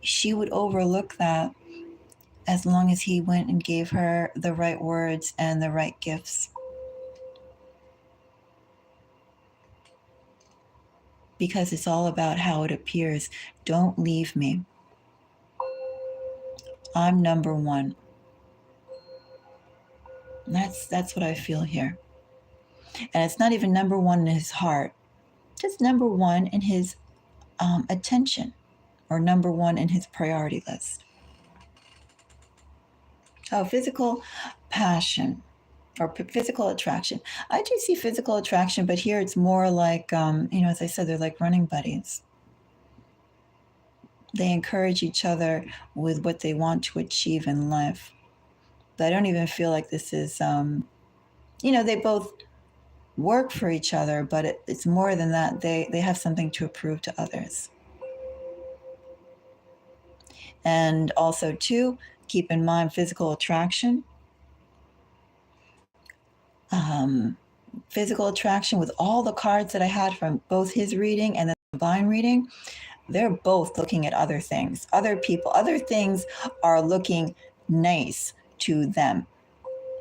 she would overlook that as long as he went and gave her the right words and the right gifts. Because it's all about how it appears. Don't leave me. I'm number one. That's what I feel here. And it's not even number one in his heart. Just number one in his attention, or number one in his priority list. Oh, physical passion or physical attraction. I do see physical attraction, but here it's more like, as I said, they're like running buddies. They encourage each other with what they want to achieve in life. But I don't even feel like this is, they both work for each other, but it's more than that. They have something to prove to others. And also, too, keep in mind physical attraction. Physical attraction with all the cards that I had from both his reading and the divine reading, they're both looking at other things, other people, other things are looking nice to them.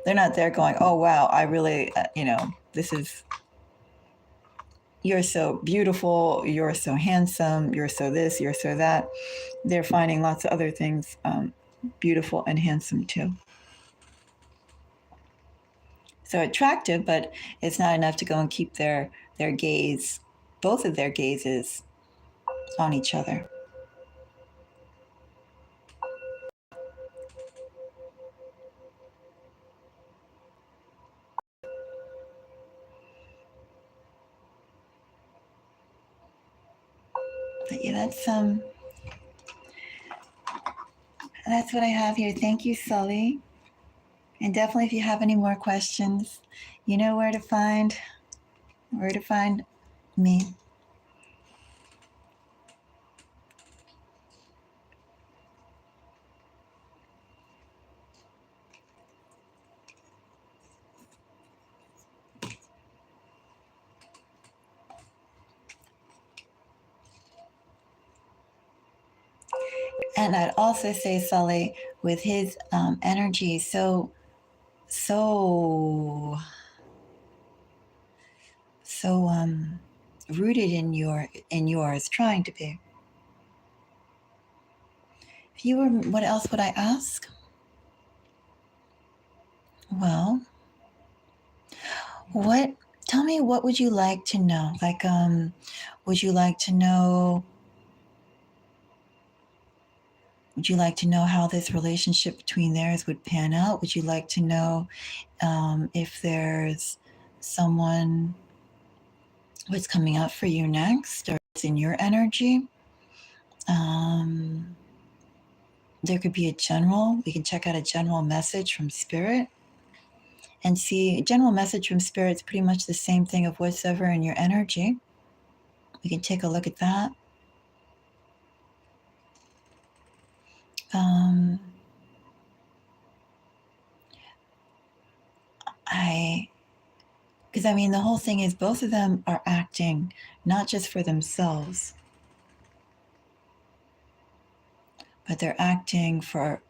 They're not there going, oh, wow, I really, you're so beautiful, you're so handsome, you're so this, you're so that. They're finding lots of other things beautiful and handsome too. So attractive, but it's not enough to go and keep their gaze, both of their gazes, on each other. But yeah, that's what I have here. Thank you, Sully. And definitely, if you have any more questions, you know where to find me. And I'd also say, Sully, with his energy so rooted in yours, trying to be. If you were, what else would I ask? Well, tell me, what would you like to know? Like, would you like to know how this relationship between theirs would pan out? Would you like to know if there's someone what's coming up for you next, or it's in your energy? there could be we can check out a general message from Spirit and see. A general message from Spirit's pretty much the same thing of what's ever in your energy. We can take a look at that. Because the whole thing is both of them are acting not just for themselves, but they're acting for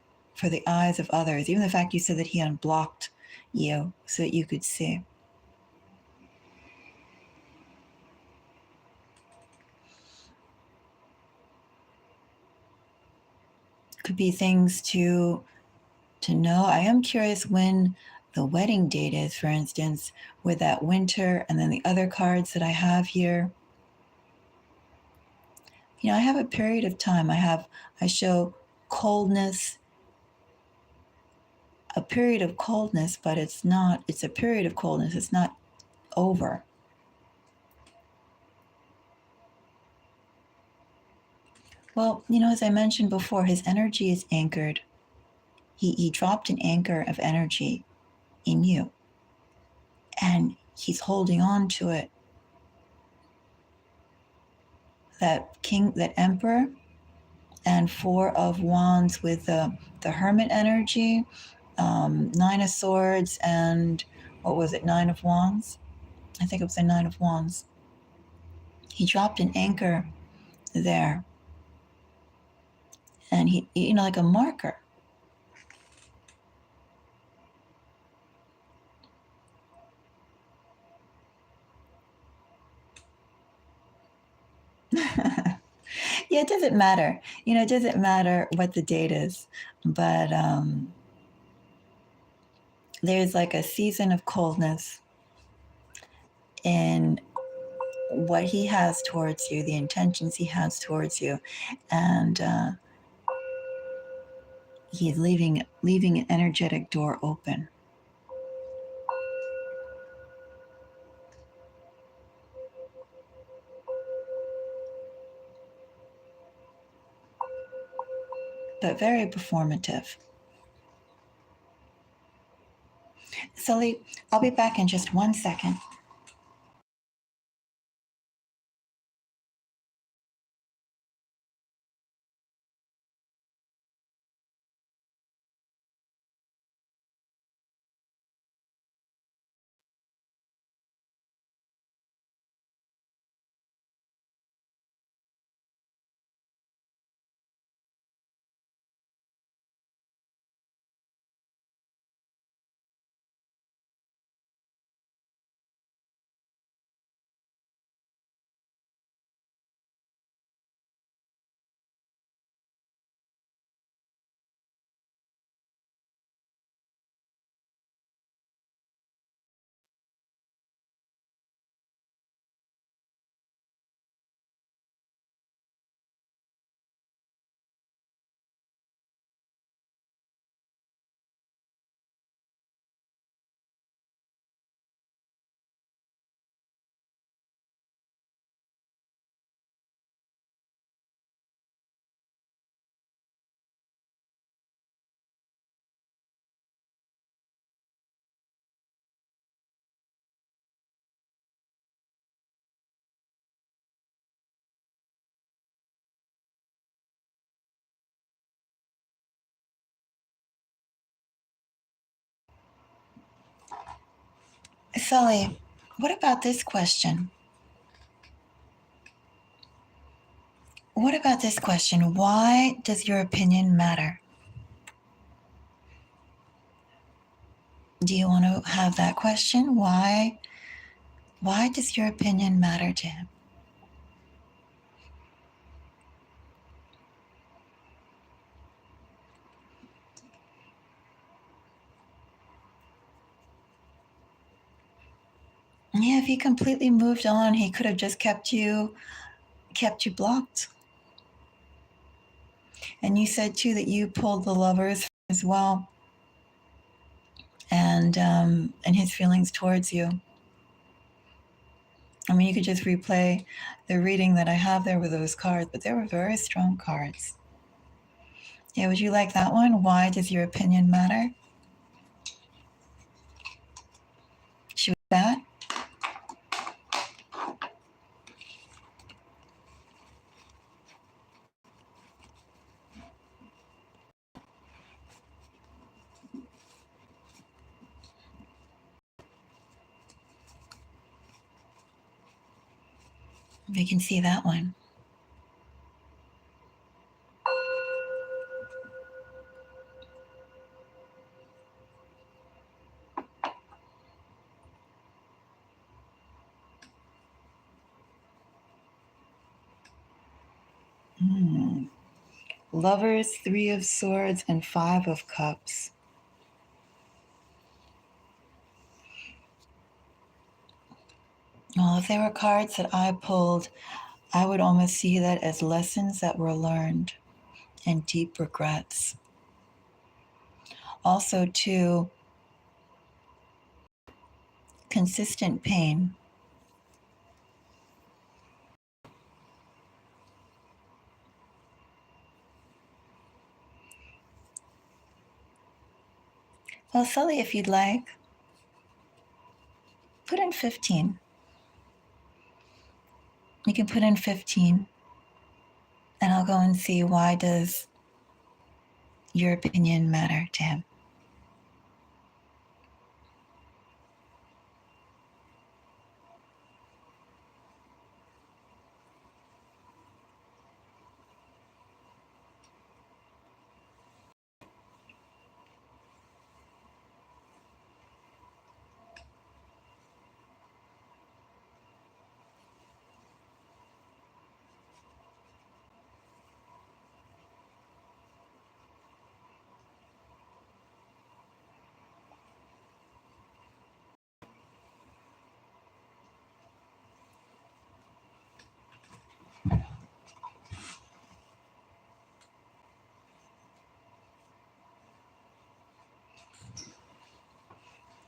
the eyes of others. Even the fact you said that he unblocked you so that you could see. Could be things to know. I am curious when the wedding date is, for instance, with that winter and then the other cards that I have here. I have a period of time. I show coldness, a period of coldness, but it's a period of coldness. It's not over. Well, as I mentioned before, his energy is anchored. He dropped an anchor of energy in you, and he's holding on to it. That emperor, and 4 of Wands with the hermit energy, 9 of Swords, and what was it, 9 of Wands? I think it was a 9 of Wands. He dropped an anchor there, and he, like a marker. Yeah, it doesn't matter. It doesn't matter what the date is, but there's like a season of coldness in what he has towards you, the intentions he has towards you, and he's leaving an energetic door open. But very performative. Sully, I'll be back in just 1 second. Sully, what about this question? Why does your opinion matter? Do you want to have that question? Why does your opinion matter to him? Yeah, if he completely moved on, he could have just kept you blocked. And you said too that you pulled the Lovers as well, and his feelings towards you. You could just replay the reading that I have there with those cards, but they were very strong cards. Yeah, would you like that one? Why does your opinion matter? Should we do that? We can see that one. Lovers, 3 of Swords, and 5 of Cups. Well, if they were cards that I pulled, I would almost see that as lessons that were learned and deep regrets. Also, too, consistent pain. Well, Sully, if you'd like, put in 15. You can put in 15, and I'll go and see why does your opinion matter to him.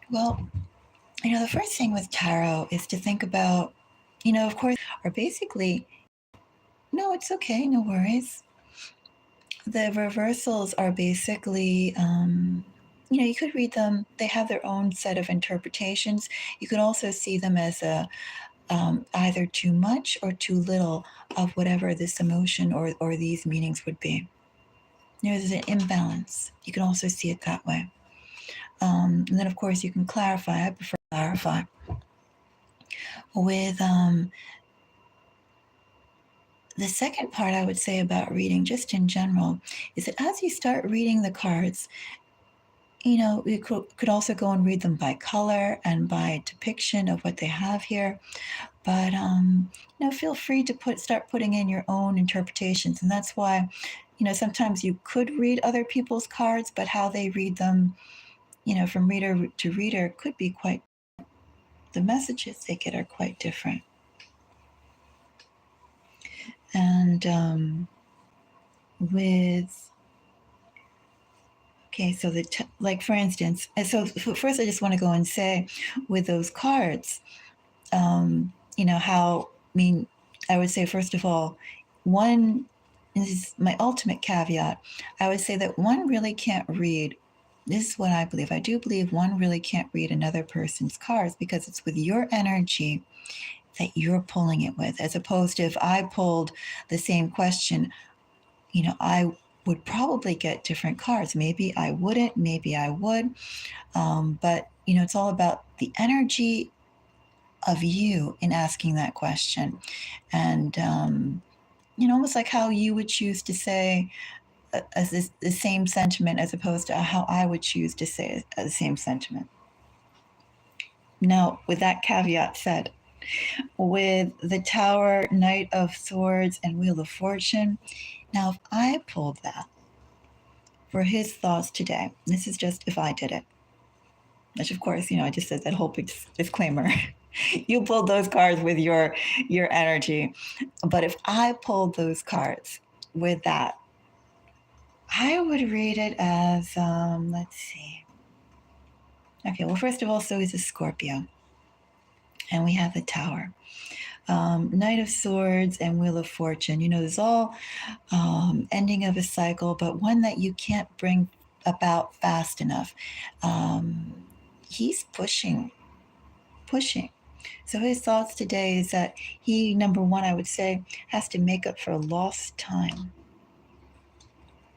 Well, the first thing with tarot is to think about, of course, are basically, no, it's okay, no worries. The reversals are basically, you could read them, they have their own set of interpretations. You could also see them as either too much or too little of whatever this emotion or these meanings would be. There's an imbalance. You can also see it that way. And then, of course, you can clarify. I prefer to clarify. With the second part I would say about reading, just in general, is that as you start reading the cards, you could also go and read them by color and by depiction of what they have here. But feel free to start putting in your own interpretations, and that's why, sometimes you could read other people's cards, but how they read them, from reader to reader could be quite. The messages they get are quite different. And with okay, so like for instance, so first I just want to go and say, with those cards, how, I would say, first of all, one is my ultimate caveat. I would say that one really can't read. This is what I believe. I do believe one really can't read another person's cards because it's with your energy that you're pulling it with, as opposed to if I pulled the same question, I would probably get different cards. Maybe I wouldn't, maybe I would. But, it's all about the energy of you in asking that question. And, almost like how you would choose to say the same sentiment as opposed to how I would choose to say the same sentiment. Now, with that caveat said, with the Tower, Knight of Swords, and Wheel of Fortune, now if I pulled that for his thoughts today, this is just if I did it, which of course, I just said that whole big disclaimer. You pulled those cards with your energy. But if I pulled those cards with that, I would read it as, let's see. Okay, well, first of all, so he's a Scorpio. And we have the Tower. Knight of Swords and Wheel of Fortune. There's all ending of a cycle, but one that you can't bring about fast enough. He's pushing. So his thoughts today is that he, number one, I would say, has to make up for lost time.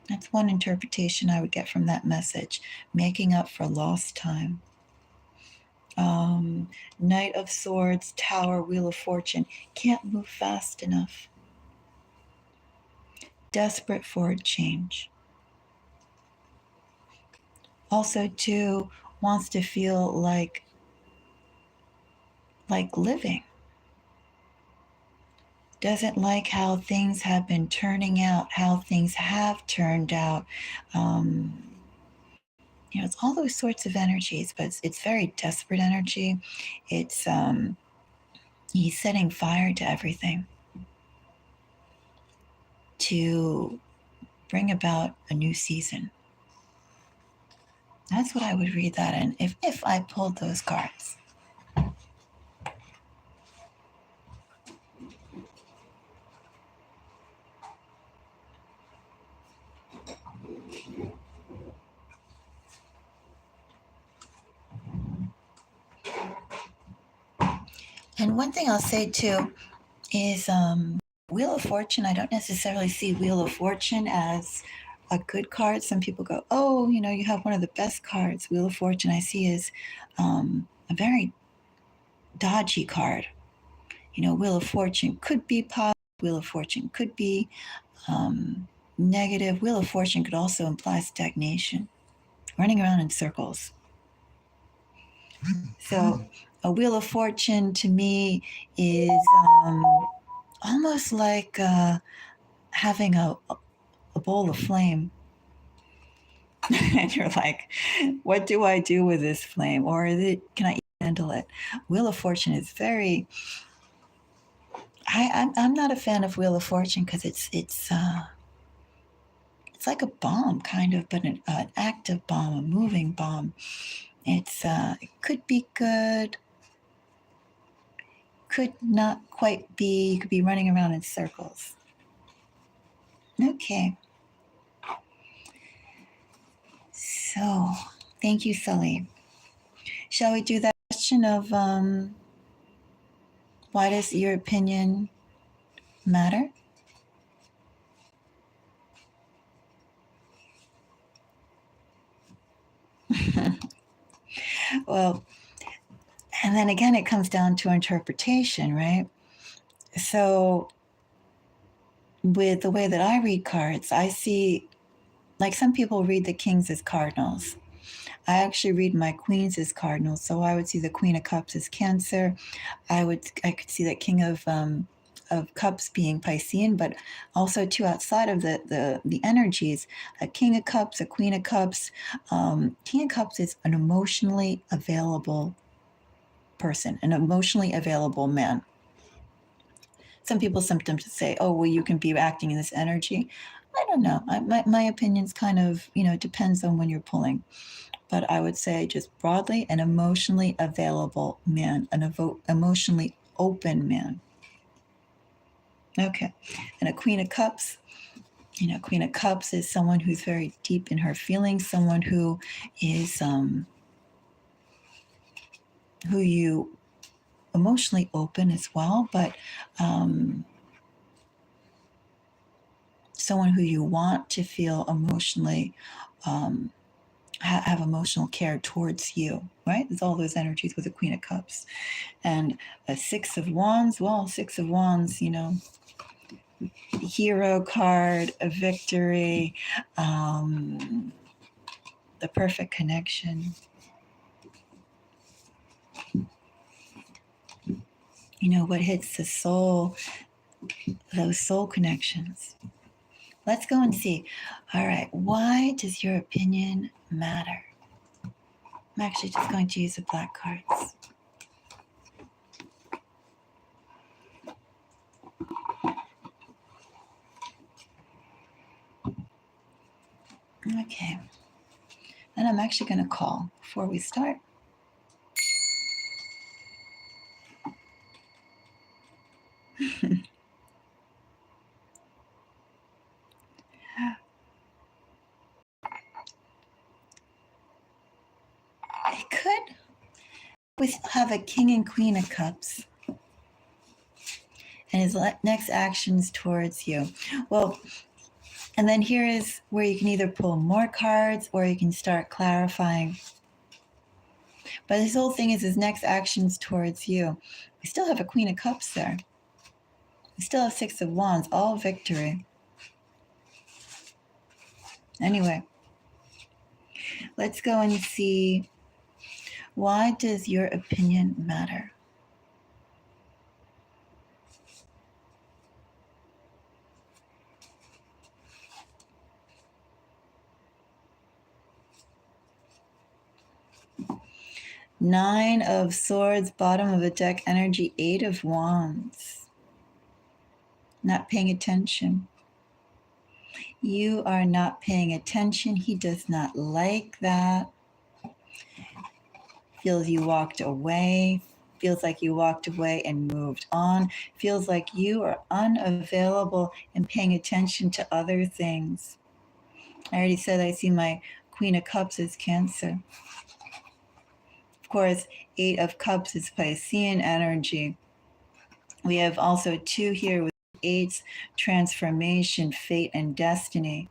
That's one interpretation I would get from that message, making up for lost time. Knight of Swords, Tower, Wheel of Fortune, can't move fast enough. Desperate for a change. Also, too, wants to feel like living. Doesn't like how things have been turning out, how things have turned out. It's all those sorts of energies, but it's very desperate energy. It's he's setting fire to everything to bring about a new season. That's what I would read that in if I pulled those cards. And one thing I'll say too is Wheel of Fortune. I don't necessarily see Wheel of Fortune as a good card. Some people go, oh, you have one of the best cards. Wheel of Fortune I see as a very dodgy card. Wheel of Fortune could be positive. Wheel of Fortune could be negative. Wheel of Fortune could also imply stagnation, running around in circles. So a Wheel of Fortune to me is almost like having a bowl of flame. And you're like, what do I do with this flame? Or can I handle it? Wheel of Fortune is very... I'm not a fan of Wheel of Fortune because it's like a bomb, kind of, but an active bomb, a moving bomb. It could be good, could not quite be. You could be running around in circles. Okay. So, thank you, Sully. Shall we do that question of why does your opinion matter? Well, and then again, it comes down to interpretation, right? So with the way that I read cards, I see, like some people read the kings as cardinals. I actually read my queens as cardinals. So I would see the Queen of Cups as Cancer. I could see that King of Cups being Piscean, but also too outside of the energies, a King of Cups, a Queen of Cups. King of Cups is an emotionally available person, an emotionally available man. Some people sometimes say, oh, well, you can be acting in this energy. I don't know. My opinion's kind of, depends on when you're pulling. But I would say just broadly, an emotionally available man, an emotionally open man. Okay. And a Queen of Cups, Queen of Cups is someone who's very deep in her feelings, someone who is, who you emotionally open as well, but someone who you want to feel emotionally, have emotional care towards you, right? There's all those energies with the Queen of Cups. And a Six of Wands, hero card, a victory, the perfect connection. What hits the soul, those soul connections. Let's go and see. All right, why does your opinion matter? I'm actually just going to use the black cards. Okay. And I'm actually going to call before we start. It could have a King and Queen of Cups. And his next actions towards you. Well, and then here is where you can either pull more cards or you can start clarifying. But his whole thing is his next actions towards you. We still have a Queen of Cups there. We still have Six of Wands, all victory. Anyway, let's go and see, why does your opinion matter? Nine of Swords, bottom of the deck energy, Eight of Wands. Not paying attention. You are not paying attention. He does not like that. Feels you walked away. Feels like you walked away and moved on. Feels like you are unavailable and paying attention to other things. I already said I see my Queen of Cups as Cancer. Of course, Eight of Cups is Piscean energy. We have also two here with eights, transformation, fate, and destiny.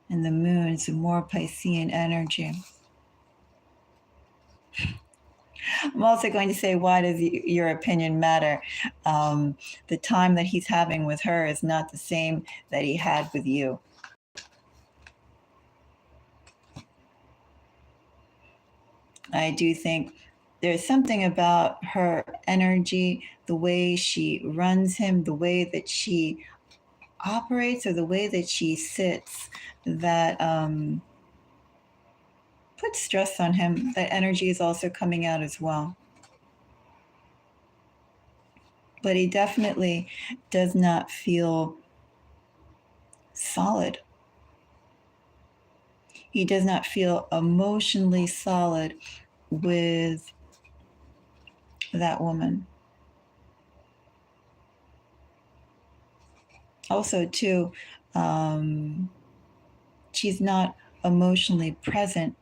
And the moon is more Piscean energy. I'm also going to say, why does your opinion matter? The time that he's having with her is not the same that he had with you. I do think there's something about her energy, the way she runs him, the way that she operates, or the way that she sits, that puts stress on him. That energy is also coming out as well. But he definitely does not feel solid. He does not feel emotionally solid with that woman. Also, too, she's not emotionally present.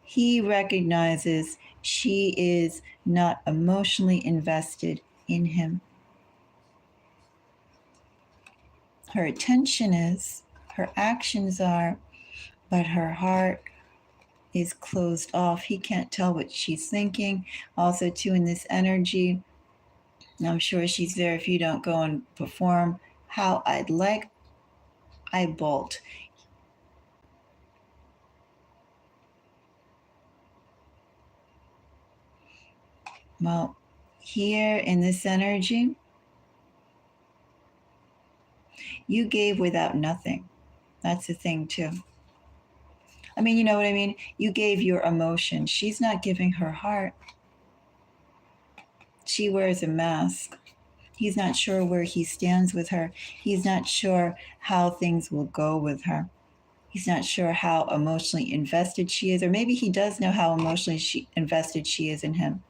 He recognizes she is not emotionally invested in him. Her attention is, her actions are, but her heart is closed off. He can't tell what she's thinking. Also, too, in this energy, I'm sure she's there if you don't go and perform how I'd like, I bolt. Well, here in this energy, you gave without nothing. That's the thing, too. I mean, you know what I mean? You gave your emotion. She's not giving her heart. She wears a mask. He's not sure where he stands with her. He's not sure how things will go with her. He's not sure how emotionally invested she is, or maybe he does know how emotionally invested she is in him.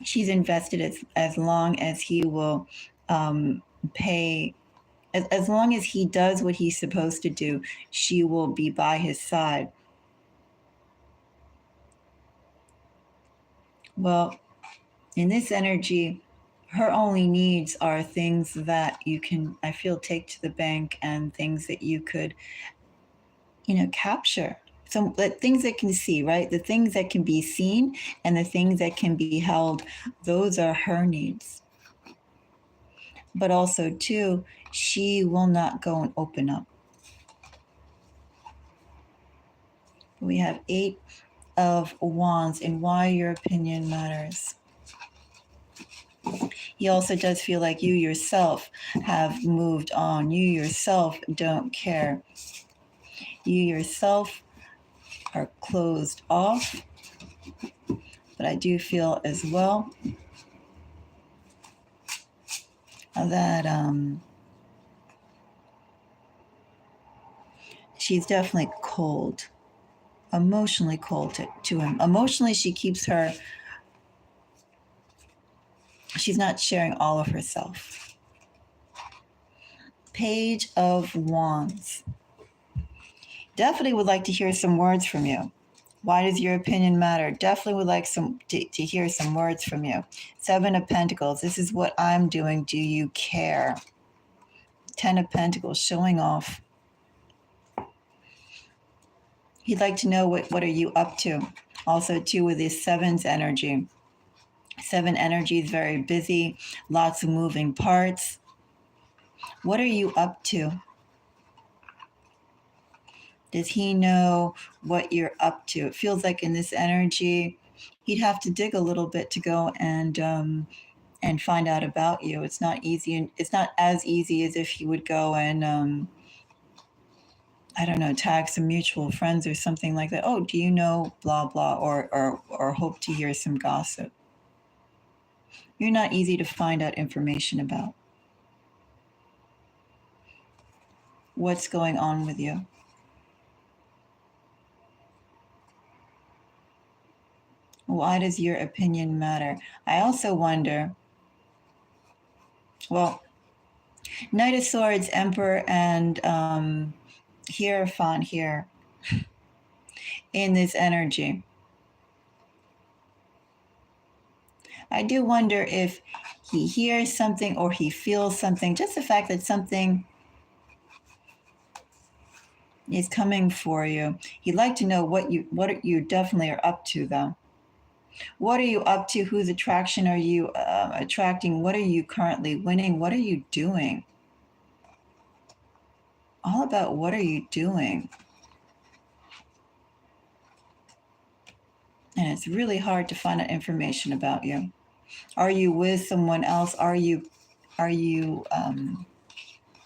She's invested as long as he will pay, as long as he does what he's supposed to do, she will be by his side. Well, in this energy, her only needs are things that you can, I feel, take to the bank, and things that you could, capture. So the things that can see, right? The things that can be seen and the things that can be held, those are her needs. But also, too, she will not go and open up. We have Eight of Wands, and why your opinion matters. He also does feel like you yourself have moved on. You yourself don't care. You yourself are closed off. But I do feel as well that she's definitely cold. emotionally cold to him. Emotionally, she's not sharing all of herself. Page of Wands. Definitely would like to hear some words from you. Why does your opinion matter? Definitely would like to hear some words from you. 7 of Pentacles. This is what I'm doing. Do you care? 10 of Pentacles, showing off. He'd like to know what are you up to? Also, too, with this 7's energy. 7 energy is very busy, lots of moving parts. What are you up to? Does he know what you're up to? It feels like in this energy, he'd have to dig a little bit to go and find out about you. It's not easy. It's not as easy as if he would go and I don't know, tag some mutual friends or something like that. Oh, do you know blah blah, or hope to hear some gossip. You're not easy to find out information about. What's going on with you? Why does your opinion matter? I also wonder, well, Knight of Swords, Emperor, and Hierophant here in this energy. I do wonder if he hears something or he feels something. Just the fact that something is coming for you. He'd like to know what you definitely are up to, though. What are you up to? Whose attraction are you attracting? What are you currently winning? What are you doing? All about what are you doing? And it's really hard to find out information about you. Are you with someone else? Are you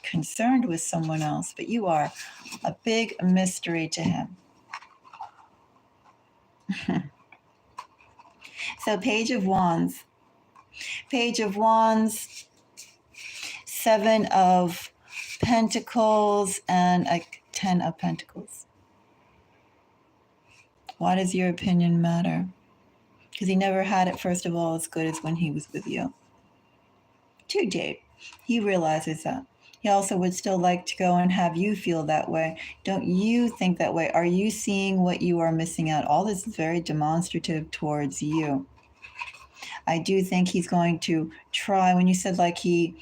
concerned with someone else? But you are a big mystery to him. So Page of Wands. Page of Wands, 7 of Pentacles, and a 10 of Pentacles. Why does your opinion matter? Because he never had it, first of all, as good as when he was with you. To date, he realizes that. He also would still like to go and have you feel that way. Don't you think that way? Are you seeing what you are missing out? All this is very demonstrative towards you. I do think he's going to try, when you said like he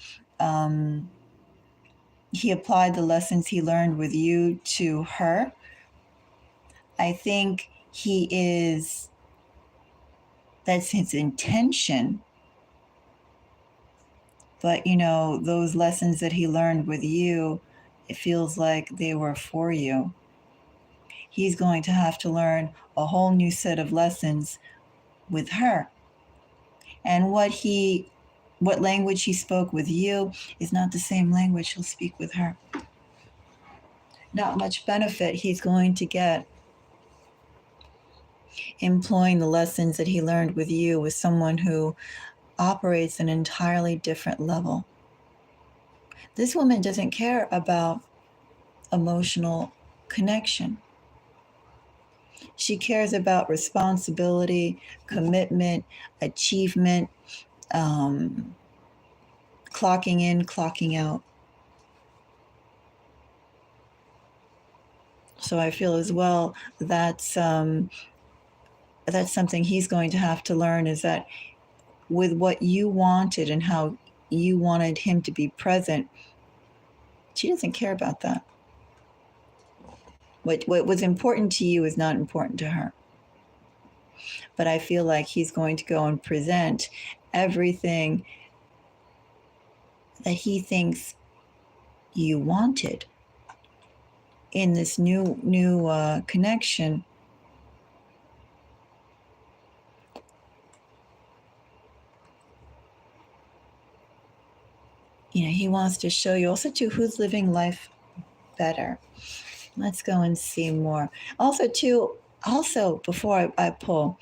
applied the lessons he learned with you to her. I think that's his intention. But, those lessons that he learned with you, it feels like they were for you. He's going to have to learn a whole new set of lessons with her. And what language he spoke with you is not the same language he'll speak with her. Not much benefit he's going to get employing the lessons that he learned with you with someone who operates an entirely different level. This woman doesn't care about emotional connection. She cares about responsibility, commitment, achievement, clocking in, clocking out. So I feel as well that's something he's going to have to learn, is that with what you wanted and how you wanted him to be present, she doesn't care about that. What was important to you is not important to her. But I feel like he's going to go and present everything that he thinks you wanted in this new connection. He wants to show you also too who's living life better. Let's go and see more. Also before I pull,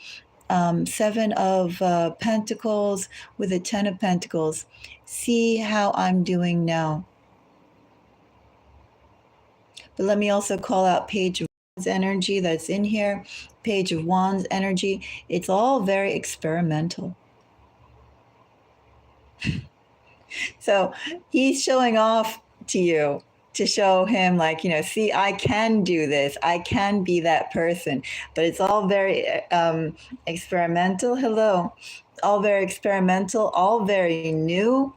7 of Pentacles with a 10 of Pentacles. See how I'm doing now. But let me also call out Page of energy that's in here, Page of Wands energy, it's all very experimental. So he's showing off to you to show him, like, see, I can do this. I can be that person. But it's all very experimental. Hello. All very experimental, all very new.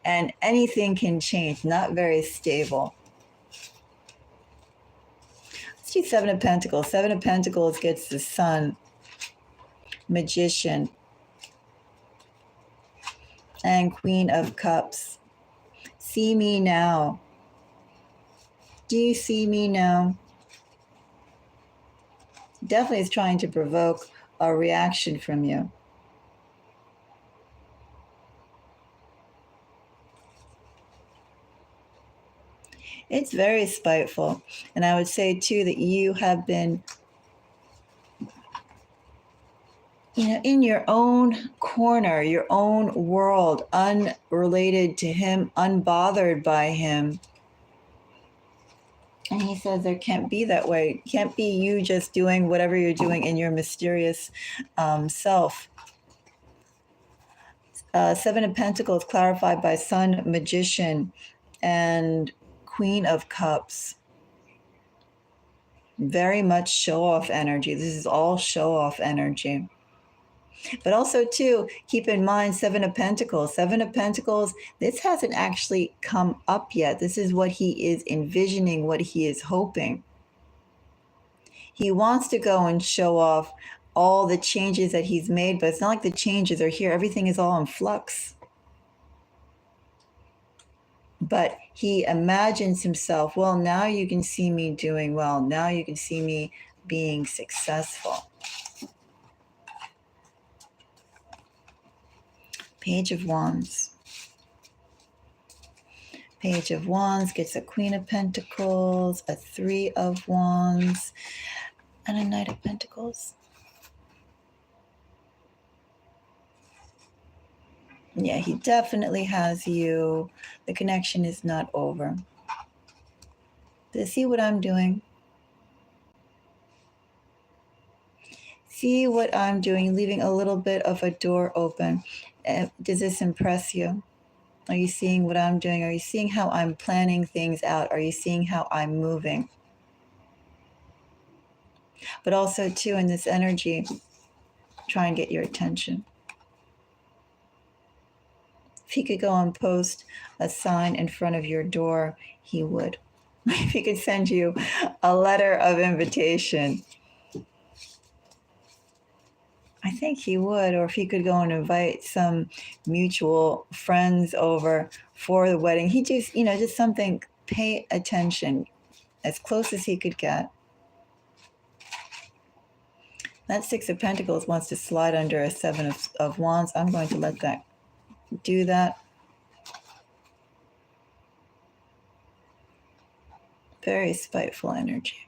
And anything can change, not very stable. Let's do Seven of Pentacles. Seven of Pentacles gets the Sun, Magician, and Queen of Cups. See me now. Do you see me now? Definitely is trying to provoke a reaction from you. It's very spiteful. And I would say, too, that you have been, in your own corner, your own world, unrelated to him, unbothered by him. And he says there can't be that way. It can't be you just doing whatever you're doing in your mysterious self. Seven of Pentacles clarified by Sun, Magician, and Queen of Cups. Very much show-off energy. This is all show-off energy. But also, too, keep in mind, Seven of Pentacles. Seven of Pentacles, this hasn't actually come up yet. This is what he is envisioning, what he is hoping. He wants to go and show off all the changes that he's made, but it's not like the changes are here. Everything is all in flux. But he imagines himself, well, now you can see me doing well. Now you can see me being successful. Page of Wands. Page of Wands gets a Queen of Pentacles, a Three of Wands, and a Knight of Pentacles. Yeah, he definitely has you. The connection is not over. See what I'm doing? See what I'm doing, leaving a little bit of a door open. Does this impress you? Are you seeing what I'm doing? Are you seeing how I'm planning things out? Are you seeing how I'm moving? But also, too, in this energy, try and get your attention. If he could go and post a sign in front of your door, he would. If he could send you a letter of invitation, I think he would. Or if he could go and invite some mutual friends over for the wedding, he just, just something, pay attention, as close as he could get. That Six of Pentacles wants to slide under a Seven of Wands. I'm going to let that do that. Very spiteful energy.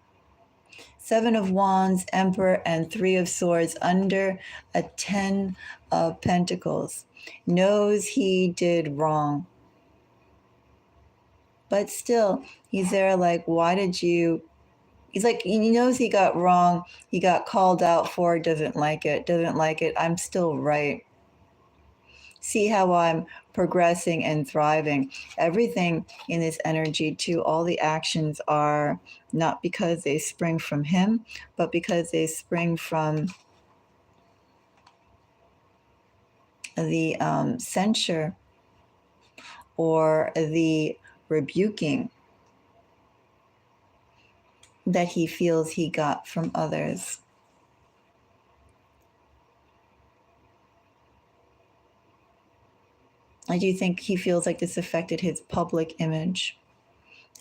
Seven of Wands, Emperor, and Three of Swords under a 10 of Pentacles. Knows he did wrong. But still, he's there like, why did you... He's like, he knows he got wrong. He got called out for it, doesn't like it. I'm still right. See how I'm progressing and thriving. Everything in this energy, too, all the actions are not because they spring from him, but because they spring from the censure or the rebuking that he feels he got from others. I do think he feels like this affected his public image,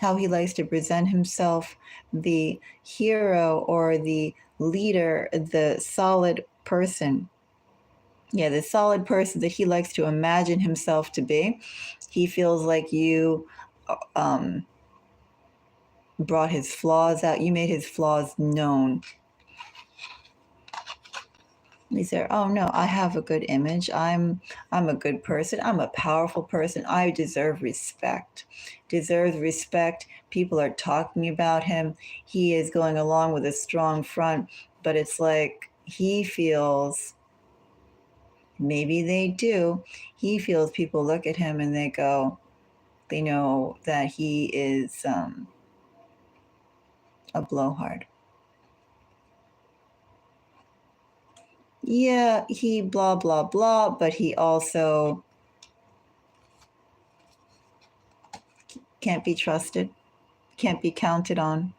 how he likes to present himself, the hero or the leader, the solid person. Yeah, the solid person that he likes to imagine himself to be. He feels like you brought his flaws out. You made his flaws known. He's there. Oh no, I have a good image. I'm a good person. I'm a powerful person. I deserve respect. Deserves respect. People are talking about him. He is going along with a strong front, but it's like he feels, maybe they do. He feels people look at him and they go, they know that he is a blowhard. Yeah, he blah blah blah, but he also can't be trusted, can't be counted on,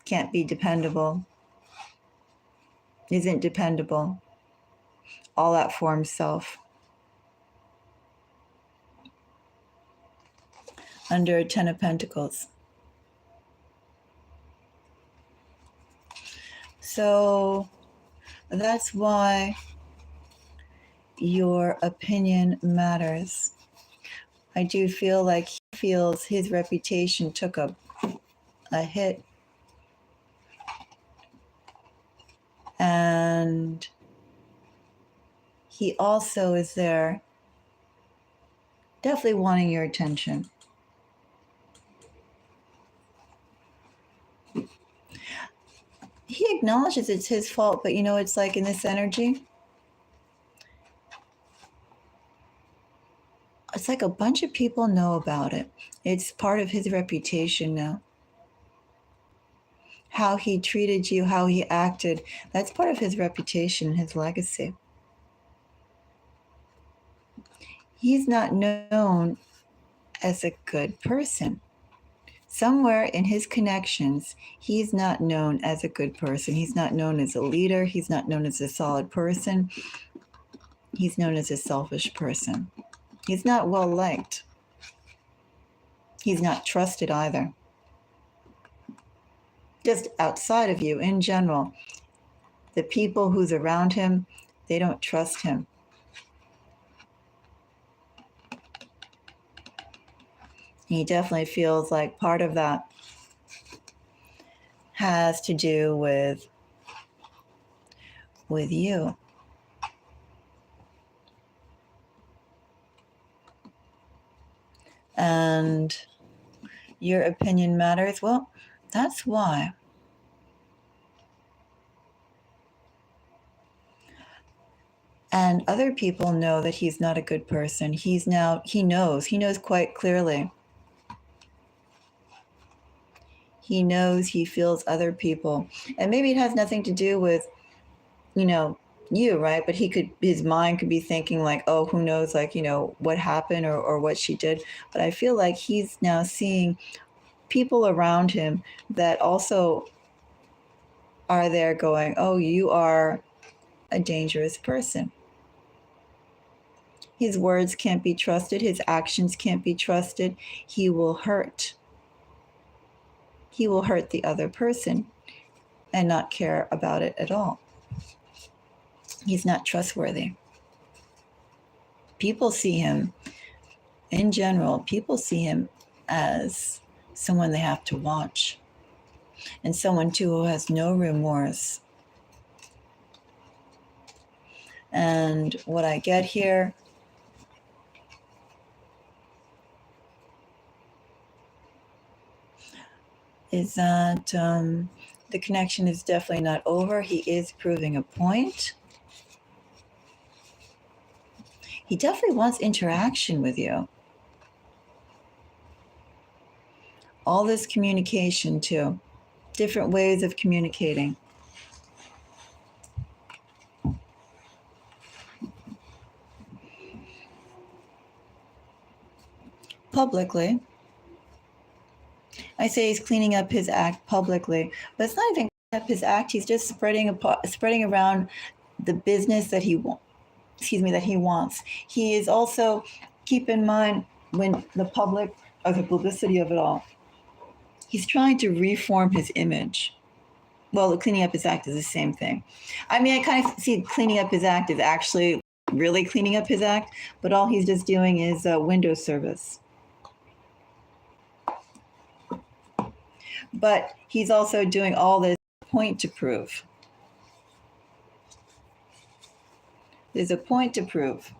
can't be dependable, isn't dependable. All that forms self. Under a 10 of Pentacles. So that's why your opinion matters. I do feel like he feels his reputation took a hit. And he also is there definitely wanting your attention. He acknowledges it's his fault, but it's like in this energy, it's like a bunch of people know about it. It's part of his reputation now. How he treated you, how he acted, that's part of his reputation, his legacy. He's not known as a good person. Somewhere in his connections, he's not known as a good person. He's not known as a leader. He's not known as a solid person. He's known as a selfish person. He's not well liked. He's not trusted either. Just outside of you, in general, the people who's around him, they don't trust him. He definitely feels like part of that has to do with you. And your opinion matters. Well, that's why. And other people know that he's not a good person. He knows quite clearly. He knows, he feels other people. And maybe it has nothing to do with, you, right? But his mind could be thinking like, oh, who knows, like, what happened or what she did. But I feel like he's now seeing people around him that also are there going, oh, you are a dangerous person. His words can't be trusted. His actions can't be trusted. He will hurt. He will hurt the other person and not care about it at all. He's not trustworthy. People see him, in general, people see him as someone they have to watch. And someone, too, who has no remorse. And what I get here is that the connection is definitely not over. He is proving a point. He definitely wants interaction with you. All this communication, too. Different ways of communicating. Publicly. I say he's cleaning up his act publicly, but it's not even cleaning up his act. He's just spreading around the business that he wants. He is also, keep in mind, when the public, or the publicity of it all, he's trying to reform his image. Well, cleaning up his act is the same thing. I mean, I kind of see cleaning up his act is actually really cleaning up his act, but all he's just doing is window service. But he's also doing all this point to prove. There's a point to prove.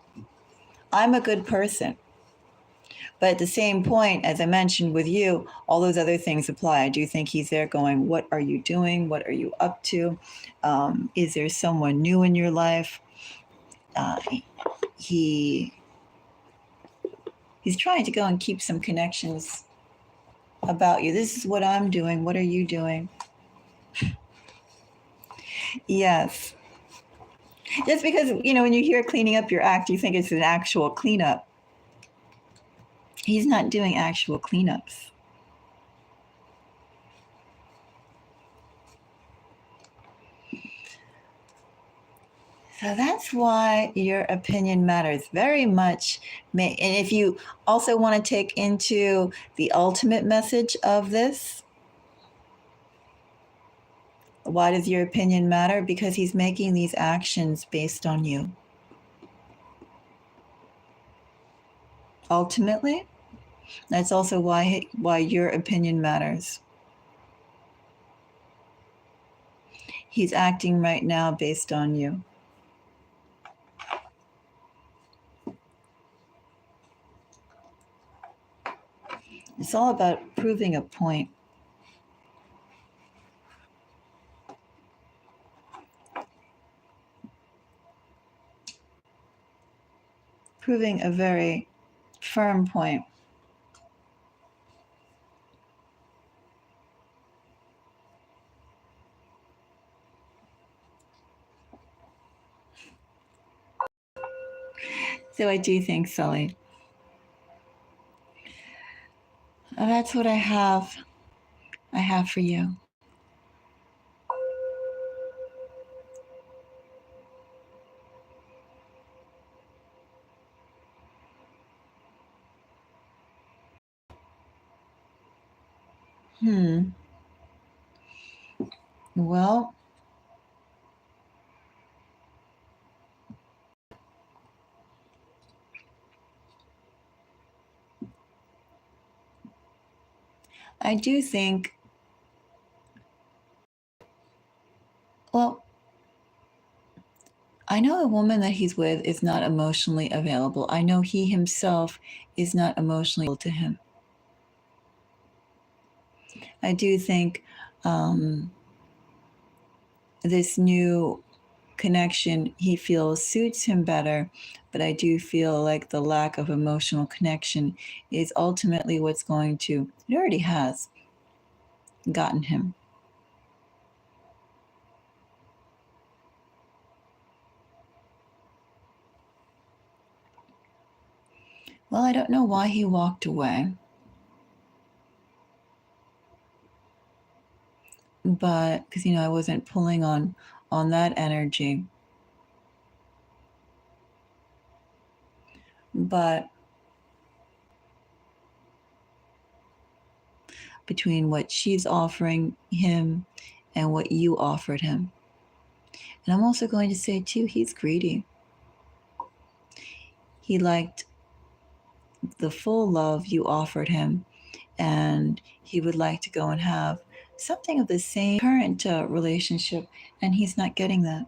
I'm a good person. But at the same point, as I mentioned with you, all those other things apply. I do think he's there going, what are you doing? What are you up to? Is there someone new in your life? He's trying to go and keep some connections about you. This is what I'm doing. What are you doing? Yes. Just because, when you hear cleaning up your act, you think it's an actual cleanup. He's not doing actual cleanups. So that's why your opinion matters very much. And if you also want to take into the ultimate message of this, why does your opinion matter? Because he's making these actions based on you. Ultimately, that's also why your opinion matters. He's acting right now based on you. It's all about proving a point. Proving a very firm point. So I do think, Sully. That's what I have for you. Well, I do think, I know the woman that he's with is not emotionally available. I know he himself is not emotionally available to him. I do think this new connection he feels suits him better, but I do feel like the lack of emotional connection is ultimately what's going to, it already has gotten him. Well, I don't know why he walked away, but because I wasn't pulling on that energy. But between what she's offering him and what you offered him. And I'm also going to say too, he's greedy. He liked the full love you offered him, and he would like to go and have something of the same current relationship, and he's not getting that.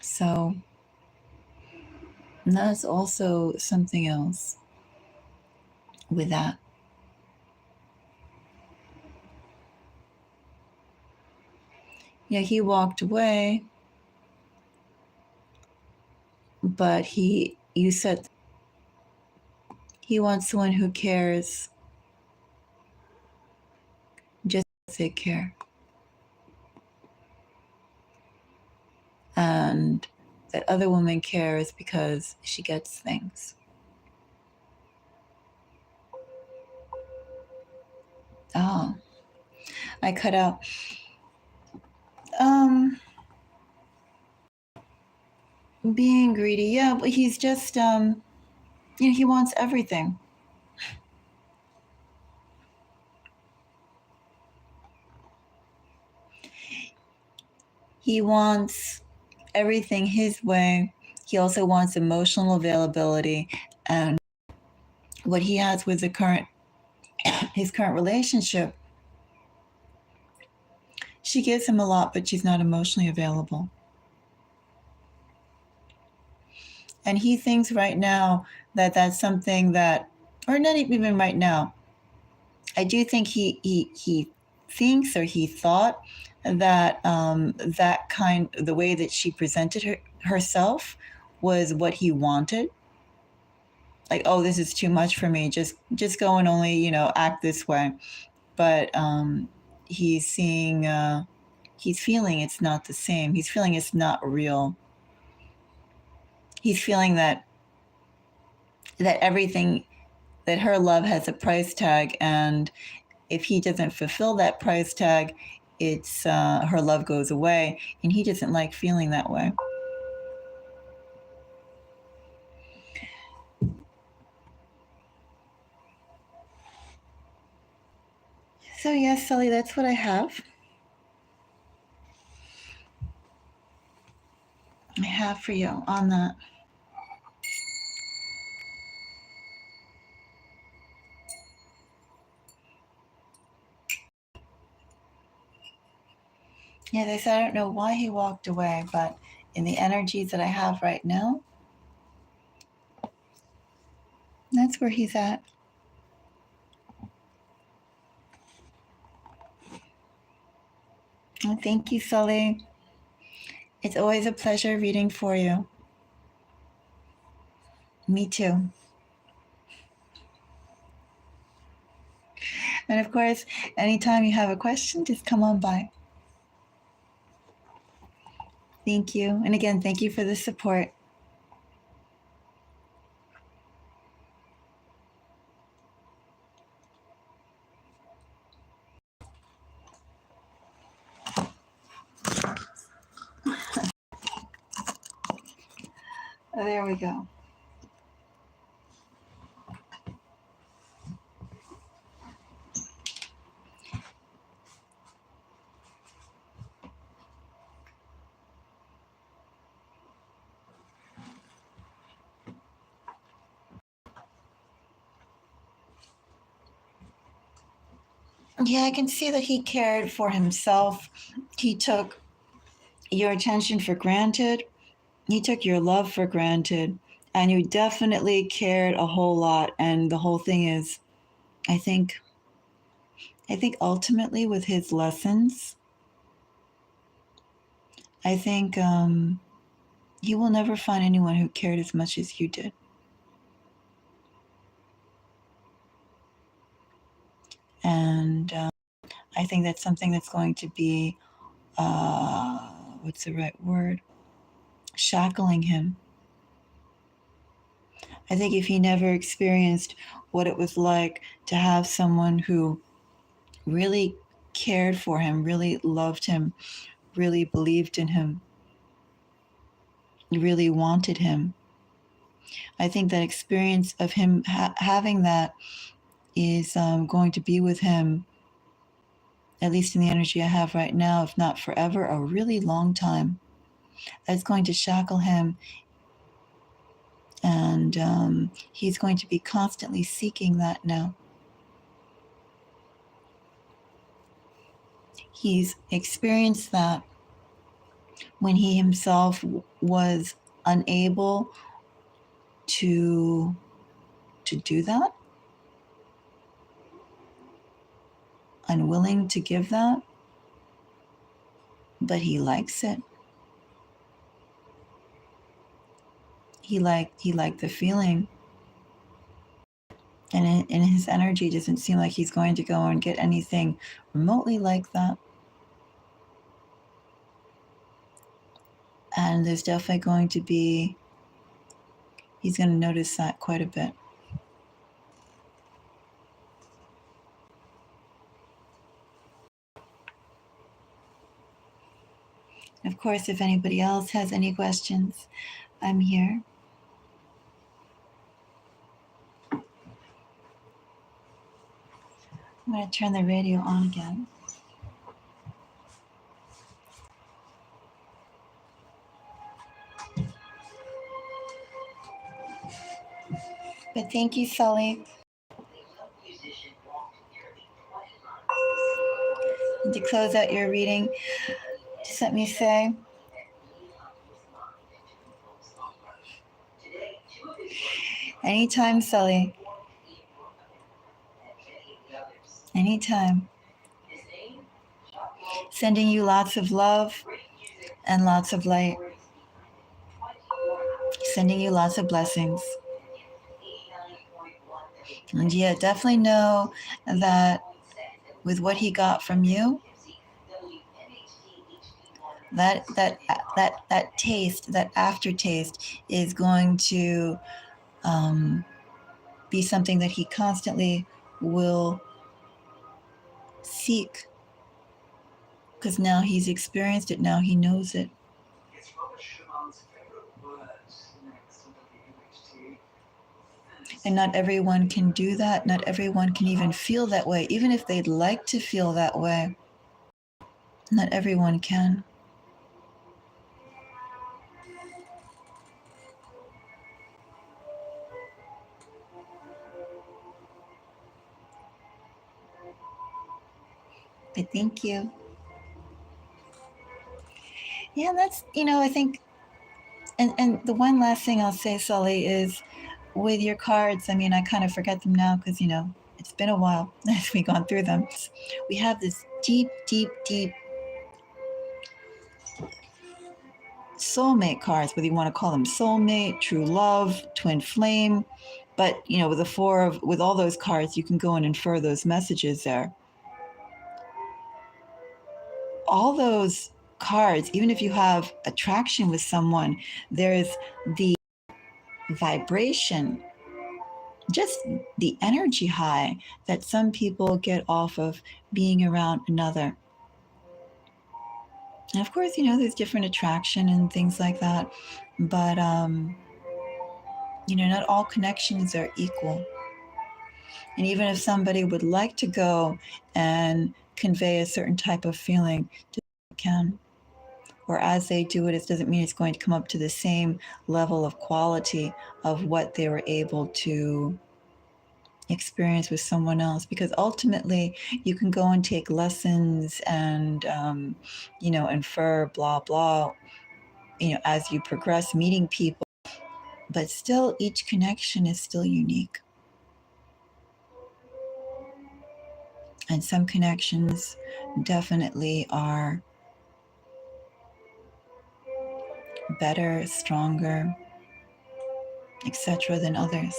So that's also something else with that. Yeah, he walked away, but you said he wants someone who cares just as they care. And that other woman cares because she gets things. Oh, I cut out. Being greedy, yeah, but he's just, he wants everything. He wants everything his way. He also wants emotional availability, and what he has with his current relationship She gives him a lot, but she's not emotionally available. And he thinks right now that that's something that, or not even right now, I do think he thinks, or he thought that the way that she presented herself was what he wanted. Like, oh, this is too much for me. Just go and only, act this way. But he's seeing, he's feeling it's not the same. He's feeling it's not real. He's feeling that everything, that her love has a price tag, and if he doesn't fulfill that price tag, it's her love goes away, and he doesn't like feeling that way. So yes, Sully, that's what I have. For you on that. Yeah, they said I don't know why he walked away, but in the energies that I have right now, that's where he's at. Well, thank you, Sully. It's always a pleasure reading for you. Me too. And of course, anytime you have a question, just come on by. Thank you. And again, thank you for the support. Oh, there we go. Yeah, I can see that he cared for himself. He took your attention for granted. He took your love for granted. And you definitely cared a whole lot. And the whole thing is, I think ultimately with his lessons, I think he will never find anyone who cared as much as you did. And I think that's something that's going to be, what's the right word? Shackling him. I think if he never experienced what it was like to have someone who really cared for him, really loved him, really believed in him, really wanted him, I think that experience of him having that is going to be with him, at least in the energy I have right now, if not forever, a really long time. That's going to shackle him, and he's going to be constantly seeking that now. He's experienced that when he himself was unable to do that, unwilling to give that, but he likes it. He liked the feeling, and in his energy doesn't seem like he's going to go and get anything remotely like that. And there's definitely going to be, he's going to notice that quite a bit. Of course, if anybody else has any questions, I'm here. I'm going to turn the radio on again. But thank you, Sully. And to close out your reading, just let me say, anytime, Sully, anytime. Sending you lots of love and lots of light. Sending you lots of blessings. And yeah, definitely know that with what he got from you, that taste, that aftertaste is going to be something that he constantly will seek, because now he's experienced it, now he knows it. It's Robert Schumann's favorite word next on WHT. And not everyone can do that. Not everyone can even feel that way, even if they'd like to feel that way. Not everyone can. But thank you. Yeah, that's, I think, and the one last thing I'll say, Sully, is with your cards, I mean, I kind of forget them now because, it's been a while as we've gone through them. We have this deep, deep, deep soulmate cards, whether you want to call them soulmate, true love, twin flame. But, with all those cards, you can go and infer those messages there. All those cards, even if you have attraction with someone, there's the vibration, just the energy high that some people get off of being around another. And of course, there's different attraction and things like that. But, not all connections are equal. And even if somebody would like to go and convey a certain type of feeling, they can. Or as they do it, it doesn't mean it's going to come up to the same level of quality of what they were able to experience with someone else. Because ultimately, you can go and take lessons and, infer blah, blah, as you progress meeting people. But still, each connection is still unique. And some connections definitely are better, stronger, etc. than others.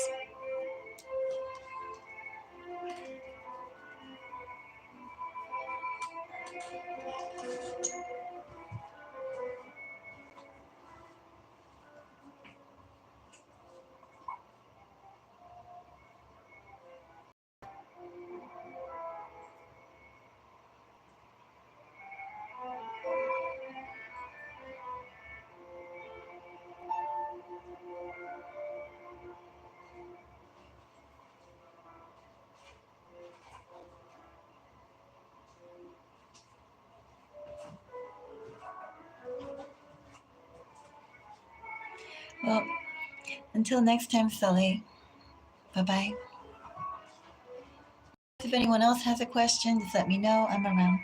Well, until next time, Sully. Bye-bye. If anyone else has a question, just let me know. I'm around.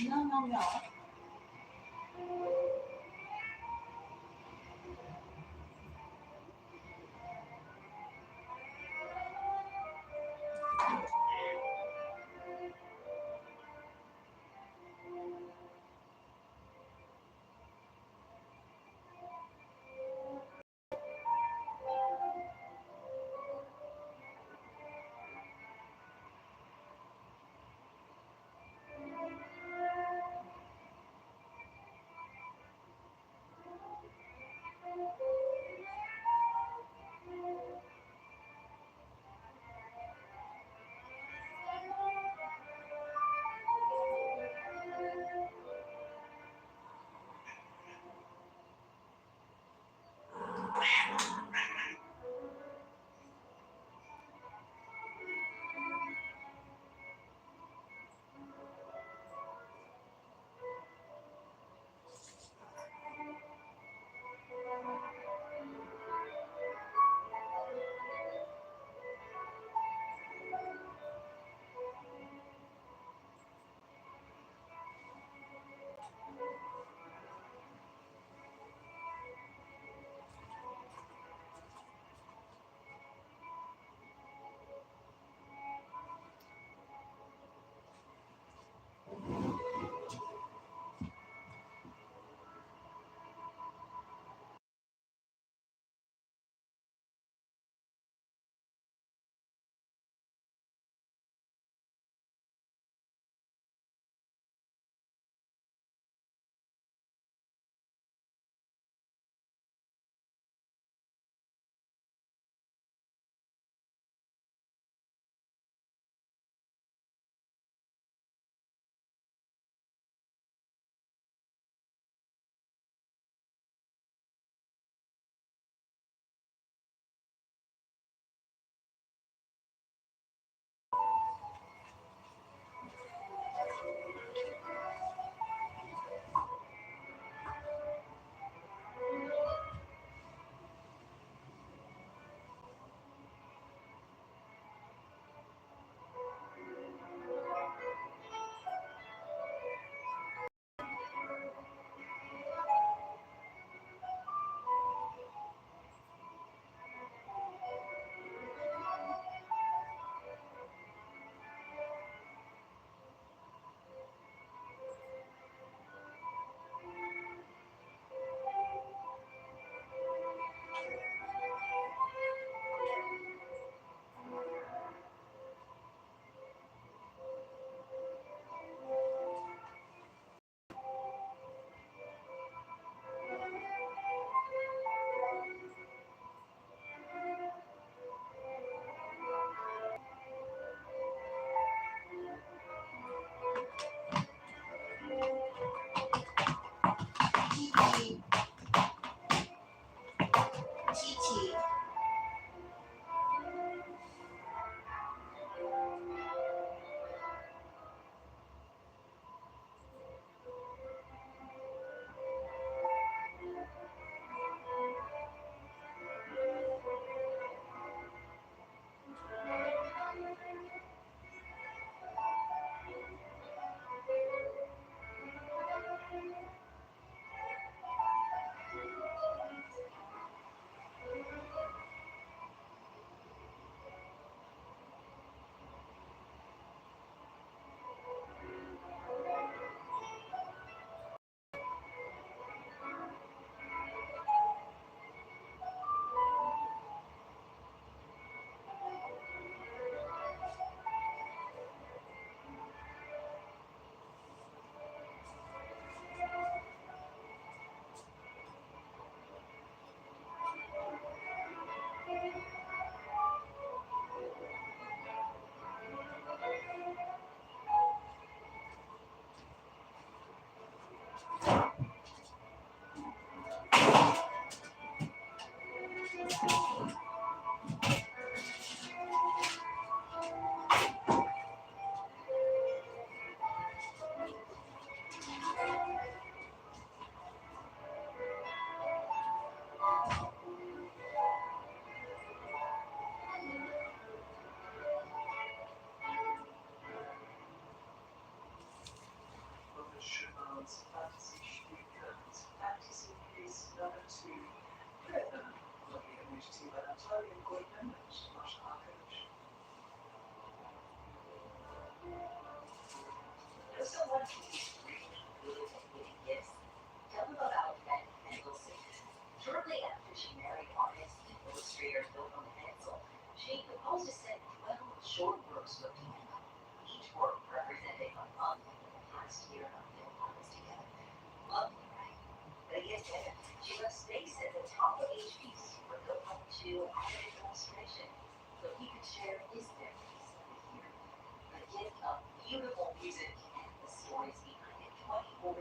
No.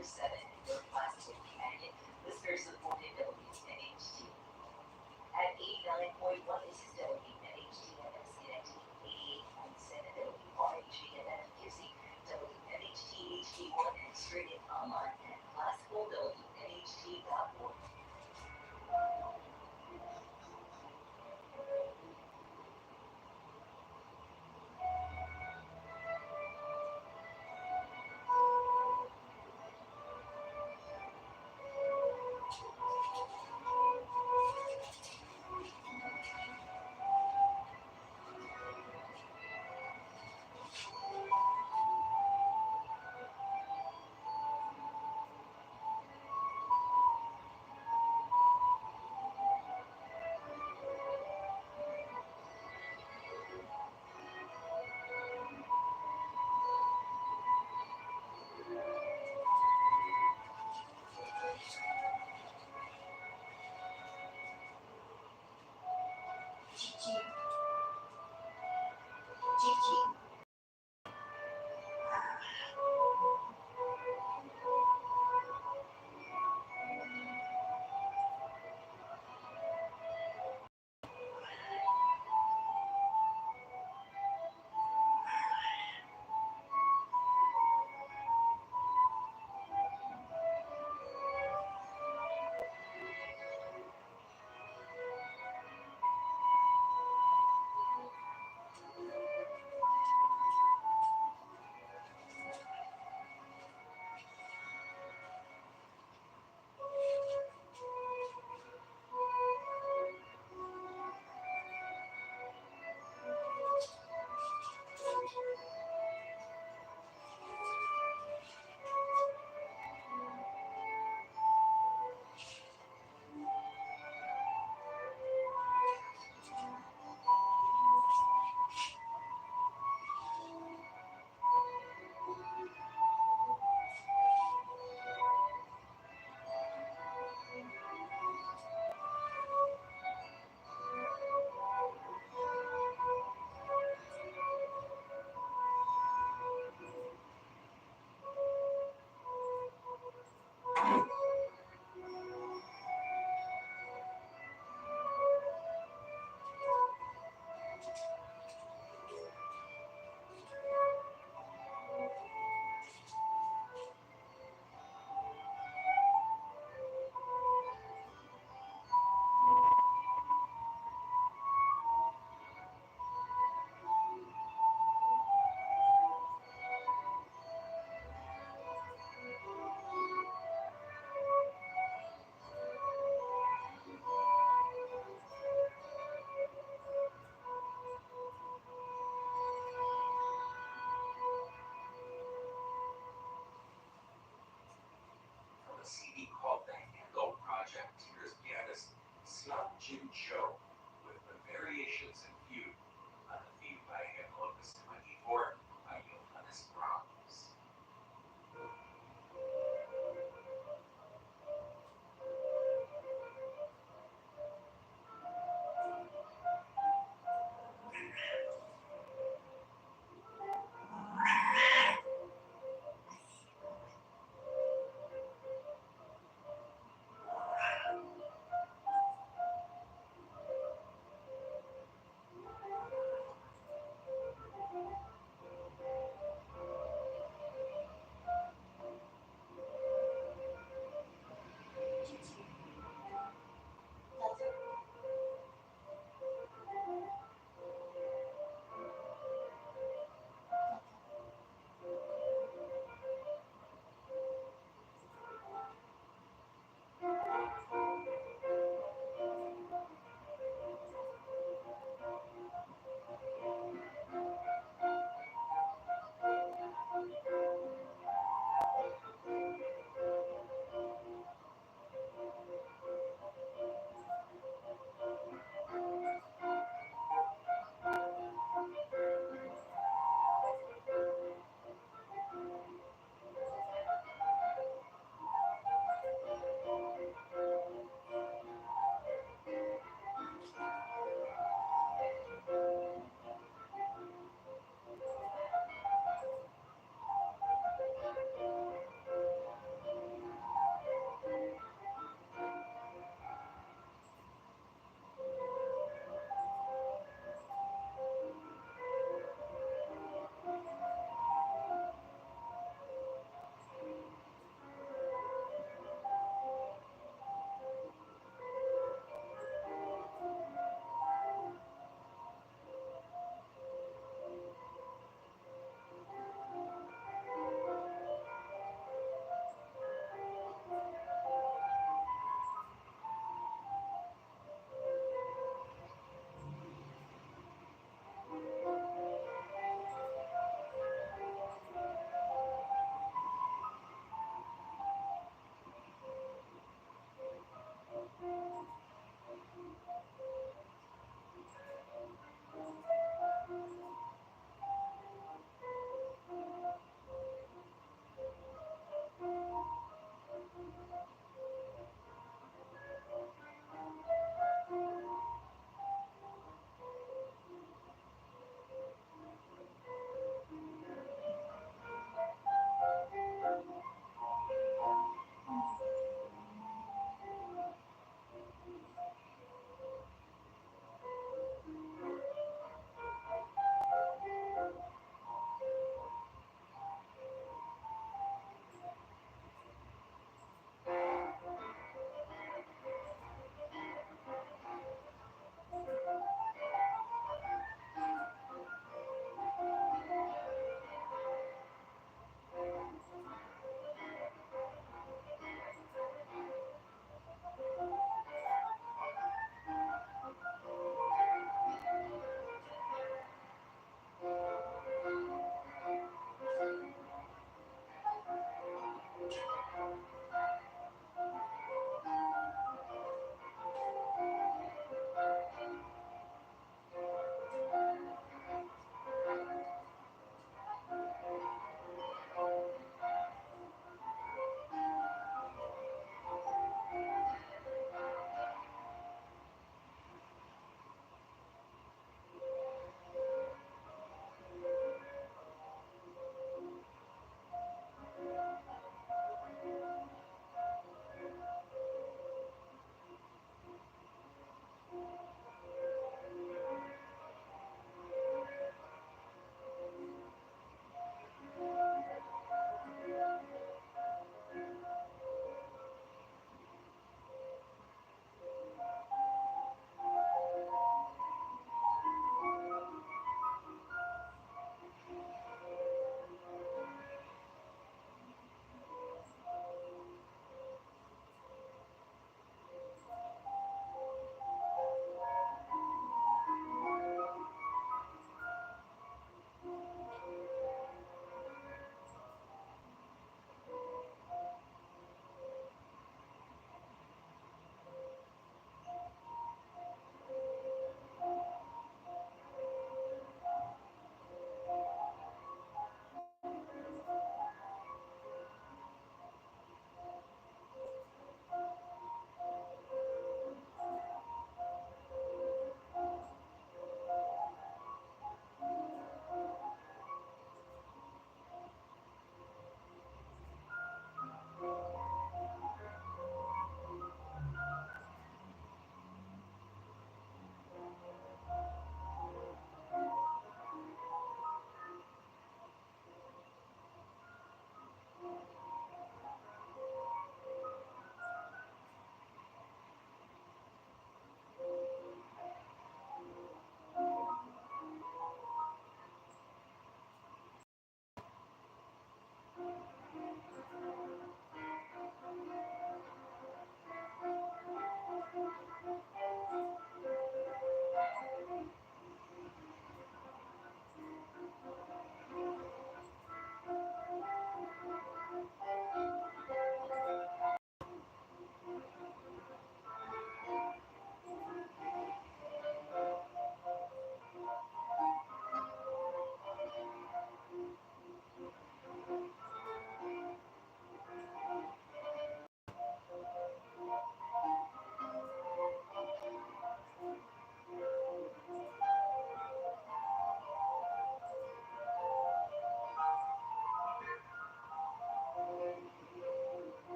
7, your classical companion. Listeners supported WNHT. At 89.1, this is WNHT-FM Schenectady, 88.7 WRHG-FM Poughkeepsie, WNHT HD1, and streaming online at classicalwnht.org.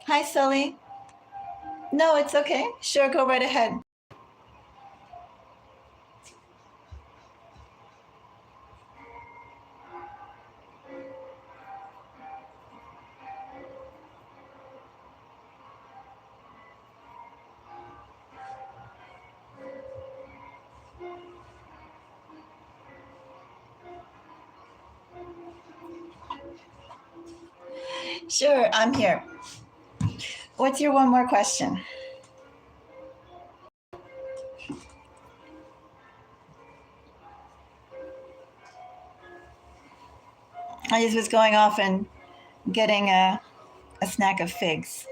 Hi, Sully. No, it's okay. Sure, go right ahead. Sure, I'm here. What's your one more question? I just was going off and getting a snack of figs.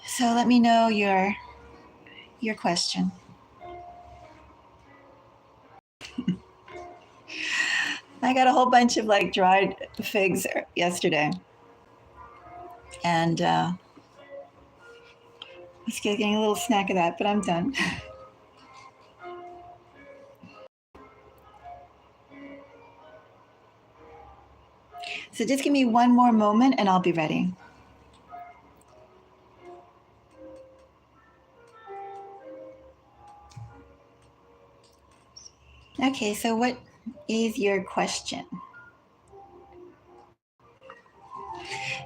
So let me know your question. I got a whole bunch of like dried figs yesterday, and I was getting a little snack of that, but I'm done. So just give me one more moment and I'll be ready. Okay, so what is your question?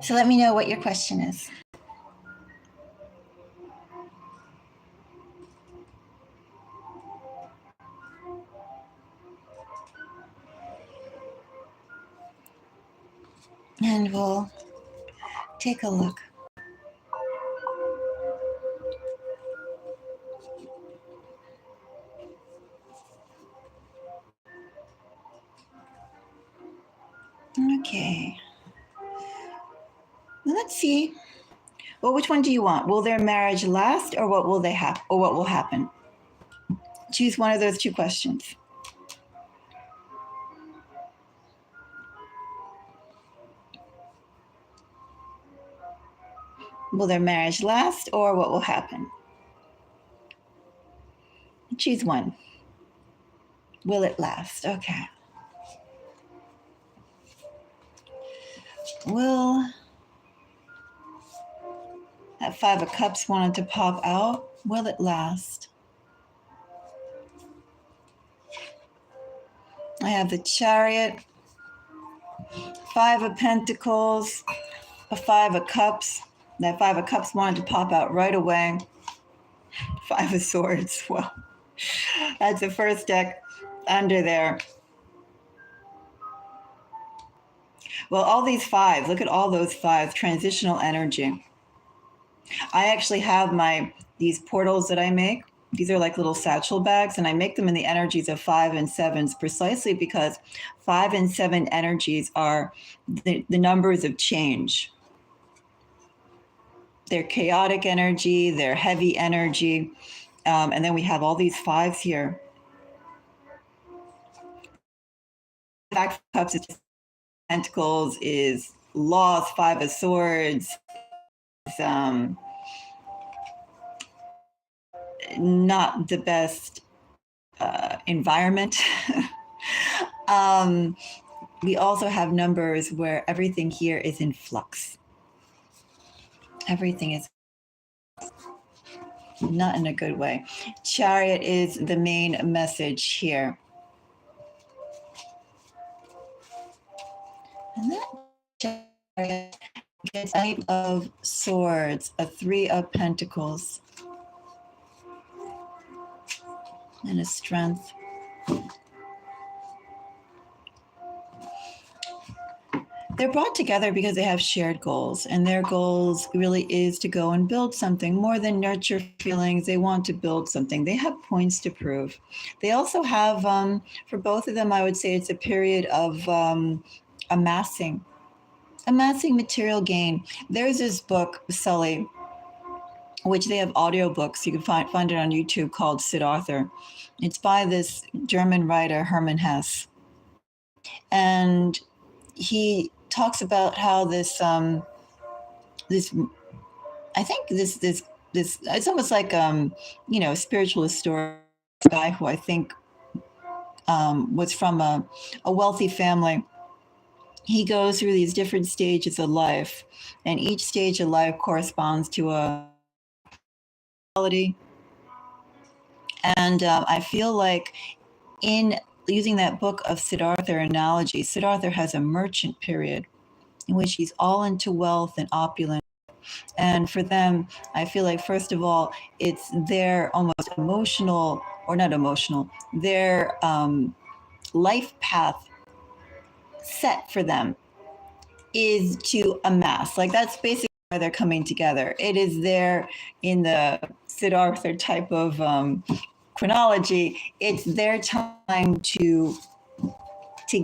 So let me know what your question is. And we'll take a look. Okay. Well, let's see. Well, which one do you want? Will their marriage last, or what will they have, or what will happen? Choose one of those two questions. Will their marriage last, or what will happen? Choose one. Will it last? Okay. Will that Five of Cups wanted to pop out? Will it last? I have the Chariot, Five of Pentacles, a Five of Cups. That Five of Cups wanted to pop out right away. Five of Swords. Well, that's the first deck under there. Well, all these fives, look at all those fives, transitional energy. I actually have these portals that I make. These are like little satchel bags, and I make them in the energies of 5 and 7s precisely because 5 and 7 energies are the numbers of change. They're chaotic energy, they're heavy energy. And then we have all these fives here. Back of Cups is Pentacles, is loss. Five of Swords is not the best environment. We also have numbers where everything here is in flux. Everything is not in a good way. Chariot is the main message here. And that Chariot gets Knight of Swords, a Three of Pentacles, and a Strength. They're brought together because they have shared goals, and their goals really is to go and build something more than nurture feelings. They want to build something. They have points to prove. They also have, for both of them, I would say it's a period of amassing material gain. There's this book, Sully, which they have audiobooks. You can find it on YouTube, called Siddhartha. It's by this German writer, Hermann Hesse. And he talks about how this I think this it's almost like a spiritualist story. Guy who I think was from a wealthy family. He goes through these different stages of life, and each stage of life corresponds to a quality. And I feel like in using that book of Siddhartha analogy, Siddhartha has a merchant period in which he's all into wealth and opulence. And for them, I feel like, first of all, it's their almost emotional, or not emotional, their life path set for them is to amass. Like, that's basically why they're coming together. It is there in the Siddhartha type of chronology. It's their time to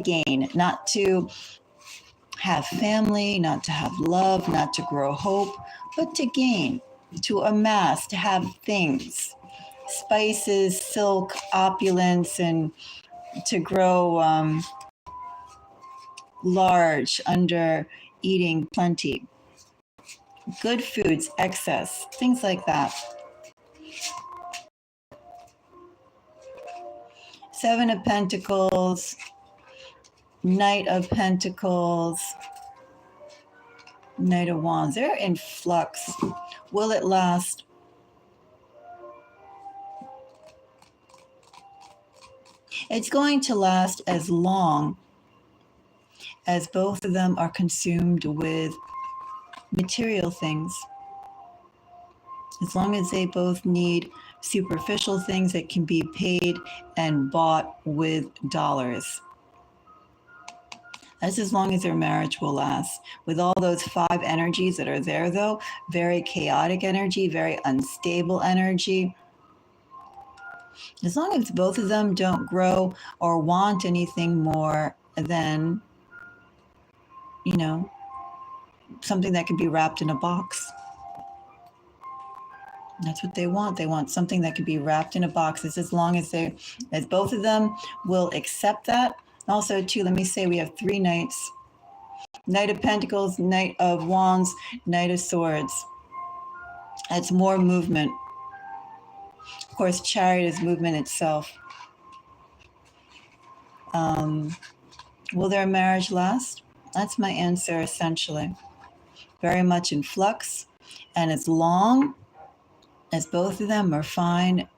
gain, not to have family, not to have love, not to grow hope, but to gain, to amass, to have things, spices, silk, opulence, and to grow large under eating plenty. Good foods, excess, things like that. Seven of Pentacles, Knight of Pentacles, Knight of Wands. They're in flux. Will it last? It's going to last as long as both of them are consumed with material things. As long as they both need superficial things that can be paid and bought with dollars. That's as long as their marriage will last. With all those five energies that are there, though, very chaotic energy, very unstable energy. As long as both of them don't grow or want anything more than, something that can be wrapped in a box. That's what they want. They want something that can be wrapped in a box. It's as long as both of them will accept that. Also, too, let me say we have three knights. Knight of Pentacles, Knight of Wands, Knight of Swords. That's more movement. Of course, Chariot is movement itself. Will their marriage last? That's my answer, essentially. Very much in flux. And as long as both of them are fine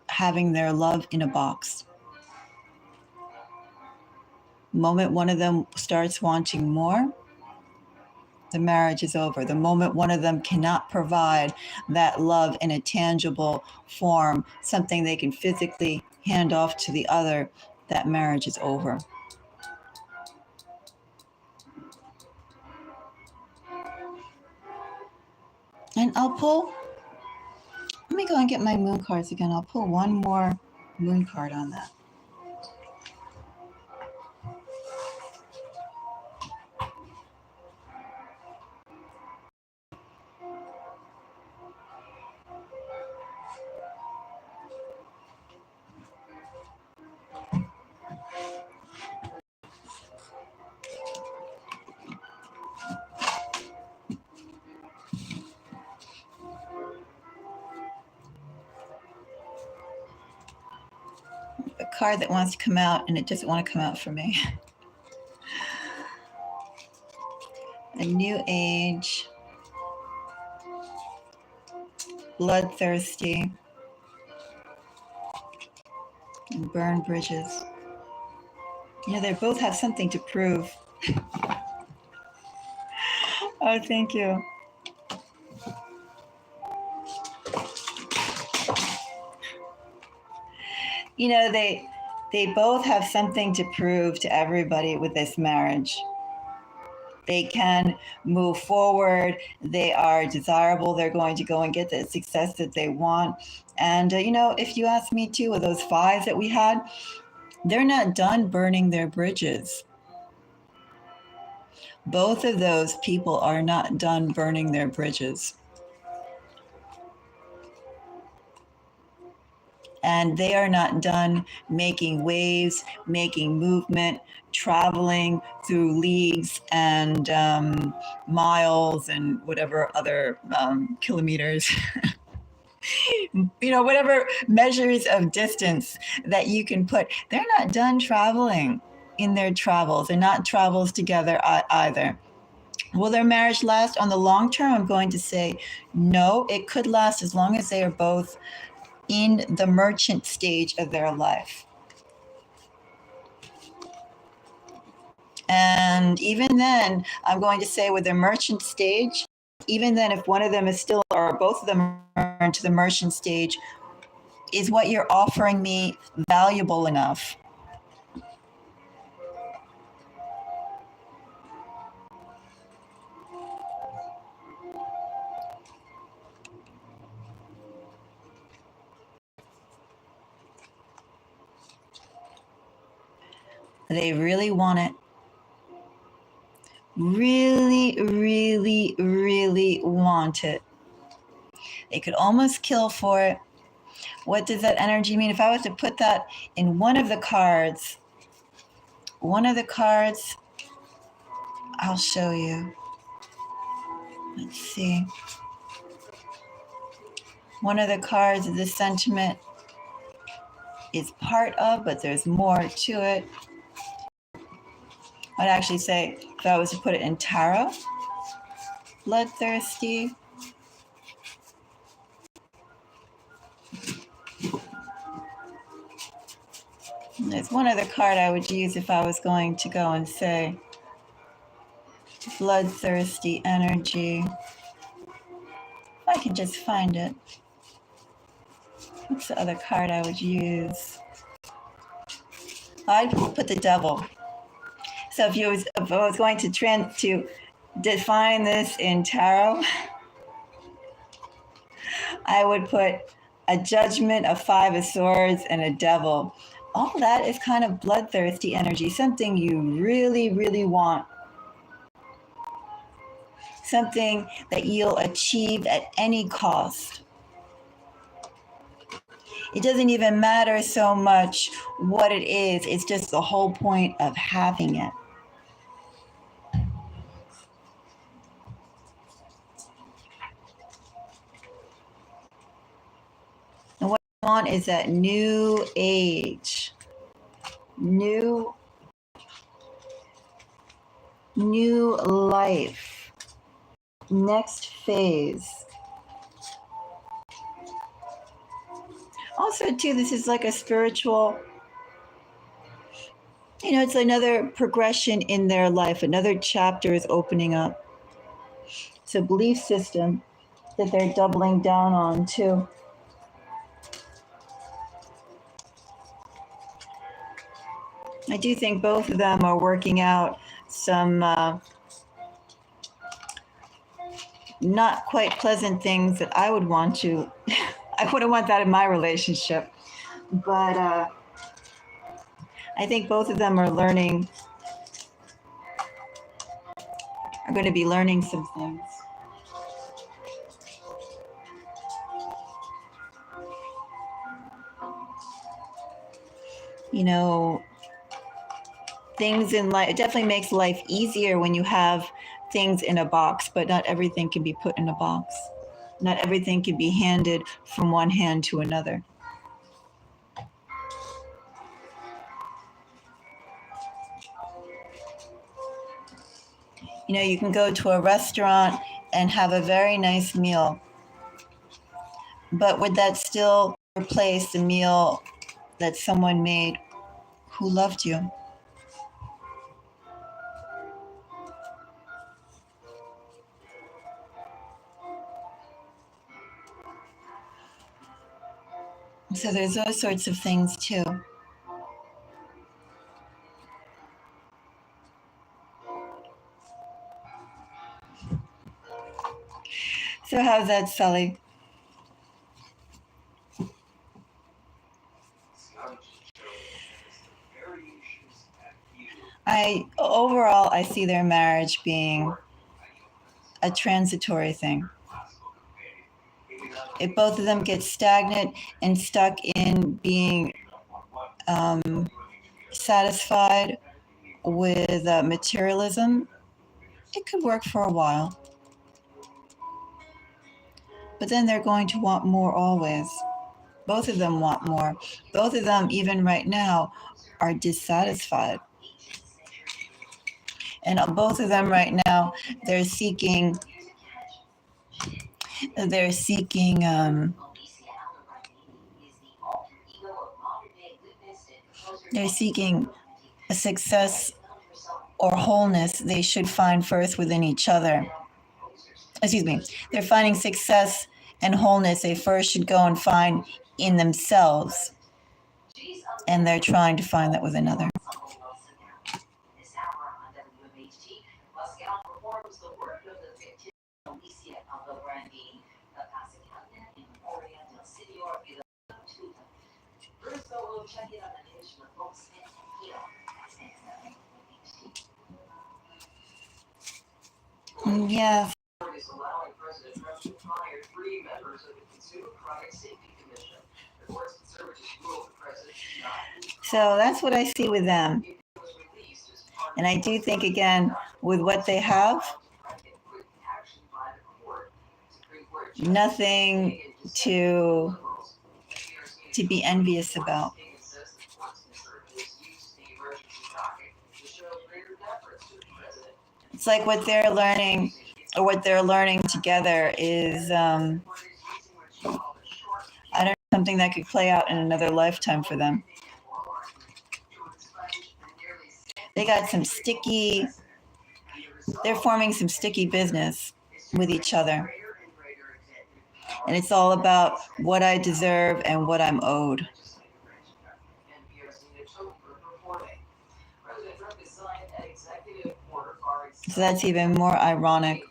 having their love in a box. The moment one of them starts wanting more, the marriage is over. The moment one of them cannot provide that love in a tangible form, something they can physically hand off to the other, that marriage is over. And I'll pull, let me go and get my moon cards again. I'll pull one more moon card on that. A card that wants to come out and it doesn't want to come out for me. A new age, bloodthirsty, and burn bridges. You know, they both have something to prove. Oh, thank you. You know, they both have something to prove to everybody with this marriage. They can move forward. They are desirable. They're going to go and get the success that they want. And, you know, if you ask me too, with those fives that we had, they're not done burning their bridges. Both of those people are not done burning their bridges. And they are not done making waves, making movement, traveling through leagues and miles and whatever other kilometers, you know, whatever measures of distance that you can put. They're not done traveling in their travels. They're not travels together either. Will their marriage last on the long term? I'm going to say no. It could last as long as they are both in the merchant stage of their life. And even then, I'm going to say with the merchant stage, even then, if one of them is still, or both of them are into the merchant stage, is what you're offering me valuable enough? They really want it. Really, really, really want it. They could almost kill for it. What does that energy mean? If I was to put that in one of the cards, I'll show you. Let's see. One of the cards, the sentiment is part of, but there's more to it. I'd actually say, if I was to put it in tarot, bloodthirsty. There's one other card I would use if I was going to go and say bloodthirsty energy. I can just find it. What's the other card I would use? I'd put the devil. So if I was going to define this in tarot, I would put a judgment, a five of swords, and a devil. All that is kind of bloodthirsty energy, something you really, really want. Something that you'll achieve at any cost. It doesn't even matter so much what it is. It's just the whole point of having it. And what I want is that new age, new life, next phase. Also, too, this is like a spiritual, it's another progression in their life. Another chapter is opening up. It's a belief system that they're doubling down on too. I do think both of them are working out some not quite pleasant things that I would want to. I wouldn't want that in my relationship. But I think both of them are going to be learning some things. You know, things in life, it definitely makes life easier when you have things in a box, but not everything can be put in a box. Not everything can be handed from one hand to another. You know, you can go to a restaurant and have a very nice meal, but would that still replace the meal that someone made who loved you? So there's those sorts of things too. So how's that, Sully? I see their marriage being a transitory thing. If both of them get stagnant and stuck in being satisfied with materialism, it could work for a while. But then they're going to want more always. Both of them want more. Both of them, even right now, are dissatisfied. And both of them right now, they're seeking a success or wholeness they should find first within each other. They're finding success and wholeness they first should go and find in themselves. And they're trying to find that with another. Yes. So that's what I see with them. And I do think, again, with what they have, nothing to be envious about. It's like what they're learning together is, I don't know, something that could play out in another lifetime for them. They got they're forming some sticky business with each other. And it's all about what I deserve and what I'm owed. So that's even more ironic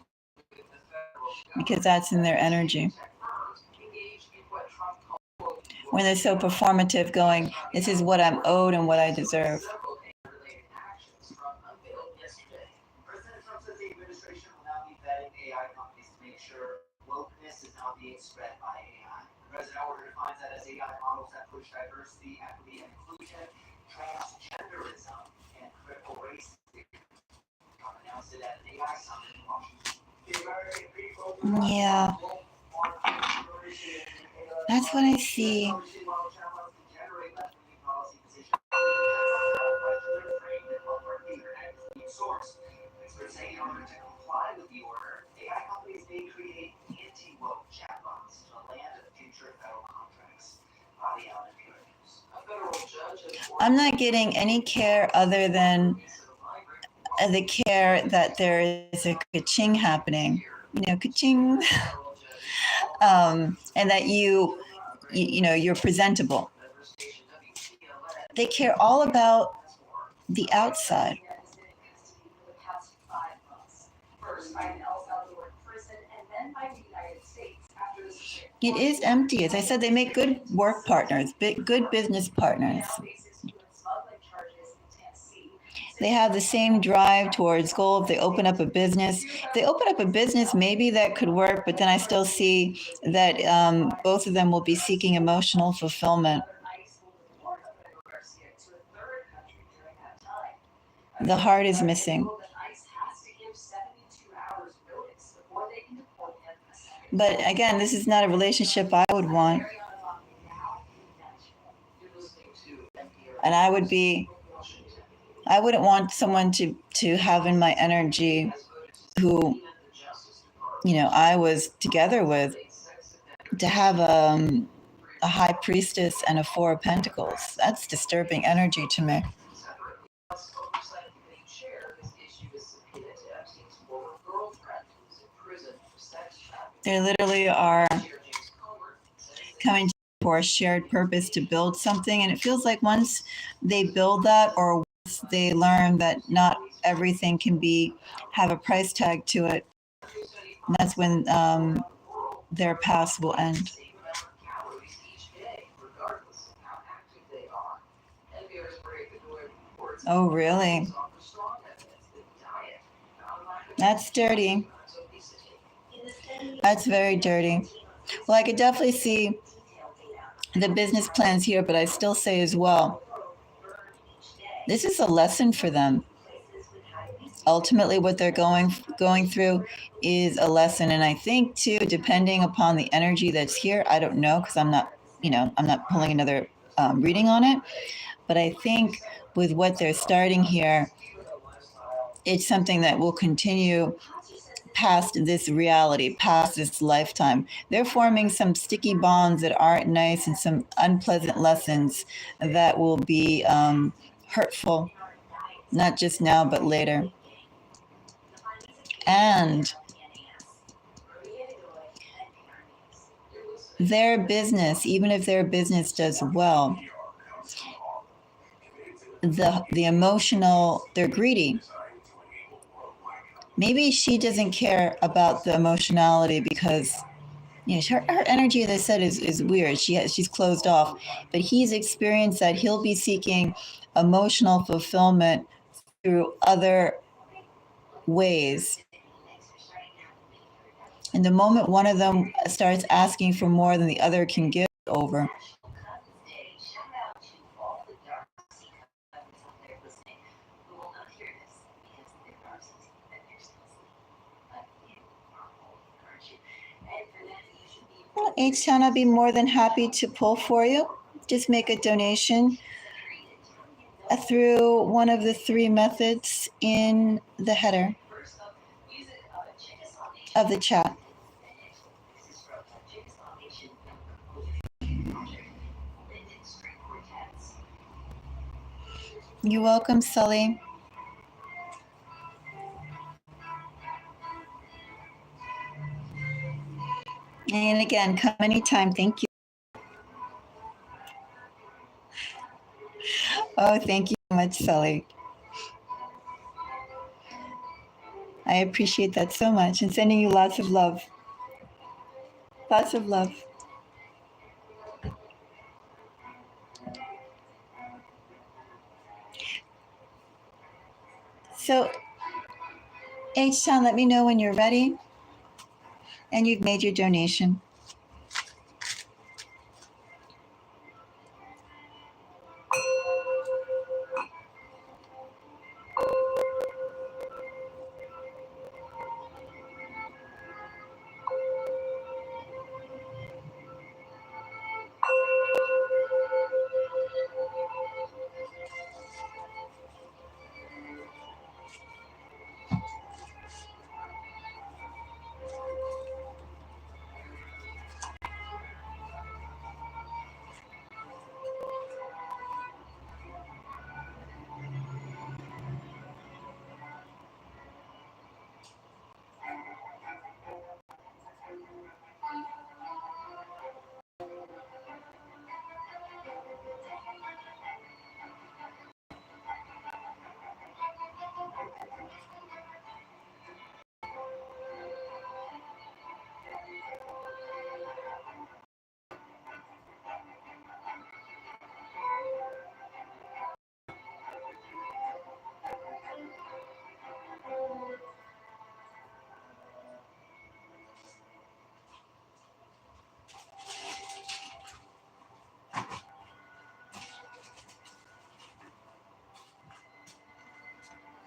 because that's in their energy. When they're so performative, going, this is what I'm owed and what I deserve. Yeah, that's what I see. I'm not getting any care other than they care that there is a ka-ching happening, ka-ching, and that you're presentable. They care all about the outside. It is empty. As I said, they make good work partners, good business partners. They have the same drive towards goal. If they open up a business, maybe that could work, but then I still see that both of them will be seeking emotional fulfillment. The heart is missing. But again, this is not a relationship I would want. And I wouldn't want someone to have in my energy who, I was together with, to have a high priestess and a four of pentacles. That's disturbing energy to me. They literally are coming for a shared purpose to build something, and it feels like once they build that, or once they learn that not everything can have a price tag to it, that's when their paths will end. Oh, really? That's dirty. That's very dirty. Well, I could definitely see the business plans here, but I still say as well, this is a lesson for them. Ultimately, what they're going through is a lesson, and I think too, depending upon the energy that's here, I don't know because I'm not pulling another reading on it, but I think with what they're starting here, it's something that will continue past this reality, past this lifetime. They're forming some sticky bonds that aren't nice and some unpleasant lessons that will be hurtful, not just now, but later. And their business, even if their business does well, the emotional, they're greedy. Maybe she doesn't care about the emotionality because her energy, as I said, is weird. She's closed off, but he's experienced that he'll be seeking emotional fulfillment through other ways. And the moment one of them starts asking for more than the other can give, over. Well, H-Town, I'll be more than happy to pull for you. Just make a donation through one of the three methods in the header of the chat. You're welcome, Sully. And again, come anytime. Thank you. Oh, thank you so much, Sully. I appreciate that so much, and sending you lots of love. Lots of love. So, H-Town, let me know when you're ready and you've made your donation.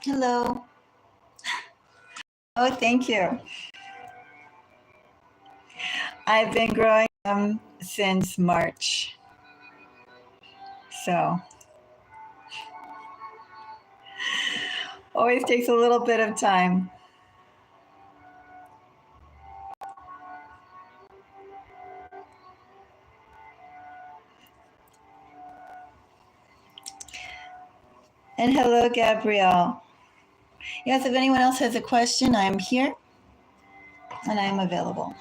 Hello. Oh, thank you. I've been growing them since March. So always takes a little bit of time. And hello, Gabrielle. Yes, if anyone else has a question, I am here and I am available.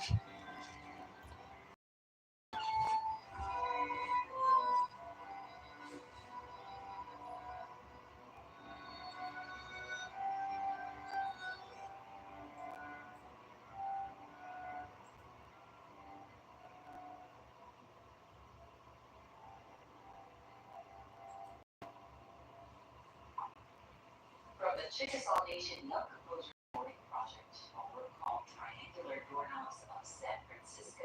From the Chickasaw Nation Young Composer Recording Project, a work called Triangular Doorknobs of San Francisco,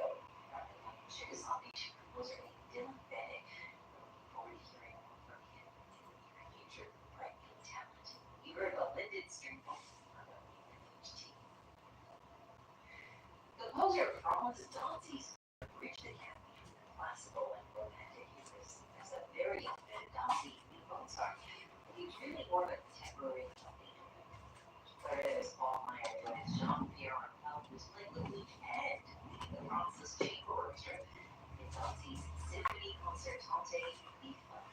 from the Chickasaw Nation composer named Dylan Bennett. We're looking forward to hearing more from him in the near future. Bright new talent. You heard the Linden String Band from the PhD. Composer Franz Danzi's bridged the gap between the classical and romantic eras. As a very young Danzi knew Mozart, but he was really more of a contemporary composer. Whereas Paul Meyer joined Jean-Pierre Arnaud, who was playing the lute and the Francis Chamber Orchestra in Danzi's Symphony Concertante B flat.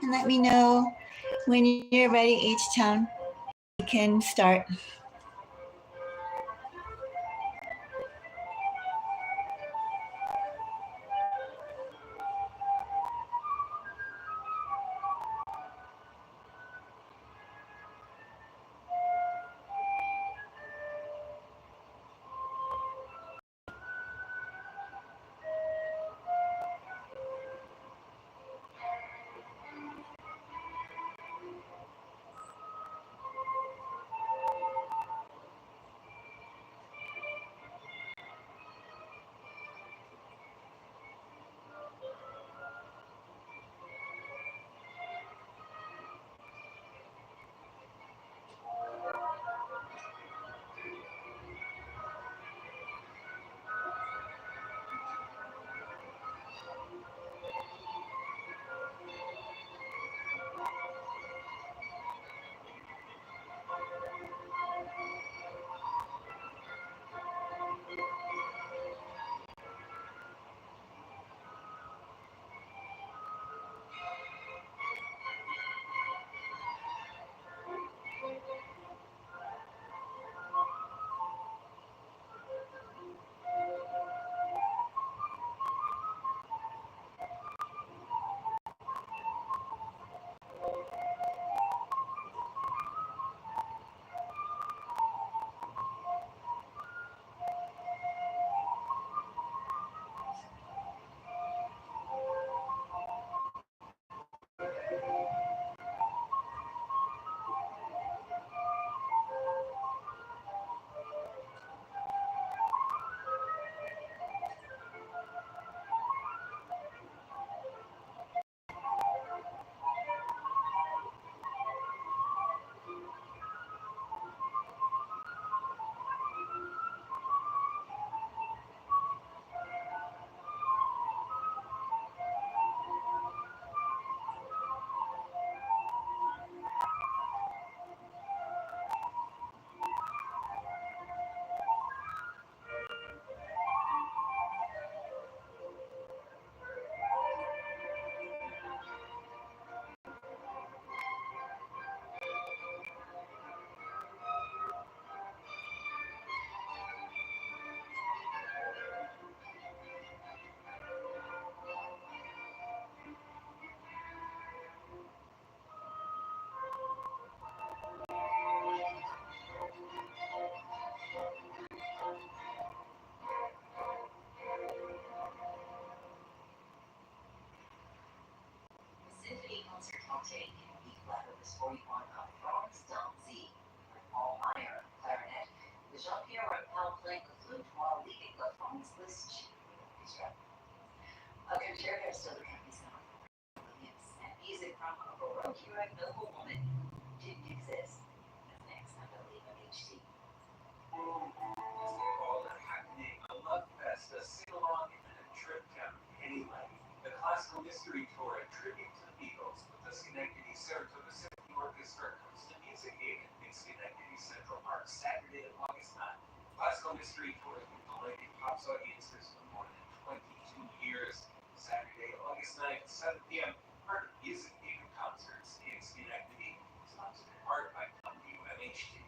And let me know when you're ready each time. We can start. Symphony Concertante in B flat opus 41 of Franz Danzig, Paul Meyer clarinet, with Jean-Pierre Rampal playing the flute while leading the Franz Liszt orchestra. A concerto still accompanies Williams and music from a Baroque era noblewoman didn't exist. That's next on WMHT. Called a happening, a love fest, a sing-along, and a trip down Penny Lane. The Classical Mystery Tour, a tribute to the Beatles with the Schenectady Saratoga Symphony Orchestra, comes to Music Haven in Schenectady Central Park Saturday, August 9th. Classical Mystery Tour has been delighting Pop's audiences for more than 22 years. Saturday, August 9th, 7 p.m., part of Music Haven Concerts in Schenectady, sponsored in part by WMHT.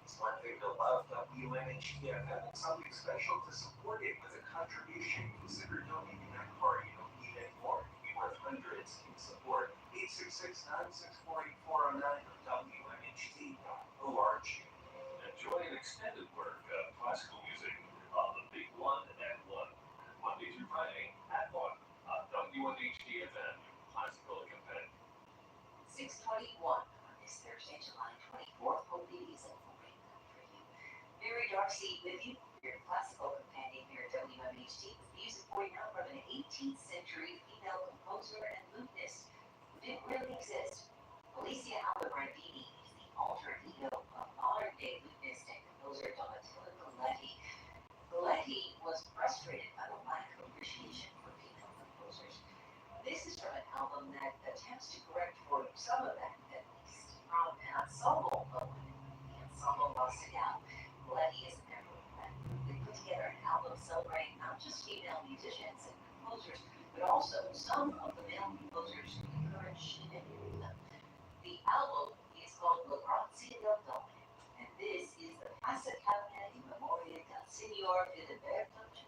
It's one thing to love WMHT FM and something special to support it with a contribution. Consider donating that card. You don't need any more. It can be worth hundreds in support. 866-964-8409 or WMHT.org. Enjoy an extended work of classical music on the Big One at 1. Monday through Friday at 1 on WMHT FM, Classical Companion. 6:21 on this Thursday, July 24th. Hope it is a great night for you. Mary Darcy with you, your classical companion here at WMHT, with music for you from an 18th century female composer and lutenist who didn't really exist. Alicia Alberandini is the alter ego of modern-day lutenist and composer Donatella Galletti. Galletti was frustrated by the lack of appreciation for female composers. This is from an album that attempts to correct for some of that, at least. From an ensemble of women, the ensemble lost it out. Galletti is a member of that group. They put together an album celebrating not just female musicians and composers, but also some of the male composers de Bertolt.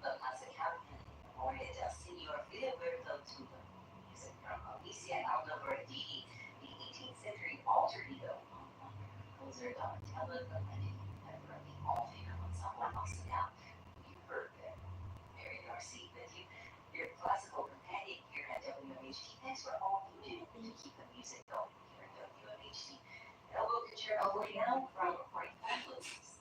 La classica memoria del Signor Filiberto Tullio, music from Alicia Aldobardini, the 18th century alter ego composer Donatello Belletti, member of the all-female ensemble Moscow. You heard that Mary Darcy with you, your classical companion here at WMHT. Thanks for all you do to keep the music going here at WMHT. And we'll get your away now from Frank Atlas.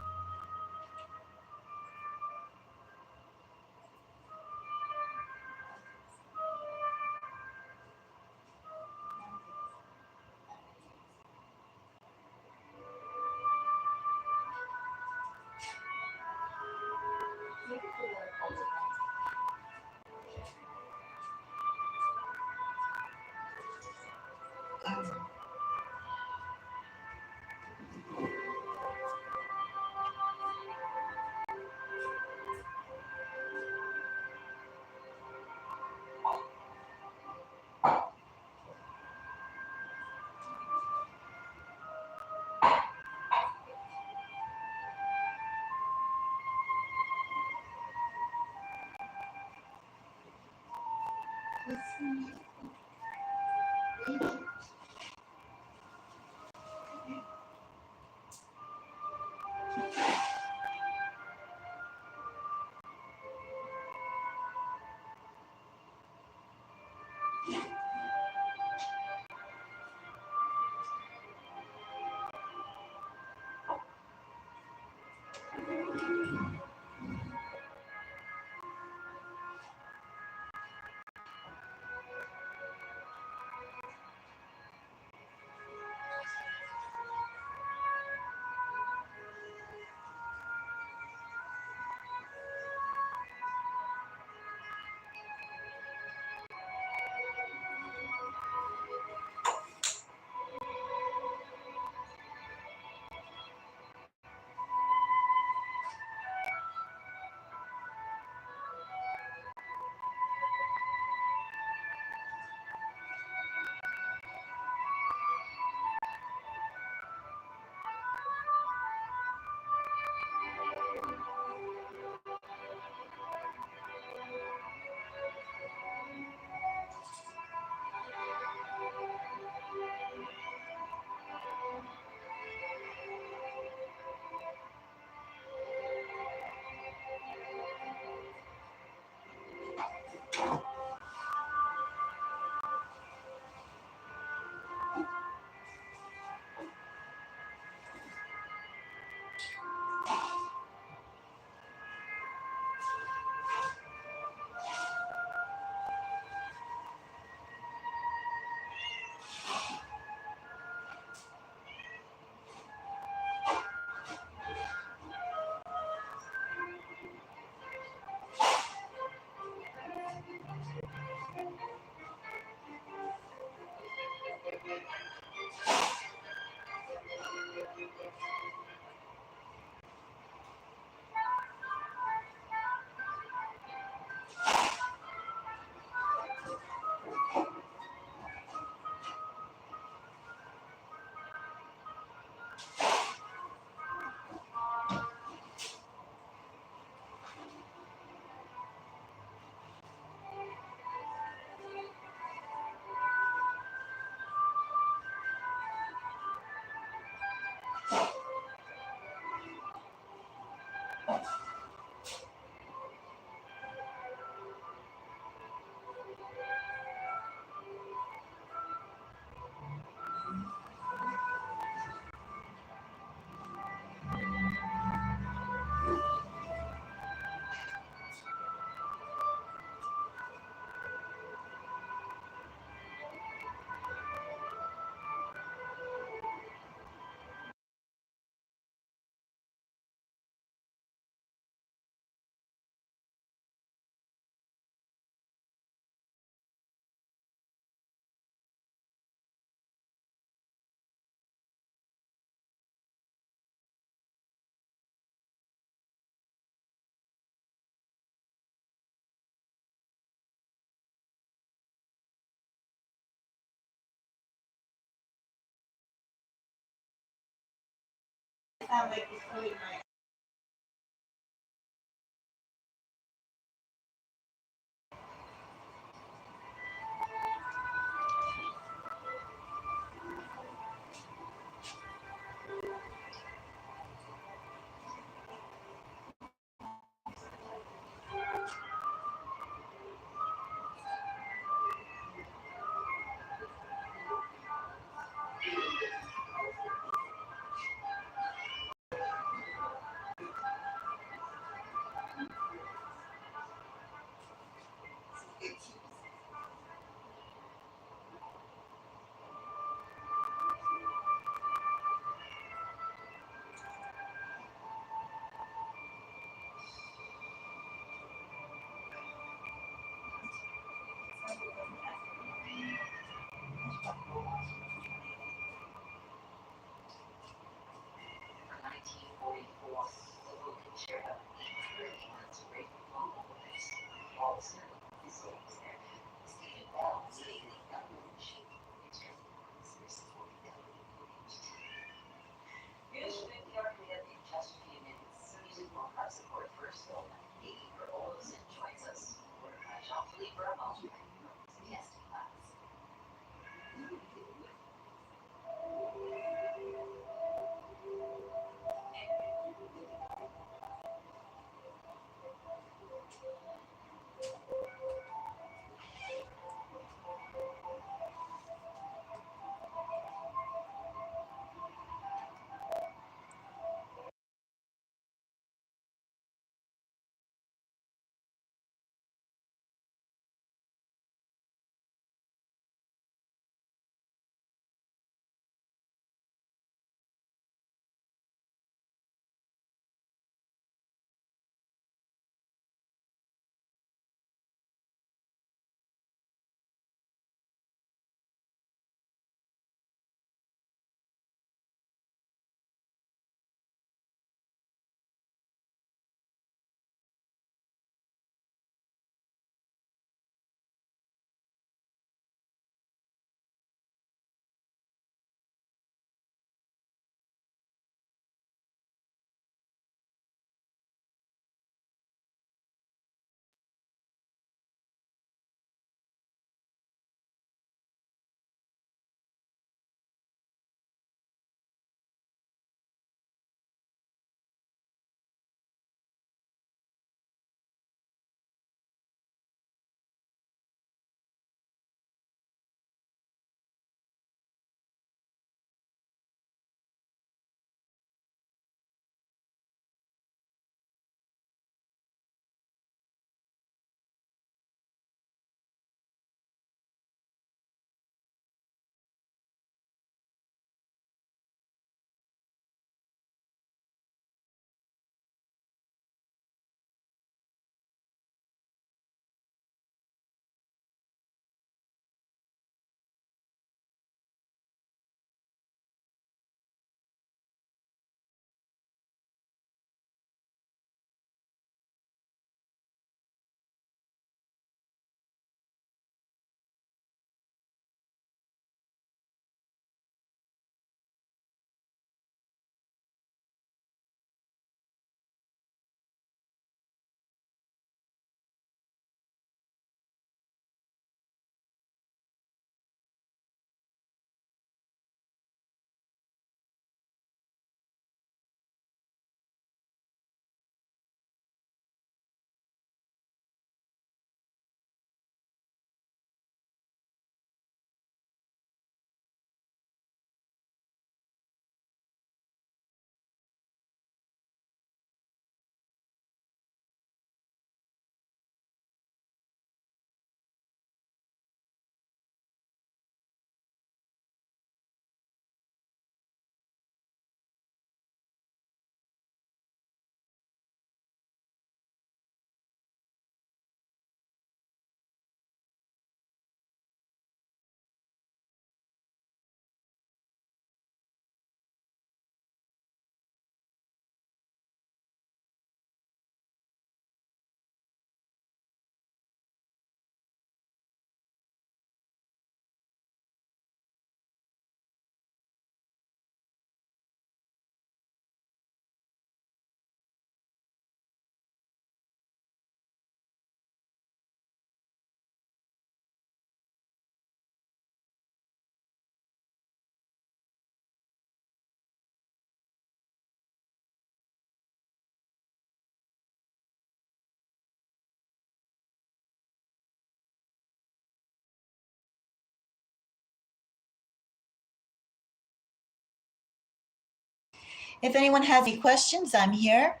If anyone has any questions, I'm here.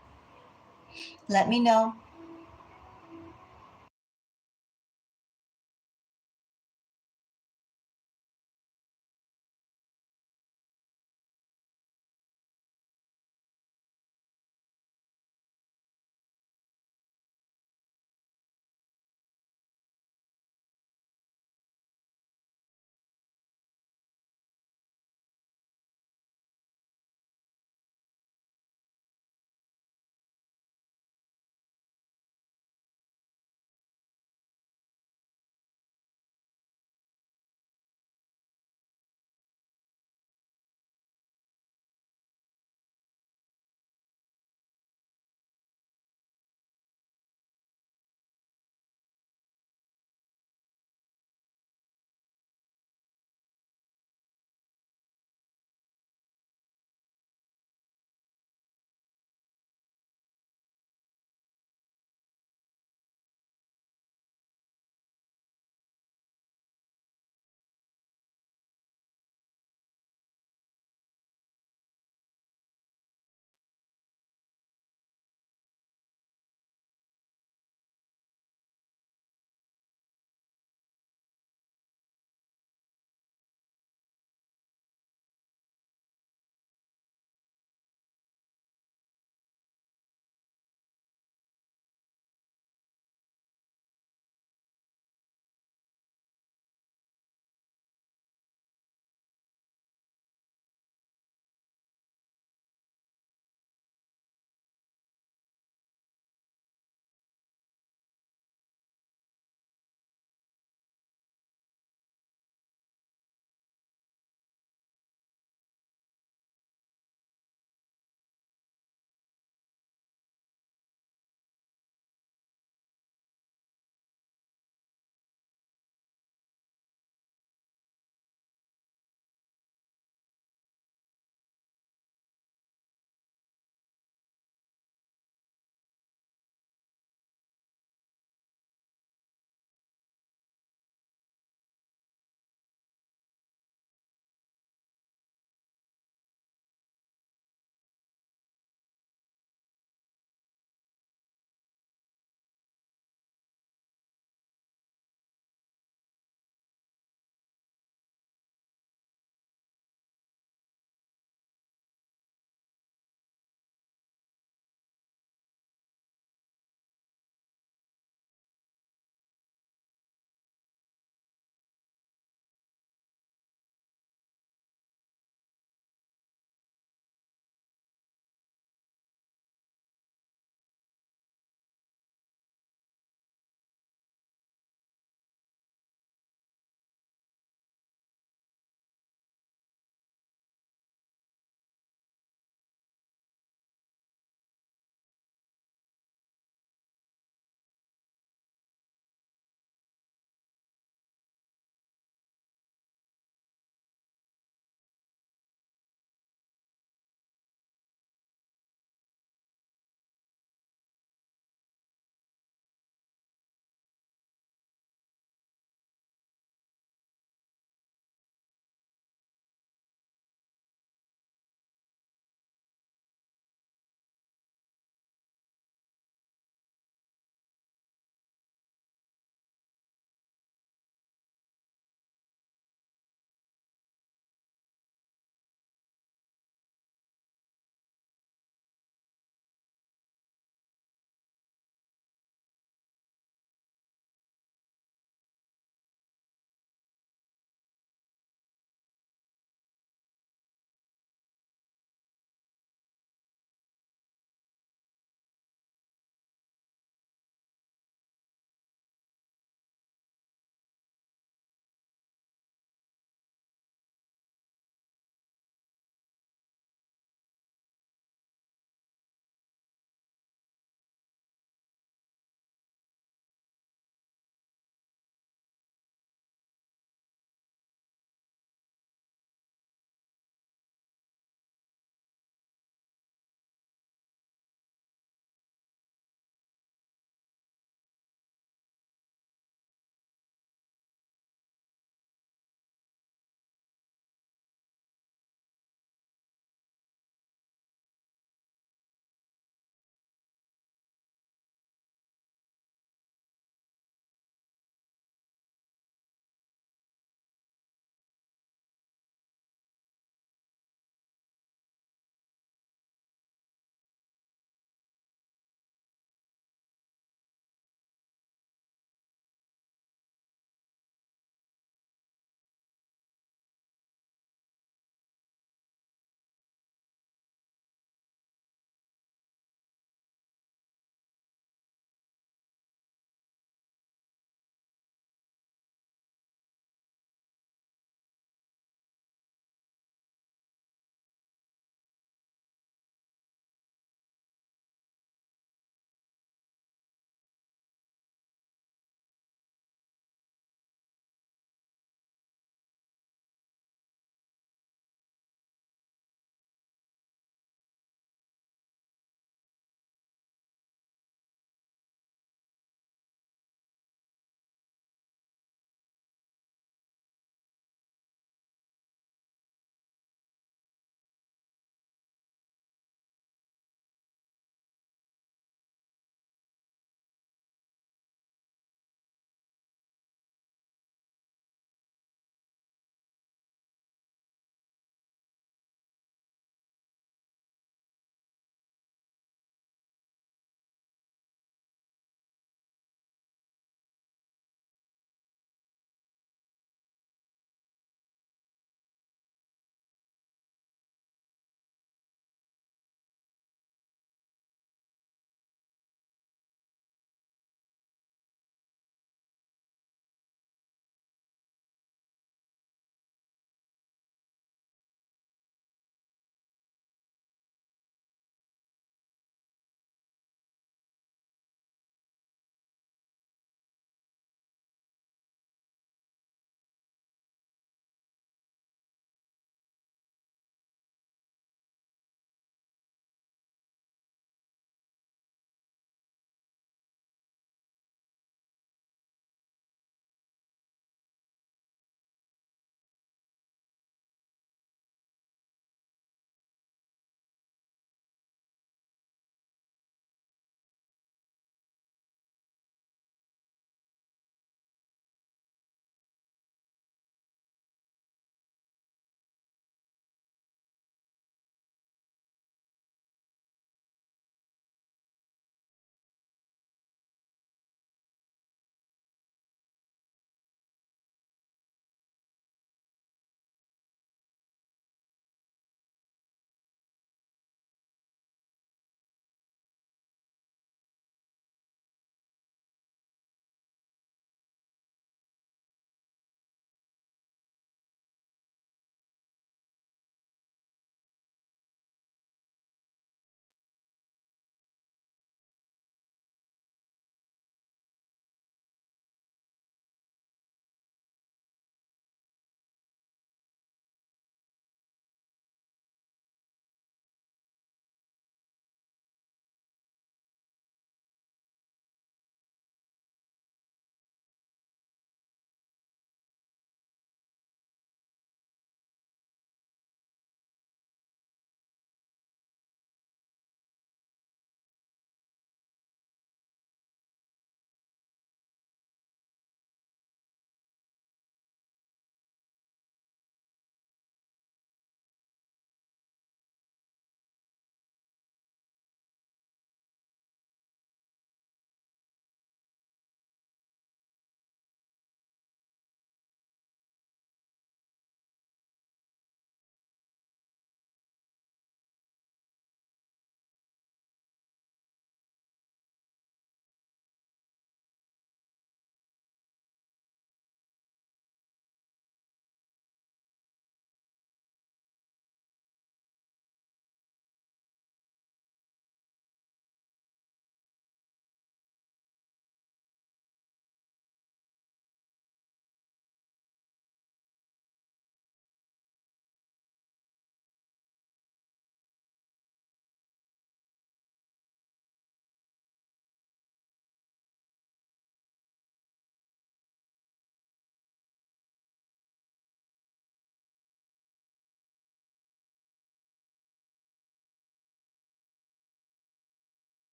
Let me know.